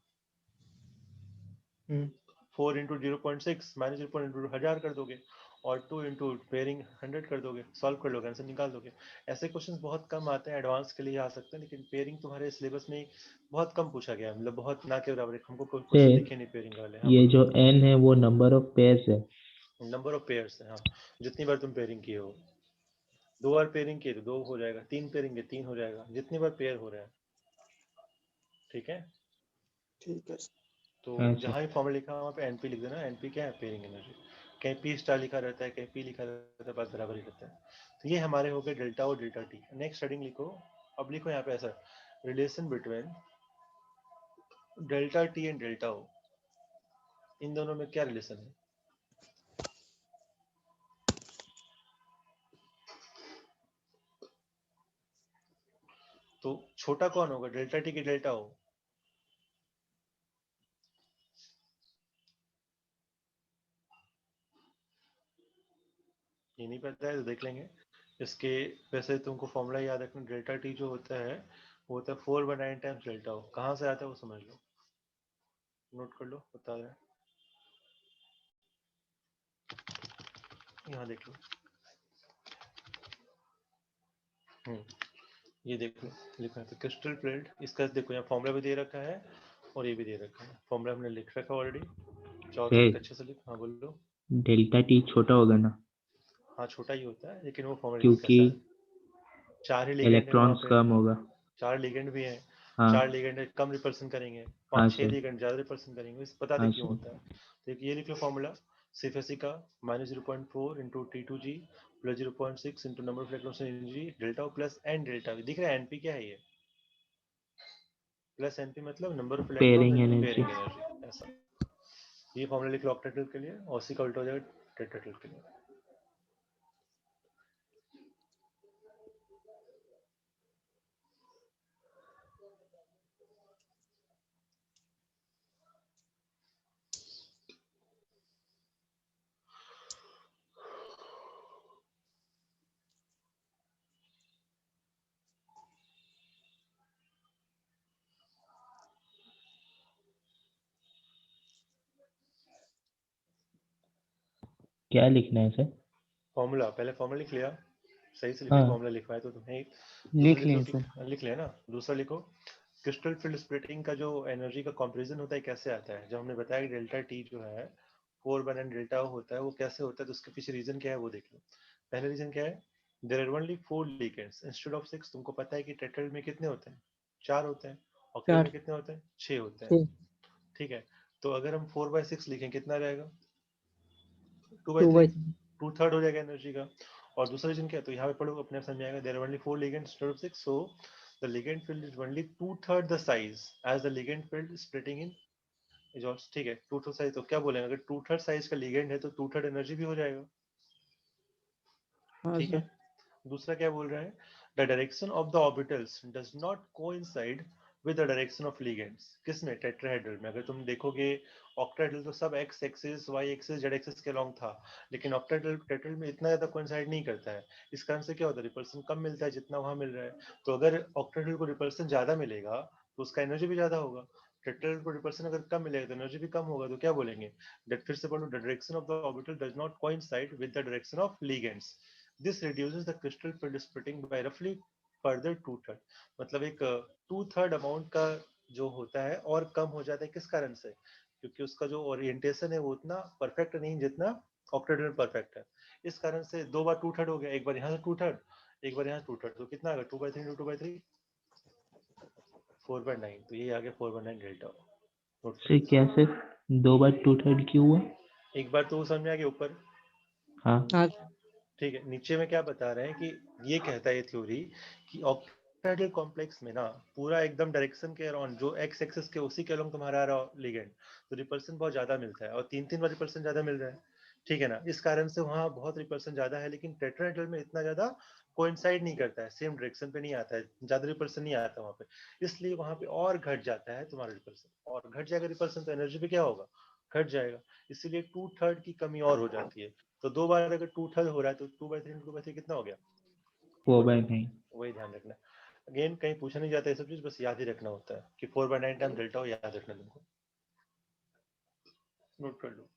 4 इंटू 0.6 माइनस 0.1000 कर दोगे, और 2 इंटू पेयरिंग 100 कर दोगे, सॉल्व कर लोगे, आंसर निकाल दोगे। ऐसे क्वेश्चंस बहुत कम आते हैं, एडवांस के लिए आ सकते हैं, लेकिन पेयरिंग तुम्हारे सिलेबस में बहुत कम पूछा गया है, मतलब बहुत ना के बराबर। हमको कोई क्वेश्चन सर दिखे नहीं पेयरिंग वाले। हाँ ये बोलो। जो n है वो नंबर ऑफ पेयर्स है। नंबर ऑफ पेयर्स है, हाँ, जितनी बार तुम पेयरिंग किए हो। 2 बार पेयरिंग किए तो 2 हो जाएगा, 3 पेयरिंग किए 3 हो जाएगा, जितनी बार पेयर हो रहा है, ठीक है। ठीक है। तो हाँ सर। जहाँ भी फॉर्मूला लिखा है वहाँ पे एनपी लिख देना। एनपी क्या है? Pairing energy. कहीं पी स्टार लिखा रहता है, कहीं पी लिखा रहता है, बस बराबर ही रहता है। तो ये हमारे हो गए डेल्टा और डेल्टा टी। नेक्स्ट हेडिंग लिखो। अब लिखो यहाँ पे ऐसा, relation between delta T and delta O. इन दोनों में क्या रिलेशन है? तो छोटा कौन होगा, डेल्टा टी की डेल्टा ओ? ये नहीं पता है तो देख लेंगे। इसके वैसे तुमको फॉर्मूला याद रखना, डेल्टा टी जो होता है वो होता है 4/9 टाइम्स डेल्टा ओ। कहाँ से आता है वो समझ लो, नोट कर लो, बता रहे हैं, यहाँ देख लो। ये देखो लिखा है तो क्रिस्टल प्लेट, इसका देखो यहाँ फॉर्मूला भी दे रखा है और ये भी दे रखा है। फॉर्मूला हमने लिख रखा ऑलरेडी, चाहो तो एक अच्छे से लिख। हाँ बोलो। डेल्टा टी छोटा होगा ना, हाँ छोटा ही होता है, लेकिन वो फॉर्मूला देखो क्योंकि कैसा है। 4 ही लिगेंड है वहाँ इलेक्ट्रॉन्स पे, कम होगा। 4 लिगेंड भी हैं। हाँ 4 लिगेंड कम रिपल्सन करेंगे, हाँ 5-6 सर, लिगेंड ज़्यादा रिपल्सन करेंगे। इस बता दे हाँ क्यों सर। होता है। तो एक ये लिख लो फॉर्मूला, CFSE का -0.4 into T2G plus 0.6 into number of electrons in energy delta plus n delta v. दिख रहा है एनपी क्या है ये, प्लस एनपी मतलब number of electron pairing into energy. Pairing energy, ऐसा। ये फॉर्मूला लिख लो ऑक्टेटल के लिए, और उसी का उल्टा हो जाएगा टेट्राटल के लिए। क्या लिखना है सर? फॉर्मूला पहले फॉर्मूला लिख लिया, सही से लिखो, हाँ फॉर्मूला लिखवाए तो तुम्हें। दूसरा लिख लिख लो लिए सर। लिख लिया ना। दूसरा लिखो, क्रिस्टल फील्ड स्प्लिटिंग का जो एनर्जी का कंपैरिजन होता है कैसे आता है। जब हमने बताया कि डेल्टा टी जो है 4/n डेल्टा होता है, वो कैसे होता है, तो उसके पीछे रीजन क्या है वो देख लो। पहला रीजन क्या है, there are only 4 ligands instead of 6। तुमको पता है कि टेट्राइड में कितने होते हैं, 4 होते हैं। ऑक्टेट में 4 कितने होते हैं, 6 होते हैं। 6 ठीक है, तो अगर हम 4/6 लिखें कितना रहेगा, 2 2/3, बाई 2/3 हो जाएगा एनर्जी का। और दूसरा रीजन क्या है, तो यहाँ पे पढ़ो अपने आप समझ आएगा। There are only 4 ligands instead of 6, so the ligand field is only 2/3 the size as the ligand field splitting in इजॉर्ट्स। ठीक है, 2/3 साइज, तो क्या बोलेंगे, अगर 2/3 साइज का लिगेंड है तो 2/3 एनर्जी भी हो जाएगा। हाँ ठीक सर। है, दूसरा क्या बोल रहा है, the direction of the orbitals does not coincide with the direction of ligands. किसमें, टेट्राहेड्रल में। अगर तुम देखोगे ऑक्टाहेड्रल तो सब x axis y axis z axis के अलॉन्ग था, लेकिन ऑक्टाहेड्रल टेट्राहेड्रल में इतना ज्यादा कोइंसाइड नहीं करता है। इस कारण से क्या होता है, रिपल्सन कम मिलता है जितना वहां मिल रहा है। तो अगर ऑक्टाहेड्रल को रिपल्सन ज्यादा मिलेगा तो उसका एनर्जी भी ज्यादा होगा। टेट्राहेड्रल को रिपल्सन अगर कम मिलेगा तो एनर्जी भी कम होगा, तो क्या बोलेंगे, दैट फिर से बोलो, the direction of the orbital does not coincide with the direction of ligands. This reduces the crystal field splitting by roughly further 2/3। मतलब एक 2/3 अमाउंट का जो होता है और कम हो जाता है। किस कारण से, क्योंकि उसका जो ओरिएंटेशन है वो उतना परफेक्ट नहीं जितना ऑक्टेट्रल परफेक्ट है। इस कारण से 2 बार 2/3 हो गया, एक बार यहाँ से 2/3, एक बार यहाँ 2/3, तो कितना आ गया, 2/3 2/3 4/9। तो ये आ गया 4/9 डेल्टा। नोट सर करो, क्या सर, 2/2 क्यों हुआ? एक बार तो समझ में आ गया ऊपर। हाँ हाँ ठीक है, नीचे में क्या बता रहे हैं कि ये कहता है ये थ्योरी कि ऑक्टेट्राहेड्रल कॉम्प्लेक्स में ना पूरा एकदम डायरेक्शन के अराउंड जो एक्स एक्सिस के उसी के अलोंग तुम्हारा आ रहा लिगेंड, तो रिपल्सन बहुत ज्यादा मिलता है और 3-3 बार रिपल्सन ज्यादा मिल रहा है। ठीक है ना, इस कारण से वहां बहुत रिपल्सन ज्यादा है, लेकिन टेट्राहेड्रल में इतना ज्यादा कोइंसाइड नहीं करता है, सेम डायरेक्शन पे नहीं आता है, ज्यादा रिपल्सन नहीं आता वहां पे। इसलिए वहां पे और घट जाता है तुम्हारा रिपल्सन, और घट जाएगा रिपल्सन तो एनर्जी भी क्या होगा, घट जाएगा। इसीलिए 2/3 की कमी और हो जाती है। तो 2 बार अगर 2/3 हो रहा है तो 2/3 कितना हो गया, 4/9। वही ध्यान रखना। अगेन कहीं पूछा नहीं जाता है सब चीज, बस याद ही रखना होता है कि 4/9 टाइम डेल्टा हो, याद रखना तुमको, नोट कर लो।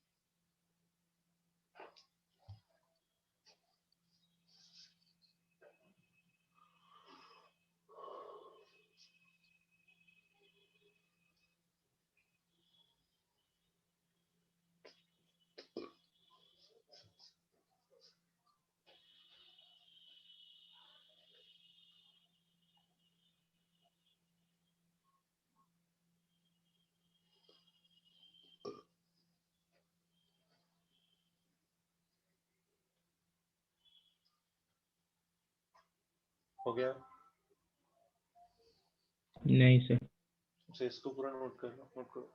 हो गया, नहीं सर। तो इसको पूरा नोट कर लो, नोट करो।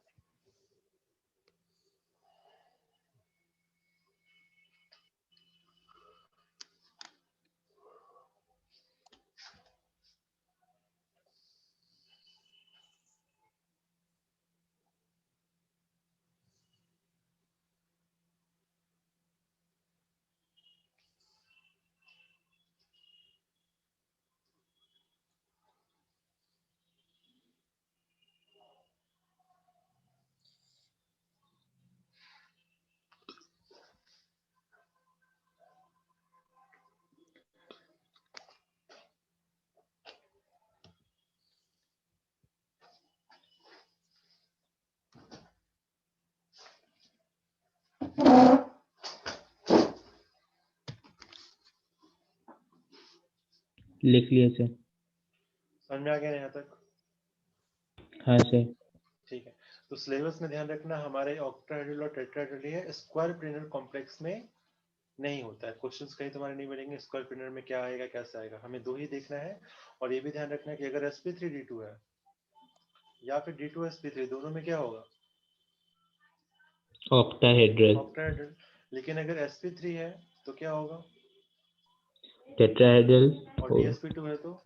लिख लिए सर। समझ में आ गया यहाँ तक? हाँ सर। ठीक है, तो सिलेबस में ध्यान रखना हमारे ऑक्टाहेड्रल और टेट्राहेड्रल है, स्क्वायर प्लेनर कॉम्प्लेक्स में नहीं होता है। क्वेश्चंस कहीं तुम्हारे नहीं मिलेंगे स्क्वायर प्लेनर में क्या आएगा कैसे आएगा, हमें दो ही देखना है। और ये भी ध्यान रखना है कि अगर sp3d2 है या फिर d2sp3 दोनों में क्या होगा? ऑक्टाहेड्रल। ऑक्टाहेड्रल। लेकिन अगर sp3 है तो क्या होगा? टेट्राहेड्रल और और dsp2 है तो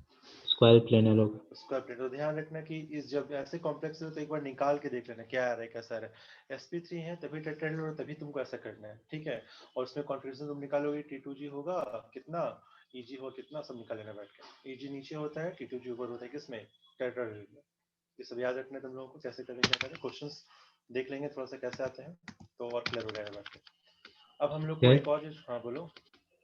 स्क्वायर प्लेनर होगा। Square planar. तो ध्यान रखना कि इस जब ऐसे कॉम्प्लेक्स हो तो एक बार निकाल के देख लेना क्या आ रहा है कैसा आ रहा है। sp3 है तभी टेट्राहेड्रल और तभी तुमको ऐसा करना है, ठीक है। और उसमें कॉन्फ़िगरेशन तुम निकालोगे, t2g होगा कितना, eg हो कितना, सब निकाल लेना बैठ के। eg नीचे होता है, t2g ऊपर होता है, किसमें? टेट्राहेड्रल में। ये सब याद रखना है तुम लोगों को, कैसे करें क्या करें। क्वेश्चंस देख लेंगे थोड़ा सा कैसे आते हैं तो और क्लियर हो जाएगा बैठ के। अब हम लोग को सर एक और चीज, हाँ बोलो।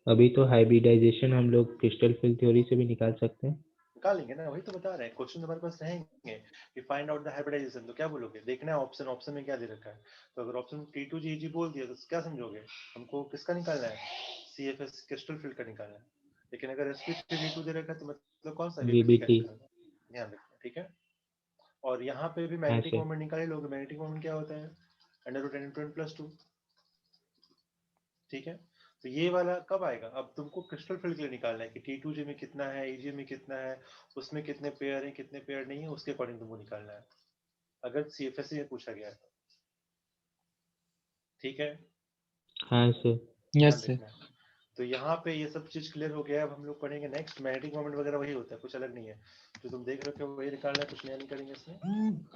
अभी तो हाइब्रिडाइजेशन हम लोग क्रिस्टल फील्ड थ्योरी से भी निकाल सकते हैं। निकालेंगे ना, वही तो बता रहे हैं। क्वेश्चन हमारे पास रहेंगे कि फाइंड आउट द हाइब्रिडाइजेशन, तो क्या बोलोगे? देखना है ऑप्शन, ऑप्शन में क्या दे रखा है। तो अगर ऑप्शन T2GG बोल दिया तो क्या समझोगे? हमको किसका निकालना है? CFS क्रिस्टल फील्ड का निकालना है। लेकिन अगर sp3d2 दे रखा है तो मतलब कौन सा? VBT का VBT। निकालना है। ध्यान रखना, ठीक है। और यहाँ पे भी हाँ मैग्नेटिक सर। मोमेंट निकाले लोगे। मैग्नेटिक मोमेंट क्या होता है? √10⁻²। ठीक है, तो ये वाला कब आएगा? अब तुमको क्रिस्टल फील्ड के लिए निकालना है कि T2G में कितना है, EG में कितना है, उसमें कितने पेयर है कितने पेयर नहीं है, उसके अकॉर्डिंग तुमको निकालना है अगर CFSE में पूछा गया है तो। ठीक है, हाँ सर। ध्यान यस सर। रखना है। तो यहाँ पे ये सब चीज क्लियर हो गया। अब हम लोग पढ़ेंगे नेक्स्ट। मैग्नेटिक मोमेंट वगैरह वही होता है, कुछ अलग नहीं है। जो तुम देख रहे हो वही निकालना है, कुछ नया नहीं करेंगे इसमें।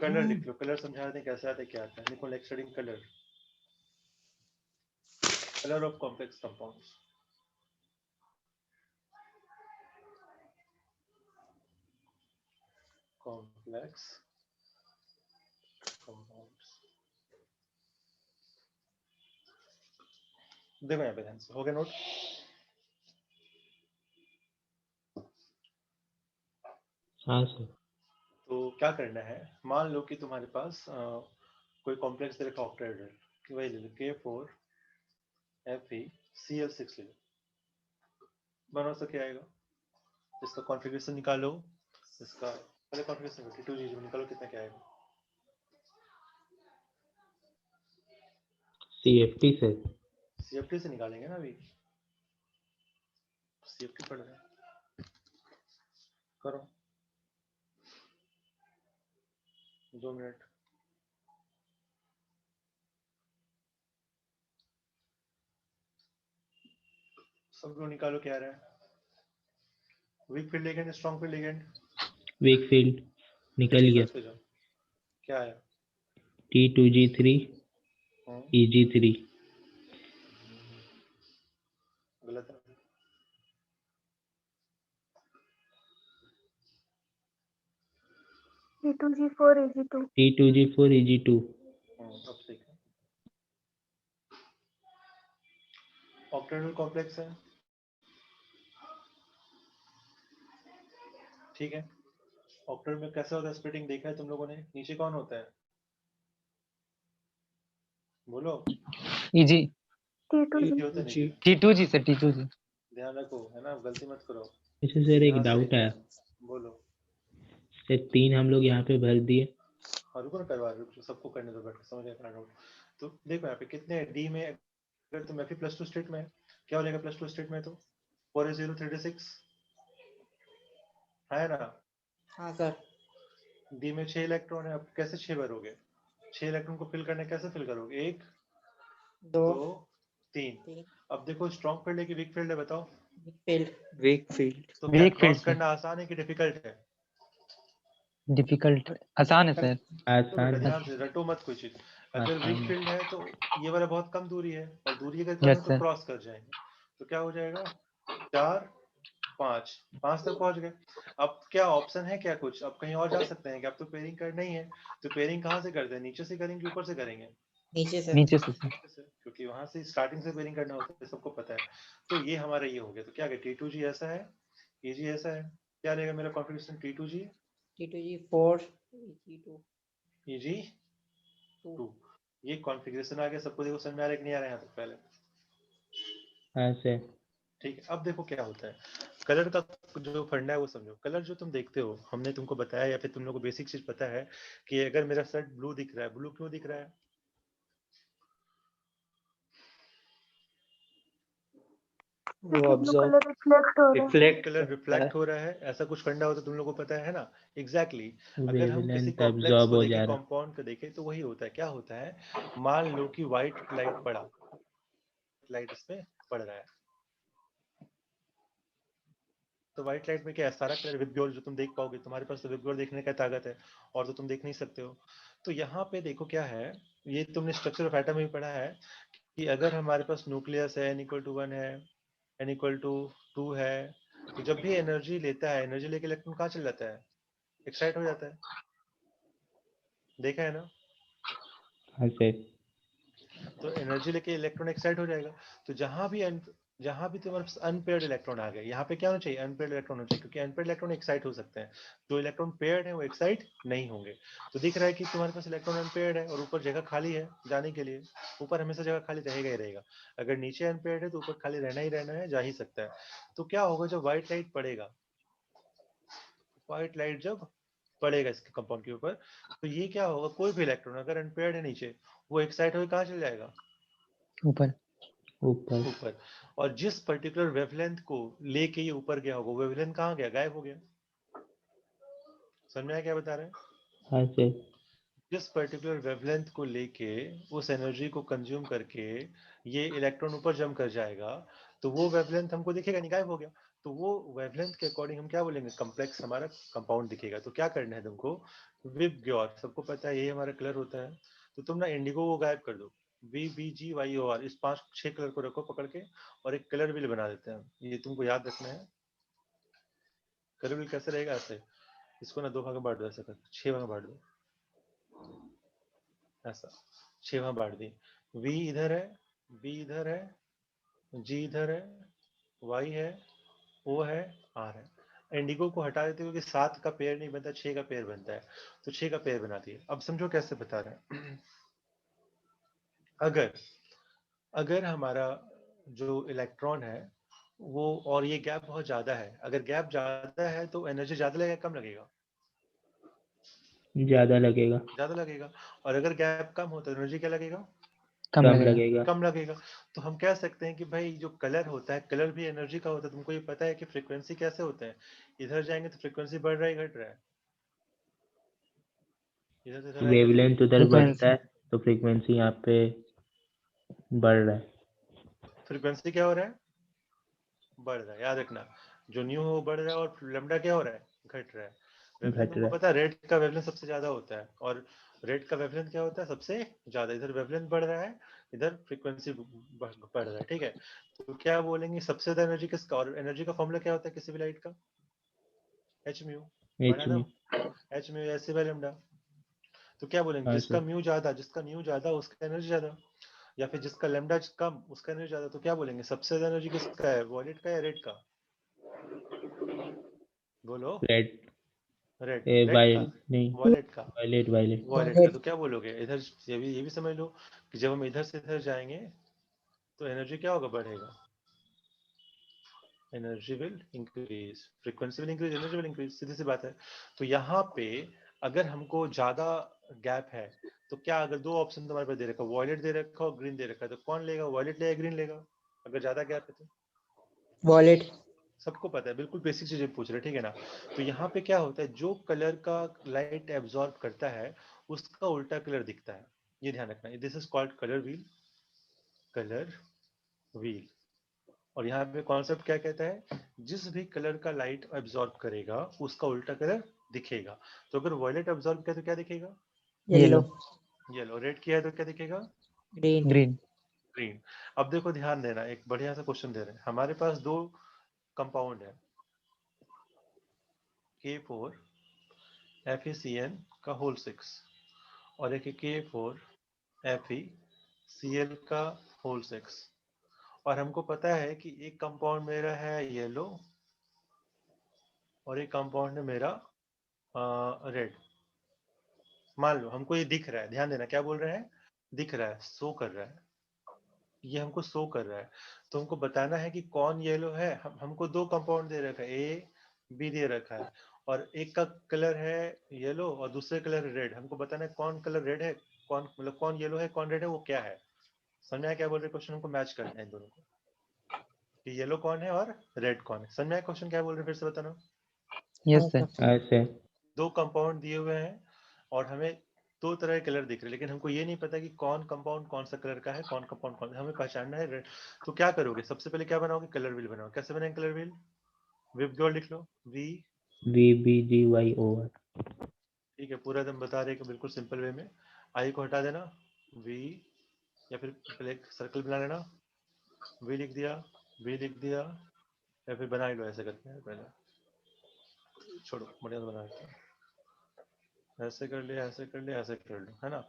कलर लिख लो, कलर समझा देते हैं कैसे आता है क्या आता है। लिखो next studying colour, colour of complex compounds. Complex compounds, देखो यहाँ पे ध्यान से, हो गया नोट? हाँ सर। तो क्या करना है, मान लो कि तुम्हारे पास कोई कॉम्प्लेक्स दे रखा ऑक्टाहेड्रल कि वही ले लो K4FeCl6 ले लो। बना तो क्या आएगा? इसका कॉन्फ़िगरेशन निकालो, इसका पहले कॉन्फ़िगरेशन T2G निकालो कितना क्या आएगा। CFT sir. CFT से निकालेंगे ना अभी, CFT पढ़ रहे हैं, करो 2 मिनट। सब लोग निकालो क्या आ रहा है। Week field ligand, strong field ligand. Weak field निकल गया। पे जाओ, क्या आया? T2G3 EG3। गलत है। T2G4 Ag2। T2G4 EG2। अब सही है। ऑक्टाहेड्रल कॉम्प्लेक्स है, ठीक है। ऑक्टाहेड्रल में कैसा होता है स्प्लिटिंग, देखा है तुम लोगों ने? नीचे कौन होता है बोलो? इजी। T2G। EG होता है नीचे। T2G sir, T2G। ध्यान रखो है ना, गलती मत करो। अच्छा सर एक यहाँ से डाउट है। बोलो। सर 3 हम लोग यहाँ पे भर दिए। हाँ रुको ना, करवा रहे सबको करने दो बैठ के, समझ आएगा डाउट। तो देखो यहाँ पे कितने डी में, अगर तुम Fe+2 स्टेट में क्या हो जाएगा +2 स्टेट में, तो 4s036 है ना। हाँ सर। डी में 6 इलेक्ट्रॉन है, अब कैसे 6 भरोगे? 6 इलेक्ट्रॉन को फिल करने कैसे फिल करोगे? 1 दो 2 3। तीन। अब देखो स्ट्रॉन्ग फील्ड है कि वीक फील्ड है बताओ? फील्ड। Weak field. तो क्या वीक फील्ड क्रॉस सर। करना आसान है कि डिफिकल्ट है? डिफिकल्ट, आसान है सर। तो बेटा आसान है। ध्यान से रटो मत कोई चीज। अगर वीक आसान है। फील्ड है तो ये वाला बहुत कम दूरी है, और दूरी अगर कम है यस तो सर। क्रॉस कर जाएंगे। तो क्या हो जाएगा? 4 5 5 तक पहुंच गए। अब क्या ऑप्शन है क्या कुछ? अब कहीं और जा सकते हैं क्या? अब तो पेयरिंग कर नहीं है, तो पेयरिंग कहाँ से करते हैं? नीचे से करेंगे ऊपर से करेंगे? नीचे से। नीचे से सर। नीचे से, क्योंकि वहां से स्टार्टिंग से पेयरिंग करना होता है, सबको पता है। तो ये हमारा ये हो गया। तो क्या है, T2G ऐसा है, EG ऐसा है। क्या रहेगा मेरा configuration? T2G T2G4 Ag2। EG2। ये कॉन्फ़िगरेशन आ गया सबको। देखो समझ में आ रहा है कि नहीं आ रहा है यहाँ तक पहले? हाँ सर। ठीक है, अब देखो क्या होता है। कलर का जो फंडा है वो समझो। कलर जो तुम देखते हो, हमने तुमको बताया या फिर तुम लोगों को बेसिक चीज पता है कि अगर मेरा शर्ट ब्लू दिख रहा है, ब्लू क्यों दिख रहा है? वो क्योंकि ब्लू ऑब्जॉर्व कलर रिफ्लेक्ट हो रहा है। रिफ्लेक्ट कलर रिफ्लेक्ट हो रहा है, ऐसा कुछ फंडा हो तो तुम लोगों को पता है ना। एग्जैक्टली अगर हम किसी वेवलेंथ कॉम्प्लेक्स एब्जॉर्ब को हो देखें, जा रहा कंपाउंड को देखें, तो वही होता है। क्या होता है, मान लो कि व्हाइट लाइट पड़ा, लाइट इसमें पड़ रहा है, तो व्हाइट लाइट में क्या है, सारा कलर विबग्योर जो तुम देख पाओगे, तुम्हारे पास तो विबग्योर देखने का ताकत है, और तो तुम देख नहीं सकते हो। तो यहाँ पे देखो क्या है, ये तुमने स्ट्रक्चर ऑफ एटम में पढ़ा है कि अगर हमारे पास न्यूक्लियस है, n=1 है, n=2 है, तो जब भी एनर्जी लेता है, एनर्जी लेके इलेक्ट्रॉन कहाँ चल जाता है, एक्साइट हो जाता है। देखा है ना? हाँ सर। तो एनर्जी लेके इलेक्ट्रॉन एक्साइट हो जाएगा। तो जहां भी तुम्हारे पास अनपेयर्ड इलेक्ट्रॉन आ गए, यहाँ पे क्या होना चाहिए, अनपेयर्ड इलेक्ट्रॉन होना चाहिए, क्योंकि अनपेयर्ड इलेक्ट्रॉन एक्साइट हो सकते हैं, जो इलेक्ट्रॉन पेयर्ड है वो एक्साइट नहीं होंगे। तो दिख रहा है कि तुम्हारे पास इलेक्ट्रॉन अनपेयर्ड है और ऊपर जगह खाली है जाने के लिए। ऊपर हमेशा जगह खाली रहेगा ही रहेगा। अगर नीचे अनपेयर्ड है तो ऊपर खाली रहना ही रहना है, जा ही सकता है। तो क्या होगा, जब व्हाइट लाइट पड़ेगा, व्हाइट लाइट जब पड़ेगा इसके कंपाउंड के ऊपर, तो ये क्या होगा, कोई भी इलेक्ट्रॉन अगर अनपेयर्ड है नीचे, वो एक्साइट होकर कहाँ चल जाएगा, ऊपर। ऊपर। ऊपर। और जिस पर्टिकुलर वेवलेंथ को लेके ये ऊपर गया होगा, वेवलेंथ कहाँ गया, गायब हो गया। समझ में आया क्या बता रहे हैं? हाँ सर। जिस पर्टिकुलर वेवलेंथ को लेके, उस एनर्जी को कंज्यूम करके ये इलेक्ट्रॉन ऊपर जम कर जाएगा, तो वो वेवलेंथ हमको दिखेगा नहीं, गायब हो गया। तो वो वेवलेंथ के अकॉर्डिंग हम क्या बोलेंगे, कम्प्लेक्स हमारा कंपाउंड दिखेगा। तो क्या करना है तुमको, विबग्योर, सबको पता है यही हमारा कलर होता है। तो तुम ना इंडिगो को गायब कर दो, VBGYOR, इस 5-6 कलर को रखो पकड़ के, और एक कलर व्हील बना देते हैं। ये तुमको याद रखना है। कलर व्हील कैसे रहेगा, ऐसे इसको ना 2 भाग में बांट दो, ऐसा कर 6 भाग में बांट दो, ऐसा 6 भाग बांट दी। V इधर है, B इधर है, G इधर है, Y है, O है, R है। इंडिगो को हटा देते हो कि 7 का पेयर नहीं बनता, 6 का पेयर बनता है, तो 6 का पेयर बना दिए। अब समझो कैसे बता रहे हैं। अगर अगर हमारा जो इलेक्ट्रॉन है वो, और ये गैप बहुत ज्यादा है, अगर गैप ज्यादा है तो एनर्जी ज्यादा लगेगा कम लगेगा, ज्यादा लगेगा। ज्यादा लगेगा। और अगर गैप कम होता है एनर्जी क्या लगेगा, कम कम लगेगा। लगेगा। कम लगेगा। तो हम कह सकते हैं कि भाई जो कलर होता है, कलर भी एनर्जी का होता है। तुमको ये पता है कि फ्रीक्वेंसी कैसे होता है, इधर जाएंगे तो फ्रीक्वेंसी बढ़ रहा है घट रहा है, इधर से इधर आएंगे तो वेवलेंथ उधर बढ़ता फ्रीक्वेंसी। है तो फ्रीक्वेंसी यहाँ पे बढ़ रहा है। फ्रीक्वेंसी क्या हो रहा है, बढ़ रहा है। याद रखना, जो न्यू हो बढ़ रहा है, और लैम्डा क्या हो रहा है, घट रहा है। वेवलेंथ घट तुमको रहा है। पता है, रेड का वेवलेंथ सबसे ज्यादा होता है, और रेड का वेवलेंथ क्या होता है, सबसे ज्यादा। इधर वेवलेंथ बढ़ रहा है, इधर फ्रीक्वेंसी बढ़ रहा है, ठीक है। तो क्या बोलेंगे, सबसे ज्यादा एनर्जी किसका, और एनर्जी का फॉर्मूला क्या होता है किसी भी लाइट का, एच म्यू, एच पढ़ा ना, में। H mu S by lambda. तो क्या बोलेंगे, हाँ जिसका सर। म्यू ज्यादा, जिसका न्यू ज्यादा उसका एनर्जी ज्यादा, या फिर जिसका लैम्डा कम उसका एनर्जी ज्यादा। तो क्या बोलेंगे, सबसे ज्यादा एनर्जी किसका है, वॉयलेट का या रेड का, बोलो। रेड। रेड, ए रेड का, वाइल नहीं। वॉयलेट का, वायलेट वायलेट। वॉयलेट का। तो क्या बोलोगे इधर, ये भी समझ लो कि जब हम इधर से इधर जाएंगे तो एनर्जी क्या होगा, बढ़ेगा, energy will increase, frequency will increase, energy will increase, सीधी सी बात है। तो यहाँ पे अगर हमको ज्यादा गैप है, तो क्या, अगर 2 ऑप्शन तुम्हारे पास दे रखा है, वॉयलेट दे रखा है और ग्रीन दे रखा है, तो कौन लेगा, वॉयलेट लेगा ग्रीन लेगा, अगर ज्यादा गैप है तो। वॉलेट। सबको पता है, बिल्कुल बेसिक चीजें पूछ रहे, ठीक है ना। तो यहाँ पे क्या होता है, जो कलर का लाइट एब्जॉर्ब करता है उसका उल्टा कलर दिखता है, ये ध्यान रखना। This is called colour wheel, colour wheel. और यहाँ पे कॉन्सेप्ट क्या कहता है, जिस भी कलर का लाइट एब्जॉर्ब करेगा उसका उल्टा कलर दिखेगा। तो अगर वॉयलेट एब्जॉर्ब किया तो क्या दिखेगा, येलो। येलो। रेड किया है तो क्या दिखेगा, ग्रीन। ग्रीन। ग्रीन। अब देखो ध्यान देना, एक बढ़िया सा क्वेश्चन दे रहे हैं। हमारे पास 2 कंपाउंड है, K4 FeCN का होल 6, और एक K4 FeCl का होल 6। और हमको पता है कि एक कंपाउंड मेरा है येलो, और एक कंपाउंड है मेरा रेड। मान लो हमको ये दिख रहा है, ध्यान देना क्या बोल रहे हैं, दिख रहा है, शो कर रहा है। ये हमको शो कर रहा है, तो हमको बताना है कि कौन येलो है। हमको दो कंपाउंड दे रखा है, ए बी दे रखा है, और एक का कलर है येलो और दूसरे कलर रेड। हमको बताना है कौन कलर रेड है, कौन मतलब कौन येलो है कौन रेड है, वो क्या है। समझ में आया क्या बोल रहे? क्वेश्चन हमको मैच करना है इन दोनों को, कि येलो कौन है और रेड कौन है। समझ में आया क्वेश्चन क्या बोल रहे हैं? फिर से बताना। यस हाँ सर। सर। हाँ सर। दो कंपाउंड दिए हुए हैं और हमें दो तरह के कलर दिख रहे हैं, लेकिन हमको ये नहीं पता कि कौन कंपाउंड कौन सा कलर का है, कौन कंपाउंड कौन, हमें पहचानना है। तो क्या करोगे? सबसे पहले क्या बनाओगे? कलर व्हील बनाओ। कैसे बनाएंगे कलर व्हील? विबग्योर लिख लो, वी। VBGYOR। ठीक है, पूरा एकदम बता रहे कि बिल्कुल सिंपल वे में। आई को हटा देना, वी, या फिर पहले एक सर्कल बना लेना, वी लिख दिया, वी लिख दिया, या फिर बना ही लो ऐसे करके। पहले छोड़ो, बढ़िया से बना लेते हैं। ऐसे कर लिया, ऐसे कर लिया, ऐसे कर लो, है ना।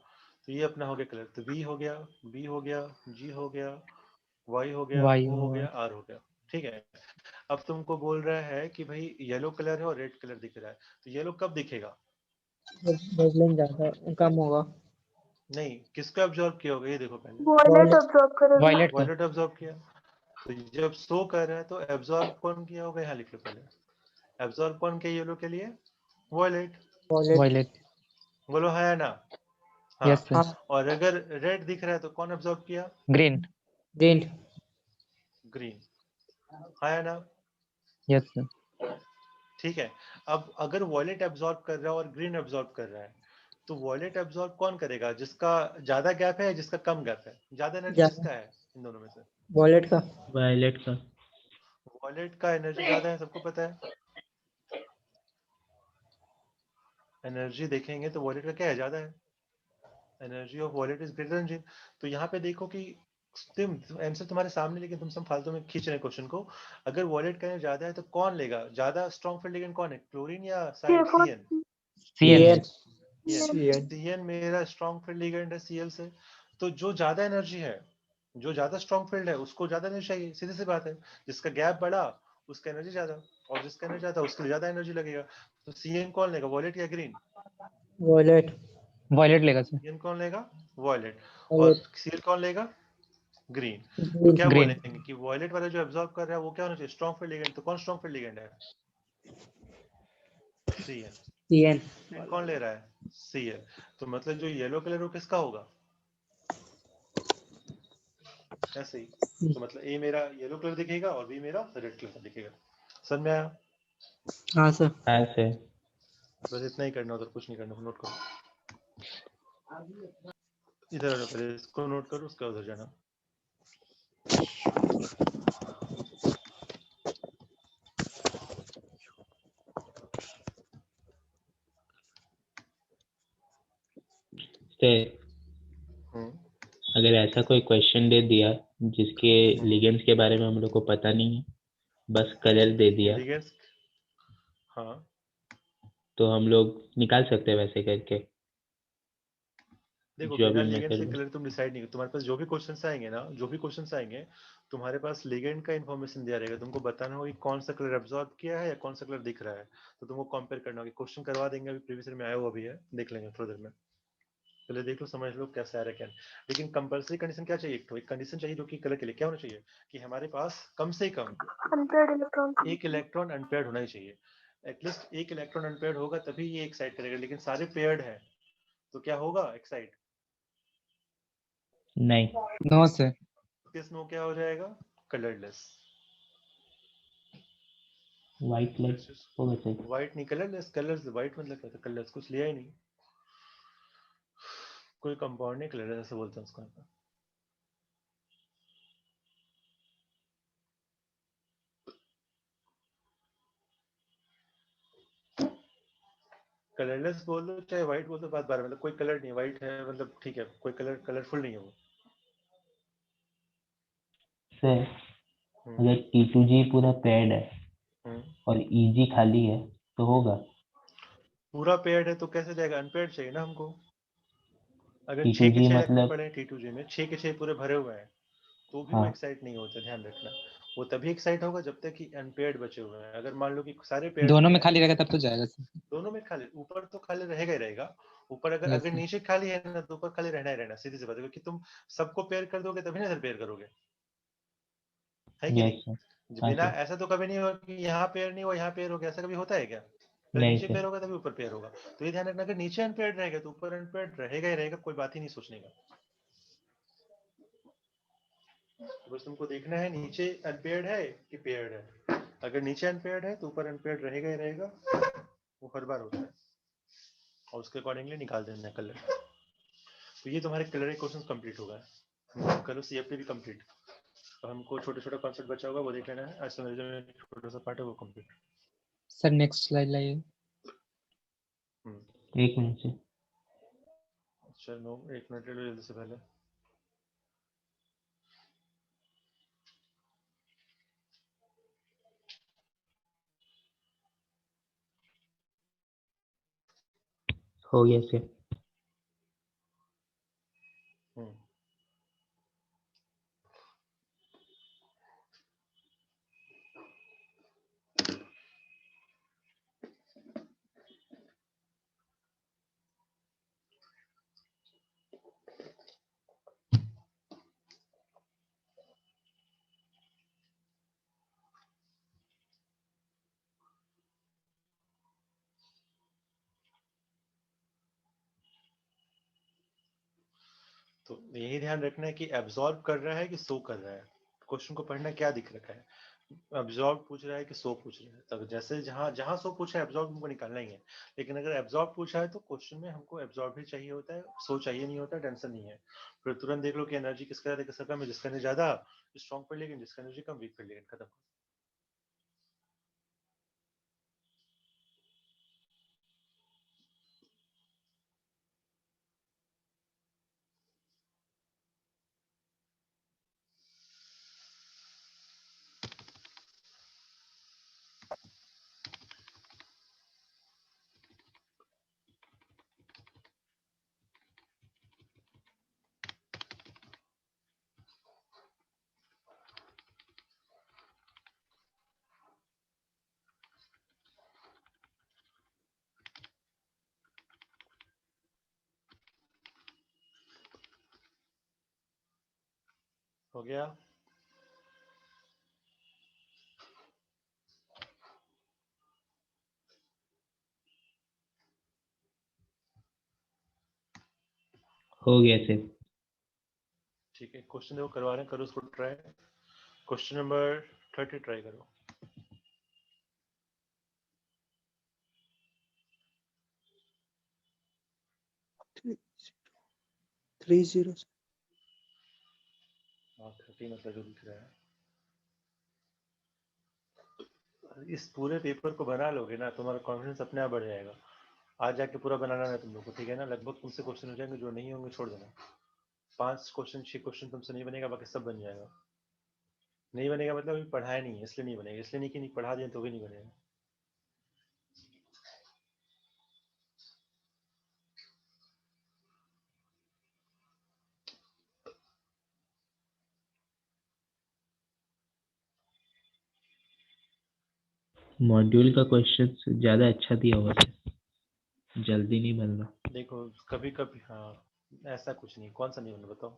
तो ये अपना हो गया कलर। तो वी हो गया, बी हो गया, जी हो गया, वाई हो गया, वाई ओ हो और गया, आर हो गया। ठीक है। अब तुमको बोल रहा है कि भाई येलो कलर है और रेड कलर दिख रहा है, तो येलो कब दिखेगा? वेवलेंथ ज्यादा कम होगा। नहीं, किसको एब्जॉर्ब किया होगा ये देखो पहले। Violet violet. ऑब्जॉर्व करेगा। वायलेट का। वॉयलेट एब्जॉर्ब किया। तो जब शो कर रहा है तो एब्जॉर्ब कौन किया होगा? यहाँ लिख लो पहले। एब्जॉर्ब कौन किया येलो के लिए? वॉयलेट। वॉयलेट। वायलेट। बोलो हाँ या ना? यस हाँ। हाँ। सर। और अगर रेड दिख रहा है तो कौन एब्जॉर्ब किया? ग्रीन। ग्रीन। ग्रीन। हाँ या ना? Yes sir. ठीक है। अब अगर वॉयलेट एब्जॉर्ब कर रहा है और ग्रीन एब्जॉर्ब कर रहा है, तो वॉयलेट एब्जॉर्ब कौन करेगा? जिसका ज्यादा गैप है या जिसका कम गैप है? ज्यादा एनर्जी ज्यादा। किसका है इन दोनों में से? वॉयलेट का। वायलेट का। वॉयलेट का एनर्जी ज्यादा है, सबको पता है। एनर्जी देखेंगे तो वॉयलेट का क्या है? ज्यादा है। Energy of violet is greater than G. तो यहाँ पे देखो कि तुम आंसर तुम्हारे सामने, लेकिन तुम सब फालतू में खींच रहे हैं क्वेश्चन को। अगर वॉलेट का एनर्जी ज्यादा है तो कौन लेगा? ज्यादा स्ट्रॉन्ग फील्ड लिगेंड कौन है? क्लोरीन या side CFO CN? CN. CN. CN. CN. CN मेरा स्ट्रॉन्ग फील्ड लिगेंड है सीएल से। तो जो ज्यादा एनर्जी है, जो ज्यादा स्ट्रॉन्ग फील्ड है, उसको ज्यादा एनर्जी चाहिए, सीधी सी बात है। जिसका गैप बड़ा उसका एनर्जी ज्यादा, और जिसका एनर्जी ज्यादा उसके लिए ज्यादा एनर्जी लगेगा। तो सीएन कौन लेगा? वॉलेट या ग्रीन? वॉयलेट। वायलेट लेगा सर। सीएन कौन लेगा? वॉलेट। और वॉयलेट। सीएल कौन लेगा? ग्रीन। तो ग्रीन। क्या ग्रीन। बोलेंगे कि वॉयलेट वाला जो एब्जॉर्ब कर रहा है वो क्या होना चाहिए? Strong field ligand. तो कौन स्ट्रॉन्ग फील्ड लिगेंड है? सीएन। सीएन। कौन ले रहा है? सीएल। तो मतलब जो येलो कलर वो किसका होगा? ऐसे ही। तो मतलब ए मेरा येलो कलर दिखेगा और बी मेरा रेड कलर दिखेगा। समझ में आया? हाँ सर। हाँ सर। बस इतना ही करना, उधर कुछ नहीं करना। नोट करो, इधर आ जाओ, पहले इसको नोट करो, उसका उधर जाना। सर, अगर ऐसा कोई क्वेश्चन दे दिया जिसके लिगेंड्स के बारे में हम लोग को पता नहीं है, बस कलर दे दिया, लिगेंड्स, हाँ। तो हम लोग निकाल सकते हैं वैसे करके, देखो, जो बिना अभी लिगेंड से मेथड। कलर तुम डिसाइड नहीं कर। तुम्हारे पास जो भी क्वेश्चंस आएंगे ना, जो भी क्वेश्चंस आएंगे, तुम्हारे पास लिगेंड का इन्फॉर्मेशन दिया रहेगा। तुमको बताना होगा कि कौन सा कलर एब्जॉर्ब किया है या कौन सा कलर दिख रहा है। तो तुमको कंपेयर करना होगा। क्वेश्चन करवा देंगे, अभी प्रीवियस ईयर में आया हुआ भी है, देख लेंगे थोड़ी देर में। पहले देख लो, समझ लो कैसा आ रहा है क्या। लेकिन कंपल्सरी कंडीशन क्या चाहिए? एक कंडीशन चाहिए जो कि कलर के लिए क्या होना चाहिए, कि हमारे पास कम से कम अनपेयर्ड इलेक्ट्रॉन। एक इलेक्ट्रॉन अनपेयर्ड होना ही चाहिए। एटलीस्ट एक इलेक्ट्रॉन अनपेयर्ड होगा तभी ये एक्साइट करेगा। लेकिन सारे पेयर्ड है तो क्या होगा? एक्साइट। नहीं। No sir. किस नो क्या हो जाएगा? कलरलेस। वाइट लाइट होगा सर। व्हाइट नहीं, कलरलेस। कलर्स व्हाइट मतलब क्या था? कलर्स कुछ लिया ही नहीं, कोई कंपाउंड नहीं, कलरलेस ऐसे बोलते हैं उसको। कलरलेस बोल दो चाहे व्हाइट बोल दो, बात बार मतलब कोई कलर नहीं, व्हाइट है मतलब ठीक है, कोई कलर कलरफुल नहीं है वो। सर, हम्म, अगर T2G पूरा पेड है हम्म। और EG खाली है तो होगा। पूरा पेयर्ड है तो कैसे जाएगा? अनपेयर्ड चाहिए ना हमको। अगर 6 के T2G 6 इलेक्ट्रॉन मतलब। पड़े हैं T2G में, 6 के 6 पूरे भरे हुए हैं, तो भी वो हाँ। एक्साइट नहीं होता। ध्यान रखना, वो तभी एक्साइट होगा जब तक कि अनपेयर्ड बचे हुए हैं। अगर मान लो कि सारे पेयर्ड दोनों भी में हैं, खाली रहेगा तब तो जाएगा सर। दोनों में खाली, ऊपर तो खाली रहेगा ही रहेगा, ऊपर अगर Yes, अगर sir. नीचे खाली है ना तो ऊपर खाली रहना ही रहना, सीधी सी बात है, क्योंकि तुम सबको पेयर कर दोगे तभी ना इधर पेयर करोगे, है कि यस नहीं? सर। हाँ बिना सर। ऐसा तो कभी नहीं होगा कि यहाँ पेयर नहीं हुआ यहाँ पेयर हो गया, ऐसा कभी होता है क्या? अगर नहीं नीचे पेयर सर। होगा तभी ऊपर पेयर होगा, तो ये ध्यान रखना कि नीचे अनपेयर्ड रहेगा तो ऊपर अनपेयर्ड रहेगा ही रहेगा, कोई बात ही नहीं सोचने का। तो बस तुमको देखना है नीचे अनपेयर्ड है कि पेयर्ड है। अगर नीचे अनपेयर्ड है तो ऊपर अनपेयर्ड रहेगा ही रहेगा, वो हर बार होता है, और उसके अकॉर्डिंगली निकाल देना कलर। तो ये तुम्हारे कलर के क्वेश्चन कंप्लीट हो गए। करो सीएफटी भी कंप्लीट। तो हमको छोटे छोटे कॉन्सेप्ट बचा होगा वो देख लेना है, छोटा सा पार्ट है वो कंप्लीट। सर नेक्स्ट स्लाइड लाइए। एक मिनट से। चलो 1 मिनट ले लो जल्दी से पहले। हो गया सर। हम्म तो यही ध्यान रखना है कि एब्जॉर्ब कर रहा है कि सो कर रहा है। क्वेश्चन को पढ़ना क्या दिख रखा है, एब्जॉर्ब पूछ रहा है कि सो पूछ रहा है। तब जैसे जहां जहां सो पूछा है एब्जॉर्ब हमको निकालना ही है। लेकिन अगर एब्जॉर्ब पूछा है तो क्वेश्चन में हमको एब्जॉर्ब भी चाहिए होता है, सो चाहिए नहीं होता, टेंशन नहीं है। फिर तुरंत देख लो कि एनर्जी किसका ज्यादा किसका कम है, जिसका एनर्जी ज्यादा स्ट्रॉन्ग पढ़ लेकिन जिसका एनर्जी कम वीक पढ़ लेकिन खत्म। हो गया। हो गया सर। ठीक है, क्वेश्चन देखो करवा रहे हैं, करो उसको ट्राई। क्वेश्चन नंबर 30 ट्राई करो। 30। हाँ 30 मतलब जो दिख रहा है। इस पूरे पेपर को बना लोगे ना तुम्हारा कॉन्फिडेंस अपने आप बढ़ जाएगा। आज जाके पूरा बनाना है तुम लोग को, ठीक है ना? लगभग तुमसे क्वेश्चन हो जाएंगे, जो नहीं होंगे छोड़ देना। 5 क्वेश्चन 6 क्वेश्चन तुमसे नहीं बनेगा, बाकी सब बन जाएगा। नहीं बनेगा मतलब अभी पढ़ाया नहीं है इसलिए नहीं बनेगा, इसलिए नहीं कि नहीं पढ़ा दिए तो भी नहीं बनेगा। मॉड्यूल का क्वेश्चन ज्यादा अच्छा दिया हुआ सर, जल्दी नहीं बन रहा। देखो कभी कभी हाँ, ऐसा कुछ नहीं, कौन सा नहीं बना बताओ।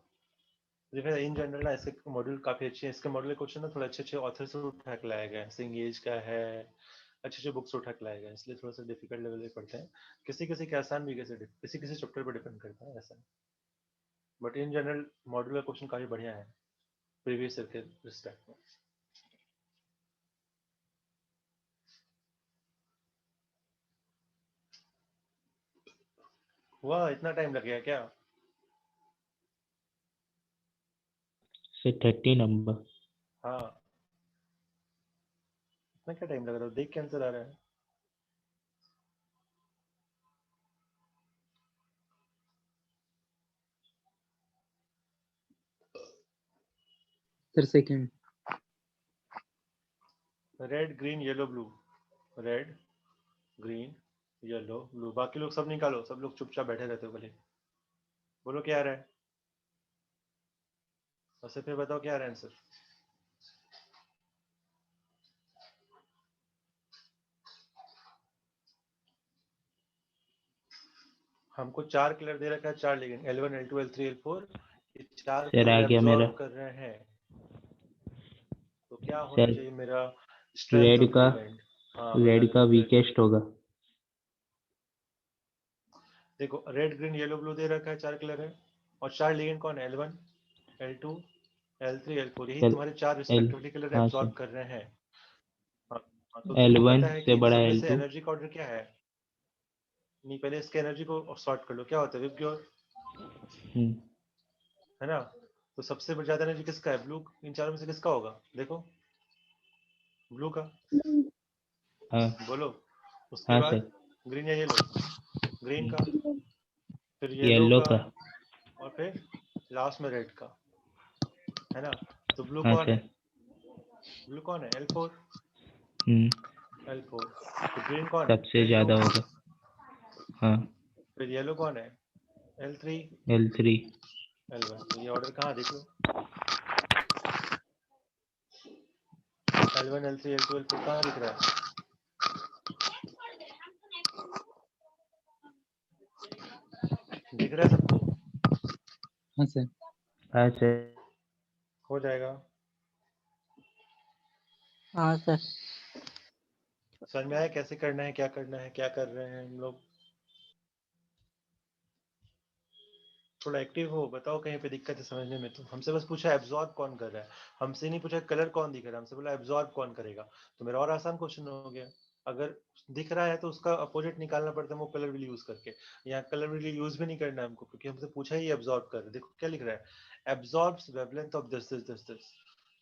देखो इन जनरल ना इसके मॉड्यूल काफी अच्छे हैं, इसके मॉड्यूल क्वेश्चन ना थोड़ा अच्छे अच्छे ऑथर से उठा के लाया गया है, सिंगेज का है, अच्छे अच्छे बुक्स उठा के लाया गया है, इसलिए थोड़ा सा डिफिकल्ट लेवल पे पढ़ते हैं। किसी किसी के आसान भी, किसी किसी चैप्टर पर डिपेंड करता है ऐसा। बट इन जनरल मॉड्यूल का क्वेश्चन काफी बढ़िया है प्रीवियस ईयर के रिस्पेक्ट में। हुआ इतना टाइम लग गया क्या? Sir 30 number. हाँ, इतना क्या टाइम लग रहा है, देख के आंसर आ रहा है। Sir second. Red green yellow blue, red green yellow blue, बाकी लोग सब निकालो, सब लोग चुपचाप बैठे रहते हो भले। बोलो क्या आ रहा है, और सिर्फ ये बताओ क्या आ रहा है आंसर। हमको 4 कलर दे रखा है, 4 ligand L1 L2 L3 L4, ये 4 सर आ कलर गया मेरा एब्जॉर्ब कर रहे हैं। तो क्या होना सर। चाहिए मेरा स्ट्रेंथ रेड ऑफ का लिगेंड? हाँ बता रेड दे का तो फिर। वीकेस्ट होगा। देखो रेड ग्रीन येलो ब्लू दे रखा है, 4 कलर है, और 4 लिगेंड कौन है? L1 L2 L3 L4, यही सर तुम्हारे 4 एल रिस्पेक्टिवली कलर हाँ एब्जॉर्ब सर। कर रहे हैं। हाँ, तो तुमको L1 पता है से कि इन बड़ा सब में से L2। एनर्जी का ऑर्डर क्या है? नहीं, पहले इसके एनर्जी को सॉर्ट कर लो। क्या होता है? विबग्योर, है ना? तो सबसे ज्यादा एनर्जी किसका है? ब्लू। इन चारों में से किसका होगा? देखो, ब्लू का। हाँ बोलो। उसके हाँ बाद सर। ग्रीन या येलो? ग्रीन का, फिर येलो येलो का, का। और फिर लास्ट में रेड का, है ना? तो ब्लू हाँ कौन सर। है? ब्लू कौन है? L4। L4। तो ग्रीन कौन है? सबसे L2। ज्यादा होगा। हाँ फिर येलो कौन है? L3। L3। L1। तो ये ऑर्डर कहाँ देख लो, L1 L3 L2 L4 कहाँ दिख रहा है? दिख रहा है सबको? हाँ सर। हाँ सर। हो जाएगा। हाँ सर। समझ में आया कैसे करना है, क्या करना है, क्या कर रहे हैं हम लोग? थोड़ा एक्टिव हो, बताओ कहीं पे दिक्कत है समझने में। तो हमसे बस पूछा एब्जॉर्ब कौन कर रहा है, हमसे नहीं पूछा कलर कौन दिख रहा है, हमसे बोला एब्जॉर्ब कौन करेगा। तो मेरा और आसान क्वेश्चन हो गया। अगर दिख रहा है तो उसका अपोजिट निकालना पड़ता है वो कलर विल यूज करके। यहाँ कलर विल यूज भी नहीं करना है हमको, क्योंकि हमसे पूछा ही एब्जॉर्ब कर। देखो क्या लिख रहा है, एब्जॉर्ब्स वेवलेंथ ऑफ दिस।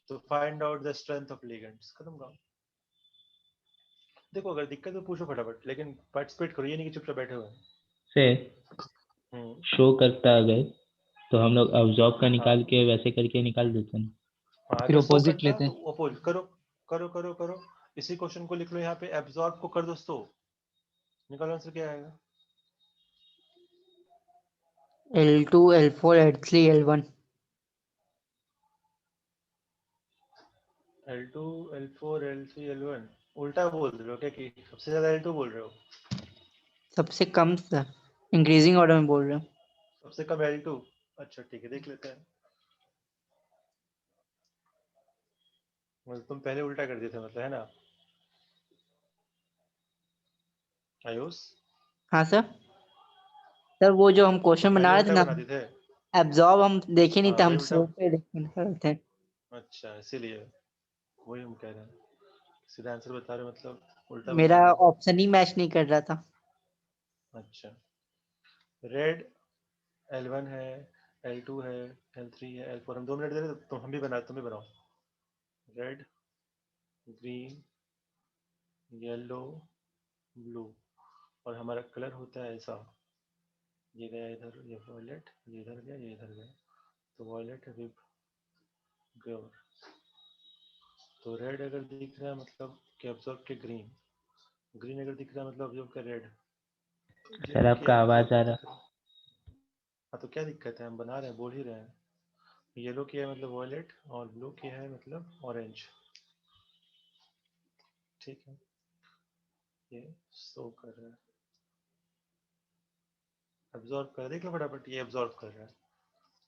तो find out the strength of ligands. खत्म काम। देखो अगर दिक्कत है तो पूछो फटाफट, लेकिन पार्टिसिपेट करो, ये नहीं कि चुपचाप बैठे हुए हैं। से शो करता अगर तो हम लोग अब्जॉर्ब का हाँ निकाल के वैसे करके निकाल देते हैं। हाँ, फिर अगर सो ऑपोजिट करता लेते तो हैं। अपोज करो। करो। इसी क्वेश्चन को लिख लो यहाँ पे, एब्जॉर्ब को कर दो सो, निकालो आंसर क्या आएगा। L2 L4 L3 L1। L2 L4 L3 L1 उल्टा बोल रहे हो क्या कि सबसे ज्यादा L2 बोल रहे हो? सबसे कम सर, इंक्रीजिंग ऑर्डर में बोल रहे हो। सबसे कम L2? अच्छा ठीक है, देख लेते हैं। मतलब तुम पहले उल्टा कर दिए थे मतलब, है ना आयुष? हाँ सर। सर वो जो हम क्वेश्चन बना पहले रहे थे उल्टा ना, बना दिए थे? एब्जॉर्ब हम देखे नहीं हाँ थे, वही हम उल्टा। सो पे देख के निकाल रहे थे। अच्छा इसीलिए वही हम कह रहे हैं, सीधा आंसर बता रहे हो, मतलब उल्टा मेरा बता रहे हो। ऑप्शन ही मैच नहीं कर रहा था। अच्छा, रेड L1 है, L2 है, L3 है, L4। हम 2 मिनट दे रहे तो हम भी बना, तुम भी बनाओ। रेड, ग्रीन, येलो, ब्लू, और हमारा कलर होता है ऐसा, ये गया इधर, ये वॉयलेट, ये इधर गया, ये इधर गया, तो वॉयलेट विब ग्योर। तो रेड अगर दिख रहा है मतलब कि अब्जॉर्ब के ग्रीन, ग्रीन अगर दिख रहा है मतलब अब्जॉर्ब का रेड, सर येलो किया आपका मतलब आवाज आ अब्जॉर्ब रहा। का। हाँ तो क्या दिक्कत है, हम बना रहे हैं, बोल ही रहे हैं। येलो किया है मतलब वॉयलेट, और ब्लू किया है मतलब ऑरेंज। ठीक है, ये शो कर रहा है, एब्जॉर्ब कर, देख लो फटाफट, ये एब्जॉर्ब कर रहा है।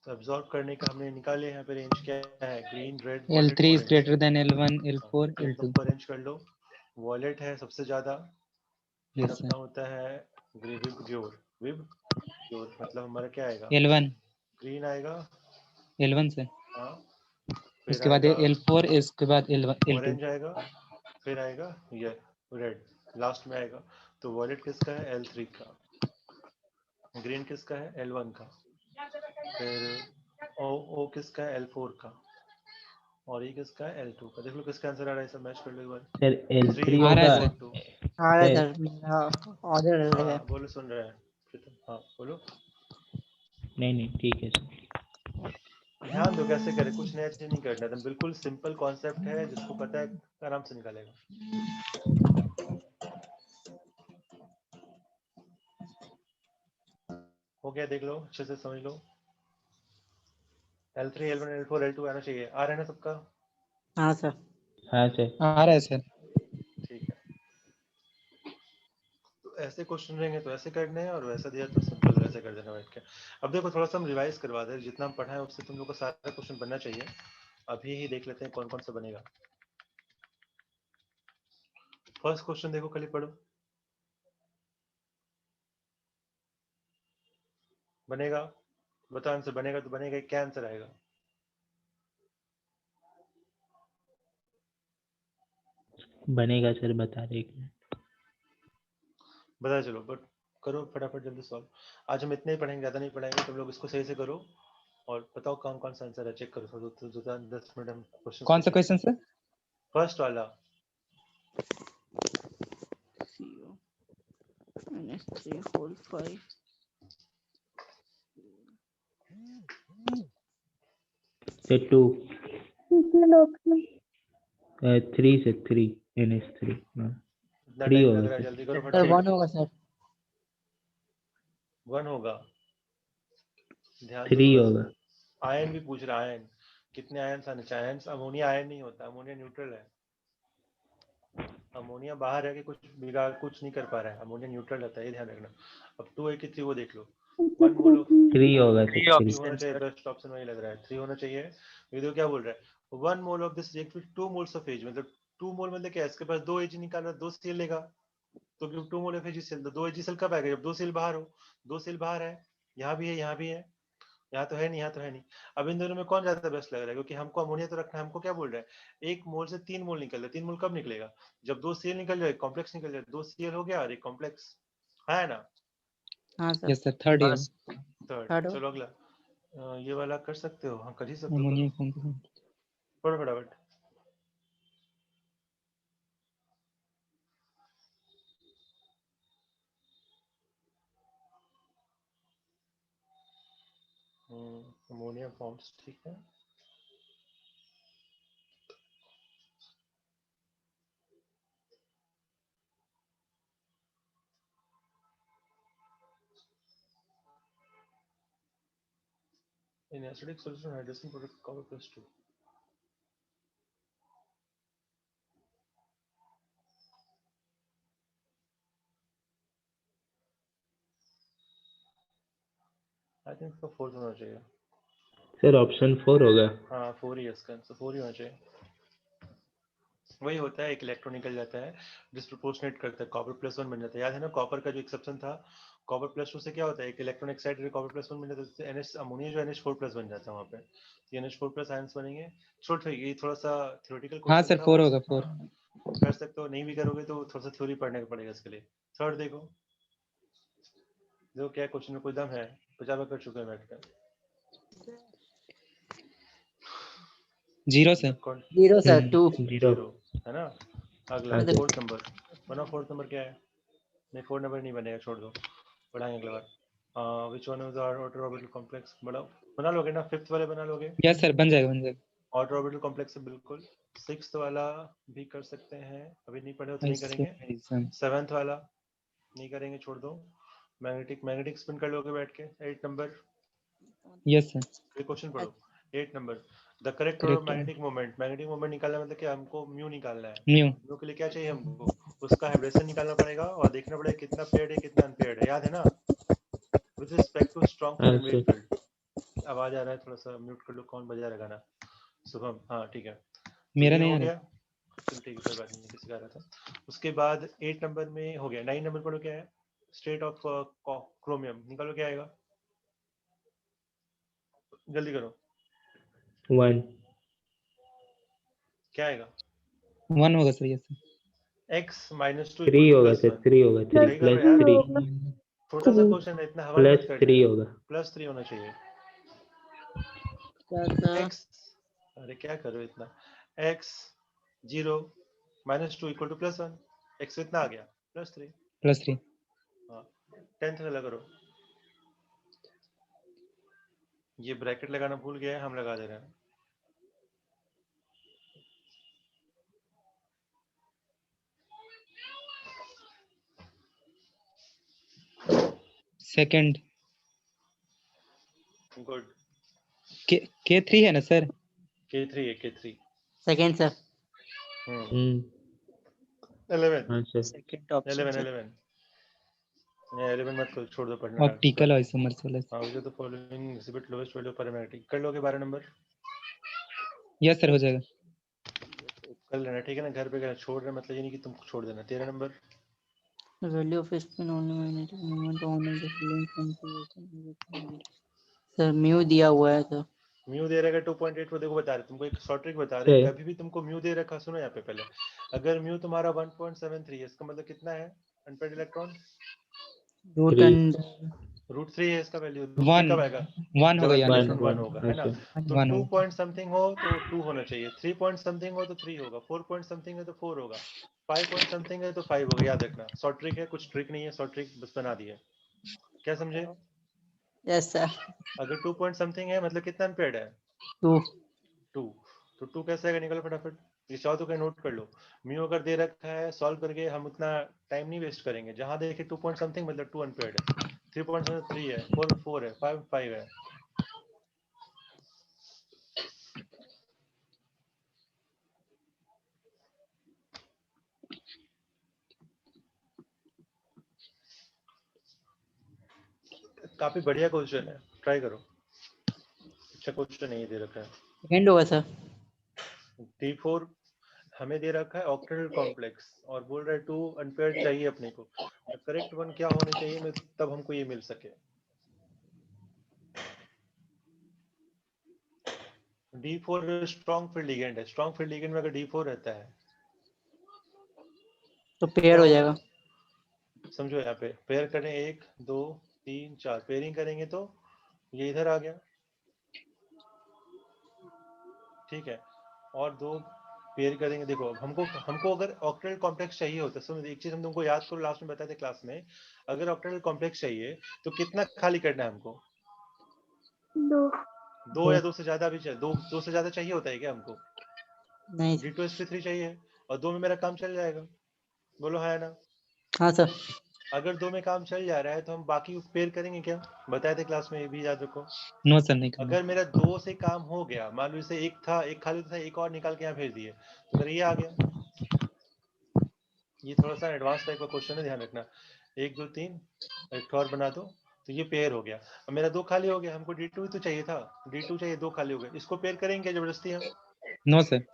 तो एब्जॉर्ब करने का हमने निकाले यहाँ पे रेंज क्या है, green red violet L3 is orange. greater than L1 हाँ, L4 तो इन L2। सबको अरेंज कर लो। वॉयलेट है सबसे ज्यादा, फिर यस अपना सर। होता है विब ग्योर। विब ग्योर मतलब हमारा क्या आएगा, L1 ग्रीन आएगा। L1 से हाँ, फिर उसके बाद आएगा L4 इसके बाद L1 L2। ऑरेंज आएगा, फिर आएगा ये रेड, लास्ट में आएगा। तो वॉयलेट किसका है? L3 का। ग्रीन किसका है? L1 का। फिर ओ किसका है? L4 का। और ये किसका है? L2 का। देख लो किसका आंसर आ रहा है, सब मैच कर लो एक बार। सर 3 L3 आ रहा 1 है होगा। 4 सर। 2। हाँ सर सर, मेरा ऑर्डर अलग है। हाँ बोलो, सुन रहे हैं प्रीतम, हाँ बोलो। नहीं ठीक है सर। ध्यान दो कैसे करे, कुछ नया चीज नहीं करना है, बिल्कुल सिंपल कॉन्सेप्ट है, जिसको पता है आराम से निकालेगा। हो गया, देख लो अच्छे से समझ लो। L3 L1 L4 L2 आना चाहिए, आ रहा है ना सबका? हाँ सर। हाँ सर। आ रहा है सर। ठीक है, तो ऐसे क्वेश्चन रहेंगे तो ऐसे करने हैं, और वैसा दिया तो सिंपल वैसे कर देना बैठ के। अब देखो थोड़ा सा हम रिवाइज करवा दे, जितना हम पढ़ा है उससे तुम लोग को सारा क्वेश्चन बनना चाहिए। अभी ही देख लेते हैं कौन कौन सा बनेगा। फर्स्ट क्वेश्चन देखो, खाली पढ़ो। बनेगा, बताओ आंसर बनेगा तो बनेगा, क्या आंसर आएगा? बनेगा सर, बता रहे एक मिनट। बता चलो, बट करो फटाफट जल्दी सॉल्व। आज हम इतने ही पढ़ेंगे, ज़्यादा नहीं पढ़ाएंगे। तुम लोग इसको सही से करो और बताओ कौन कौन सा आंसर है, चेक करो। 10 मिनट हम क्वेश्चन कौन सा क्वेश्चन सर? फर्स्ट वाला। -3 whole 5 से 2 सेकंड ऑप्शन 3 से 3 NH3 हाँ इतना 3 टाइम होगा लग रहा है, सर। जल्दी करो सर फटाफट। 1 होगा सर। 1 होगा, ध्यान दो 3 थोड़ा होगा। सा। आयन भी पूछ रहा है, आयन कितने आयन आने चाहिए? आयन, अमोनिया आयन नहीं होता, अमोनिया न्यूट्रल है। अमोनिया बाहर है कि कुछ बिगाड़ कुछ नहीं कर पा रहा है, अमोनिया न्यूट्रल रहता है, ये ध्यान रखना। अब 2 है कि 3 वो देख लो। 1 मोल ऑफ 3 होगा सर, 3 3। होना चाहिए, बेस्ट ऑप्शन वही लग रहा है, 3 होना चाहिए। ये देखो क्या बोल रहा है, 1 mole of this react with 2 moles of एज, मतलब 2 मोल मतलब क्या है, इसके पास 2 एज निकाल रहा है, 2 सीएल लेगा। तो 2 मोल ऑफ एजीसीएल, तो 2 एजीसीएल कब आएगा? जब 2 सीएल बाहर हो। 2 सीएल बाहर है, यहाँ भी है, यहाँ भी है, यहाँ तो है नहीं, यहाँ तो है नहीं। अब इन दोनों में कौन ज्यादा बेस्ट लग रहा है? क्योंकि हमको अमोनिया तो रखना है। हमको क्या बोल रहा है, 1 मोल से 3 मोल निकल रहा है। 3 मोल कब निकलेगा? जब 2 सीएल निकल जाए, कॉम्प्लेक्स निकल जाए। 2 सीएल हो गया और एक कॉम्प्लेक्स है ना। हाँ sir. Yes sir, third year third. Third चलो अगला। ये वाला कर सकते हो? हाँ कर ही सकते हो, अमोनिया करो कंपाउंड। पढ़ो फटाफट। अमोनिया फॉर्म्स, ठीक है। In acidic solution, hydrogen product copper plus 2. I think इसका 4 होना चाहिए। सर ऑप्शन 4 होगा। हाँ 4 ही है इसका, तो 4 ही होना चाहिए। वही होता है, एक इलेक्ट्रॉन निकल जाता है, डिस्प्रोपोर्शनेट करता है, कॉपर प्लस 1 बन जाता है। याद है ना कॉपर का जो एक्सेप्शन था, कॉपर प्लस 2 से क्या होता है, एक इलेक्ट्रॉन एक साइड कॉपर प्लस 1 बन जाता है, NH अमोनिया जो NH4 प्लस बन जाता है वहाँ पे, तो NH4 प्लस आयंस बनेंगे। छोड़, ये थोड़ा सा थ्योरेटिकल हाँ क्वेश्चन सर, था, 4 हो होगा, सकता 4। है कर सकते हो, नहीं भी करोगे तो थोड़ा सा थ्योरी पढ़ने का पड़ेगा इसके लिए। थर्ड देखो, देखो क्या क्वेश्चन में कोई दम है, पजामा कर चुके हैं बैठ कर। 0 सर। 0 सर 2 0 है ना। अगला हाँ सर। 4th नंबर बना। 4th नंबर क्या है? नहीं 4 नंबर नहीं बनेगा, छोड़ दो, पढ़ाएंगे अगला बार। Which one of the order orbital complex, बना लोगे ना? 5th वाले बना लोगे? यस सर, बन जाएगा, बन जाएगा। ऑर्डर ऑर्बिटल कॉम्प्लेक्स है बिल्कुल। 6th वाला भी कर सकते हैं, अभी नहीं पढ़े हो तो नहीं करेंगे। 7th वाला नहीं करेंगे, छोड़ दो। मैग्नेटिक स्पिन कर लोगे बैठ के। 8 नंबर, यस सर। ये क्वेश्चन पढ़ो। 8 number, the correct correct. Magnetic moment. Magnetic moment निकालना मतलब क्या, हमको म्यू निकालना है। न्यू। म्यू के लिए क्या चाहिए हमको? उसका हाइब्रिडेशन निकालना पड़ेगा और देखना पड़ेगा कितना पेयर्ड है कितना अनपेयर्ड है, याद है ना। विद रिस्पेक्ट टू स्ट्रॉन्ग हाँ फील्ड सर। फील्ड। आवाज आ रहा है, थोड़ा सा म्यूट कर लो। कौन बजा रहा गाना? शुभम, हाँ ठीक है। तो मेरा ये नहीं हो आ रहा। गया, चलो ठीक है, कोई बात नहीं, किसी का आ रहा था। उसके बाद 8 नंबर में हो गया। 9 नंबर पर क्या है? स्टेट ऑफ क्रोमियम निकालो, क्या आएगा? जल्दी करो, 1 क्या आएगा? 1 होगा sir. Yes sir. x minus 2 3 equal to होगा प्लस सर, 1। 3 होगा, 3 सही करो प्लस यार, 3 छोटा सा क्वेश्चन है, इतना हवाई मत प्लस करना। 3 होगा। प्लस 3 होना चाहिए। क्या सर? x, अरे क्या करो इतना, x 0 minus 2 equal two plus 1, x इतना आ गया प्लस 3। +3। हाँ 10th वाला करो। ये ब्रैकेट लगाना भूल गया है, हम लगा दे रहे हैं। सेकंड। गुड। K3 है ना सर? K3 है, K3। Second sir. 11 हाँ सर। Second option 11 sir. 11 11 मत करो, छोड़ दो पढ़ना। ऑप्टिकल आइसोमर्स वाला। हाँ जो तो फॉलोइंग एग्जिबिट लोवेस्ट वैल्यू पर मैग्नेटिक कर लोगे 12 नंबर। यस सर हो जाएगा। कर लेना ठीक है ना, घर पे करना, छोड़ रहे मतलब ये नहीं कि तुम छोड़ देना। 13 number The value of spin on the magnetic moment on the following configuration। Sir mu दिया हुआ है सर। म्यू दे रखा 2.8 को, देखो बता रहे तुमको एक शॉर्ट ट्रिक बता रहे, कभी भी तुमको म्यू दे रखा, सुनो यहाँ पे पहले, अगर म्यू तुम्हारा 1.73 है इसका मतलब कितना है अनपेयर्ड इलेक्ट्रॉन? √3 है इसका वैल्यू। √3 कब आएगा? 1 जब होगा अनपेयर्ड यानी इलेक्ट्रॉन 1 होगा, है ना? तो 1 2 होगा। पॉइंट समथिंग हो तो 2 होना चाहिए, 3 पॉइंट समथिंग हो तो 3 होगा, 4 पॉइंट समथिंग है तो 4 होगा, 5 पॉइंट समथिंग है तो 5 होगा। याद रखना, शॉर्ट ट्रिक है, कुछ ट्रिक नहीं है, शॉर्ट ट्रिक बस बना दी है। क्या समझे? Yes sir. अगर 2 पॉइंट समथिंग है मतलब कितना अनपेयर्ड है? 2। 2। तो 2 कैसे आएगा, निकलो फटाफट। ये चाहो तो कहीं नोट कर लो। म्यू अगर दे रखा है, सॉल्व करके हम उतना टाइम नहीं वेस्ट करेंगे। जहां देखे 2 पॉइंट समथिंग मतलब 2 अनपेयर्ड है, 3 पॉइंट समथिंग 3 है, 4 4 है, 5 5 है। काफी बढ़िया क्वेश्चन है, ट्राई करो। अच्छा क्वेश्चन नहीं दे रखा है। सेकंड होगा सर। D4 हमें दे रखा है ऑक्टेनल कॉम्प्लेक्स और बोल रहा है 2 अनपेयर्ड चाहिए अपने को। द करेक्ट वन क्या होनी चाहिए मैं तब हमको ये मिल सके। D4 स्ट्रॉन्ग फील्ड लिगेंड है, स्ट्रॉन्ग फील्ड लिगेंड में अगर D4 रहता है तो पेयर क्या हो होगा? जाएगा। समझो यहाँ पे पेयर करें 1 2 3 4, पेयरिंग करेंगे तो ये इधर आ गया, ठीक है। और 2 पेयर करेंगे। देखो हमको अगर ऑक्टेनल कॉम्प्लेक्स चाहिए होता है, समझो एक चीज हम तुमको याद करो, लास्ट में बताए थे क्लास में, अगर ऑक्टेनल कॉम्प्लेक्स चाहिए तो कितना खाली करना है हमको? 2। 2 या 2 से ज्यादा भी चाहिए? 2 से ज्यादा चाहिए होता है क्या हमको? नहीं। D2sp3 चाहिए और 2 में मेरा काम चल जाएगा, बोलो है ना? हाँ सर। अगर 2 में काम चल जा रहा है तो हम बाकी पेयर करेंगे क्या? बताए थे क्लास में, ये भी याद रखो। नो सर नहीं करना। अगर मेरा 2 से काम हो गया, मान लो इसे एक था, एक खाली था, एक और निकाल के यहाँ भेज दिए तो मेरा ये आ गया। ये थोड़ा सा एडवांस टाइप का क्वेश्चन है, ध्यान रखना। 1 2 3 एक और बना दो तो ये पेयर हो गया। अब मेरा 2 खाली हो गया, हमको D2 तो चाहिए था, D2 चाहिए, 2 खाली हो गए, इसको पेयर करेंगे जबरदस्ती हम? No sir.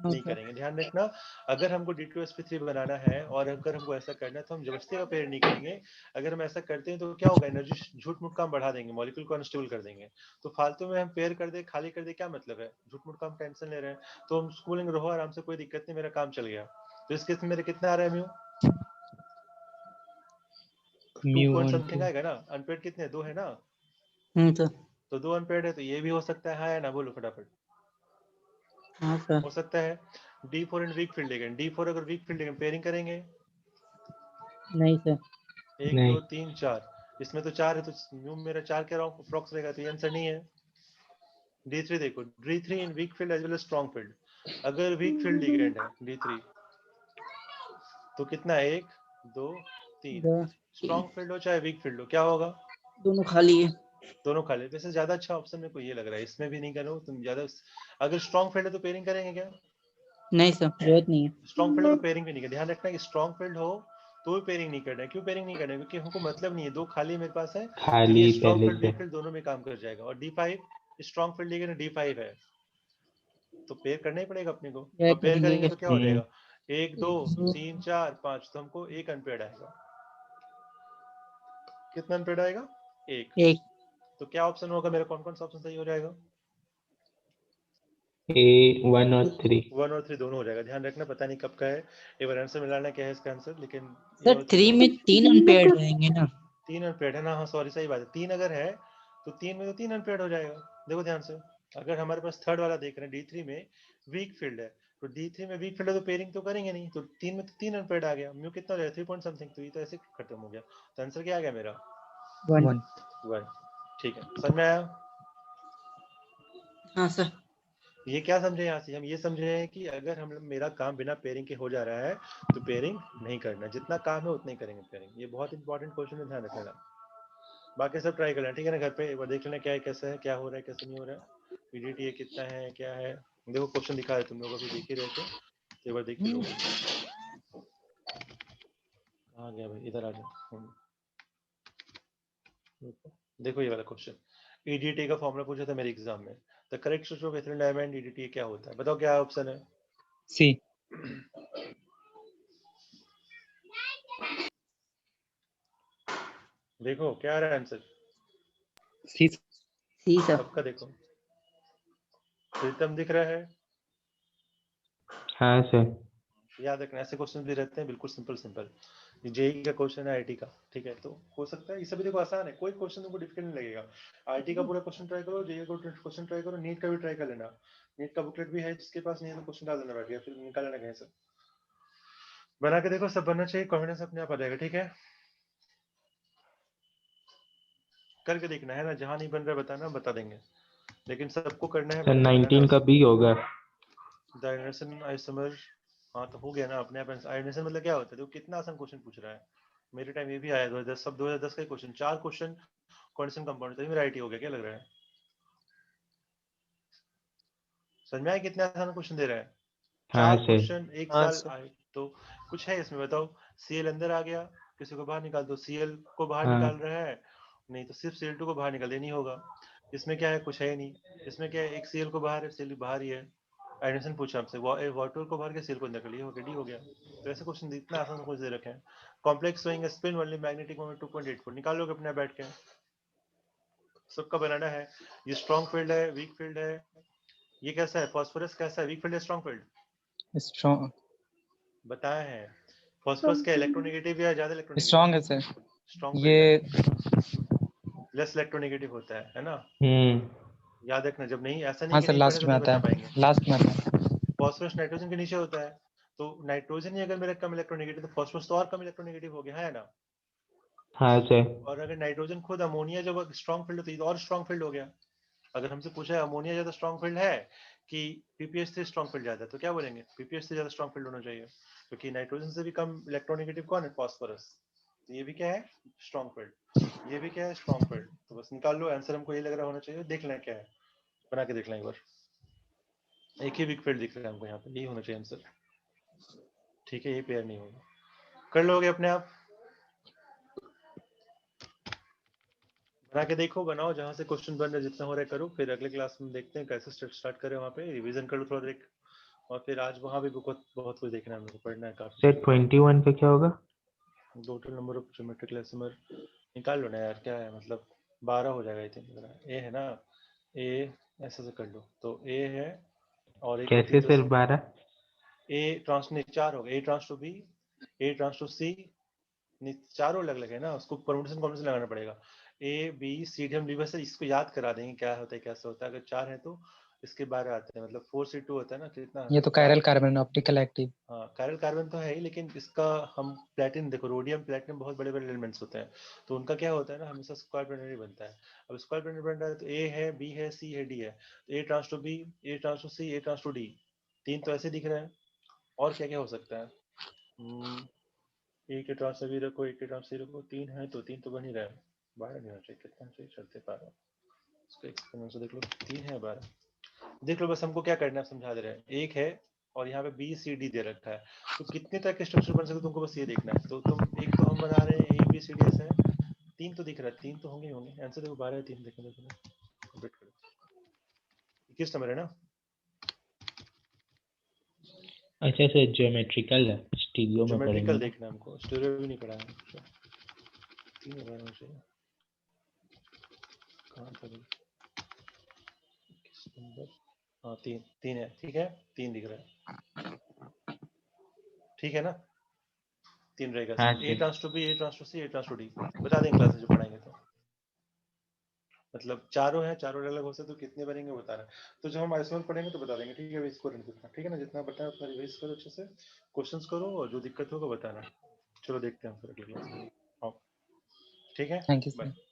नहीं करेंगे। ध्यान रखना, अगर हमको D2sp3 बनाना है और अगर हमको ऐसा करना है तो हम जबरदस्ती का पेयर नहीं करेंगे। अगर हम ऐसा करते हैं तो क्या होगा, एनर्जी झूठ मूठ काम बढ़ा देंगे, मॉलिक्यूल को अनस्टेबल कर देंगे। तो फालतू में हम पेयर कर दे, खाली कर दे, क्या मतलब है? झूठ मूठ काम टेंशन ले रहे हैं। तो हम स्कूलिंग रहो आराम से, कोई दिक्कत नहीं, मेरा काम चल गया। तो इस केस में मेरे कितना आ रहा है म्यू? 2 mu point 1 something 2। आएगा ना। अनपेड कितने? 2 है ना? सर। तो 2 अनपेड है तो ये भी हो सकता है, हाँ या ना, बोलो फटाफट। हाँ सर। हो सकता है। D4 and week field ligand, D4 अगर वीक फील्ड लिगेंड, पेयरिंग करेंगे? नहीं सर। 1 2 3 4, इसमें तो 4 है तो म्यू मेरा 4 के अराउंड अप्रॉक्स रहेगा, तो ये आंसर नहीं है। D3 देखो, D3 in weak field as well as strong field, अगर वीक फील्ड लिगेंड है D3 तो कितना है? 1 2 3। स्ट्रॉन्ग फील्ड हो चाहे वीक फील्ड हो, क्या होगा? दोनों खाली है। दोनों खाली। वैसे ज्यादा अच्छा ऑप्शन मेरे को ये लग रहा है, इसमें भी नहीं करो तुम ज्यादा। अगर स्ट्रॉन्ग फील्ड है तो पेयरिंग करेंगे क्या? नहीं सर जरूरत नहीं है। स्ट्रॉन्ग फील्ड है तो पेयरिंग भी नहीं करना। ध्यान रखना कि स्ट्रॉन्ग फील्ड हो तो भी पेयरिंग नहीं करना है। क्यों पेयरिंग नहीं करना है? क्योंकि हमको मतलब नहीं है, 2 खाली मेरे पास है तो खाली ये स्ट्रॉन्ग पहले फील्ड से। वीक फील्ड दोनों में काम कर जाएगा। और D5 स्ट्रॉन्ग फील्ड लेके ना D5 है तो पेयर करना ही पड़ेगा अपने को। क्या अब पेयर करेंगे करेंगे? तो क्या हो जाएगा? 1 2 3 4 5, तो हमको 1 अनपेयर्ड आएगा। कितना अनपेयर्ड आएगा? 1। एक। तो क्या ऑप्शन होगा मेरा, कौन कौन सा ऑप्शन सही हो जाएगा? A 1 और 3। 1 और 3 दोनों हो जाएगा। ध्यान रखना, पता नहीं कब का है, एक बार आंसर मिलाना क्या है इसका आंसर, लेकिन A सर और 3 दोनों में 3 अनपेयर्ड रहेंगे ना। 3 अनपेयर्ड है ना? हाँ सॉरी, सही बात है, 3 अगर है तो 3 में तो 3 अनपेयर्ड हो जाएगा। देखो ध्यान से, अगर हमारे पास थर्ड वाला देख रहे हैं D3 में वीक फील्ड है, तो D3 में वीक फील्ड है तो पेयरिंग तो करेंगे नहीं, तो 3 में तो 3 अनपेयर्ड आ गया, म्यू कितना हो जाएगा? 3 पॉइंट समथिंग, तो ये तो ऐसे खत्म हो गया। तो आंसर क्या आ गया मेरा? 1। 1। ठीक है, समझ में आया? हाँ सर। ये क्या समझे यहाँ से? हम ये समझे हैं कि अगर हम मेरा काम बिना पेयरिंग के हो जा रहा है तो पेयरिंग नहीं करना, जितना काम है उतना ही करेंगे पेयरिंग। ये बहुत इंपॉर्टेंट क्वेश्चन है, ध्यान रखना। बाकी सब ट्राई कर लेना, ठीक है ना? घर पे एक बार देख लेना क्या है, कैसा है, क्या हो रहा है, कैसे नहीं हो रहा है, पीडीटी कितना है, क्या है। देखो क्वेश्चन दिखा है, तुम लोग अभी देख ही रहे थे, तो एक बार देख ही लो। कहाँ गया भाई, इधर आ जाओ। देखो ये वाला क्वेश्चन, EDTA का फॉर्मूला पूछा था मेरे एग्जाम में। The correct structure of ethylene diamond EDTA क्या होता है? बताओ क्या ऑप्शन है? सी। देखो क्या आ रहा है आंसर? सी। सी सर। सबका देखो, प्रीतम दिख रहा है? हाँ सर। याद रखना ऐसे क्वेश्चन भी रहते हैं बिल्कुल सिंपल सिंपल। ये जेई का क्वेश्चन है, आईटी का, ठीक है, तो हो सकता है ये सभी देखो आसान है, कोई क्वेश्चन तुमको डिफिकल्ट नहीं लगेगा। आईटी का पूरा क्वेश्चन ट्राई करो, जेई का क्वेश्चन ट्राई करो, नीट का भी ट्राई कर लेना। नीट का बुकलेट भी है, जिसके पास नहीं है तो क्वेश्चन डाल देना बैठ गया, फिर निकाल लेना कहीं से। बना के देखो, सब बनना चाहिए, कॉन्फिडेंस अपने आप आ जाएगा, ठीक है? करके देखना है ना, जहां नहीं बन रहा बताना, बता देंगे, लेकिन सबको करना है। सर 19 का बी होगा। डायनेशन आइसोमर, हाँ तो हो गया ना अपने आप। आयोनेशन मतलब क्या होता है? देखो कितना आसान क्वेश्चन पूछ रहा है। मेरे टाइम ये भी आया 2010, सब 2010 का क्वेश्चन, 4 क्वेश्चन कॉन्डेंसेशन कंपाउंड, तभी मेरा आईटी हो गया। क्या लग रहा है? समझ में आया कितना आसान क्वेश्चन दे रहा है? हाँ 4 सर। क्वेश्चन एक साल आए तो कुछ है इसमें? बताओ। सीएल अंदर आ गया, किसी को बाहर निकाल दो, सीएल को बाहर हाँ। निकाल रहा है, नहीं तो सिर्फ सीएल2 को बाहर निकाल देनी होगा। इसमें क्या है? कुछ है ही नहीं। इसमें क्या है? एक सीएल को बाहर है, सीएल बाहर ही है। आयोनेशन पूछा हमसे, वाटर को बाहर के सीएल को अंदर कर लिया, हो गया, डी हो गया। तो ऐसे क्वेश्चन इतना आसान कुछ दे रखे हैं। Complex showing spin only magnetic moment 2.84, निकाल लोगे अपने बैठ के, सबका बनाना है। ये स्ट्रॉन्ग फील्ड है, वीक फील्ड है, ये कैसा है? फास्फोरस कैसा है? वीक फील्ड है, स्ट्रॉन्ग फील्ड? स्ट्रॉन्ग। बताया है। फास्फोरस क्या इलेक्ट्रोनेगेटिव या ज्यादा इलेक्ट्रोनेगेटिव? स्ट्रॉन्ग है सर। स्ट्रॉन्ग ये फील्ड है, लेस इलेक्ट्रोनेगेटिव होता है ना? याद रखना, जब नहीं, ऐसा नहीं हाँ कि सर नहीं पढ़े लास्ट तो में नहीं आता बता है, पाएंगे। लास्ट में आता है। फास्फोरस नाइट्रोजन के नीचे होता है, तो नाइट्रोजन ही अगर मेरा कम इलेक्ट्रोनेगेटिव, तो फास्फोरस तो और कम इलेक्ट्रोनेगेटिव हो गया, है ना? हाँ सर। और अगर नाइट्रोजन खुद अमोनिया जब स्ट्रॉन्ग फील्ड होती है तो और स्ट्रॉन्ग फील्ड हो गया। अगर हमसे पूछा है अमोनिया ज्यादा स्ट्रॉन्ग फील्ड है कि पीपीएच से स्ट्रॉन्ग फील्ड ज्यादा, तो क्या बोलेंगे? पीपीएच से ज्यादा स्ट्रॉन्ग फील्ड होना चाहिए, क्योंकि नाइट्रोजन से भी कम इलेक्ट्रोनेगेटिव कौन है? फास्फोरस। तो ये भी क्या है? Strong field. ये भी क्या है? Strong field. तो बस निकाल लो आंसर, हमको ये लग रहा होना चाहिए, देख लें क्या है, बना के देख लें एक बार। एक ही वीक फील्ड दिख रहा है हमको यहाँ पे, यही होना चाहिए आंसर, ठीक है? ये पेयर नहीं होगा, कर लोगे अपने आप, बना के देखो, बनाओ, जहां से क्वेश्चन बन रहे जितना हो रहा है करो, फिर अगले क्लास में देखते हैं कैसे स्टार्ट करें, वहाँ पे रिवीजन कर लो थोड़ा देख, और फिर आज वहाँ भी बहुत बहुत कुछ देखना है, हमको पढ़ना है काफी। सर 21 पे क्या होगा? Total number of geometric isomer निकाल लो ना यार, क्या है मतलब 12 हो जाएगा, आई थिंक। ए है ना, ए ऐसे से कर लो, तो ए है और एक होती कैसे तो सर 12? ए ट्रांस नहीं, 4 हो गए, ए trans to be, A trans to सी, नहीं चारों अलग अलग है ना, उसको परम्यूटेशन कॉम्बिनेशन लगाना पड़ेगा। ए बी सी डी, हम रिवर्स से इसको याद करा देंगे क्या होता है कैसे होता है। अगर 4 है तो इसके 12 आते हैं, मतलब 4C2 होता है ना, कितना ये तो 4 कायरल होता है। Carbon optical active. हाँ कायरल कार्बन तो है ही, लेकिन इसका हम प्लेटिन देखो, रोडियम प्लेटिनम बहुत बड़े बड़े एलिमेंट्स होते हैं, तो उनका क्या होता है ना, हमेशा स्क्वायर प्लेनेटरी बनता है। अब स्क्वायर प्लेनेटरी बन रहा है तो ए है, बी है, सी है, डी है, तो ए trans to be, A trans to C, A trans to D, 3 तो ऐसे दिख रहे हैं। और क्या क्या हो सकता है? ए के ट्रांस भी रखो, ए के ट्रांस रखो, 3 है तो 3 तो बन ही रहा है, 12 नहीं होना चाहिए, कितना चाहिए? चलते 12, इसका एक्सपेरिमेंट से देख लो, 3 है 12, देख लो, बस हमको क्या करना है समझा दे रहे हैं। एक है और यहाँ पे बी सी डी दे रखा है, तो कितने तरह के स्ट्रक्चर बन सकते तुमको बस ये देखना है। तो तुम एक तो हम बना रहे हैं ए बी सी डी ऐसे है, 3 तो दिख रहा है, 3 तो होंगे होंगे, आंसर देखो 12 है, 3 देखो कंप्लीट करो। 21 नंबर है ना? अच्छा सर ज्योमेट्रिकल है, स्टीरियो में पढ़ेंगे ज्योमेट्रिकल ना? देखना है हमको, स्टीरियो भी नहीं पढ़ा है। 3 होना चाहिए, कहाँ था भाई? किस नंबर? हाँ 3 3 है, ठीक है, 3 दिख रहा है, ठीक है ना? 3 रहेगा, हाँ ए sir. Trans to be, A trans to C, A trans to D, बता देंगे क्लास में जो पढ़ाएंगे तो। मतलब चारों हैं, चारों अलग अलग हो सकते तो कितने बनेंगे बता रहे हैं, तो जब हम आइसोमर पढ़ेंगे तो बता देंगे, ठीक है? इसको रहने देना, ठीक है ना? जितना बताया उतना रिवाइज करो अच्छे से, क्वेश्चंस करो, और जो दिक्कत होगा बताना। चलो देखते हैं फिर अगले क्लास में। हाँ ठीक है, थैंक यू बाय। सर।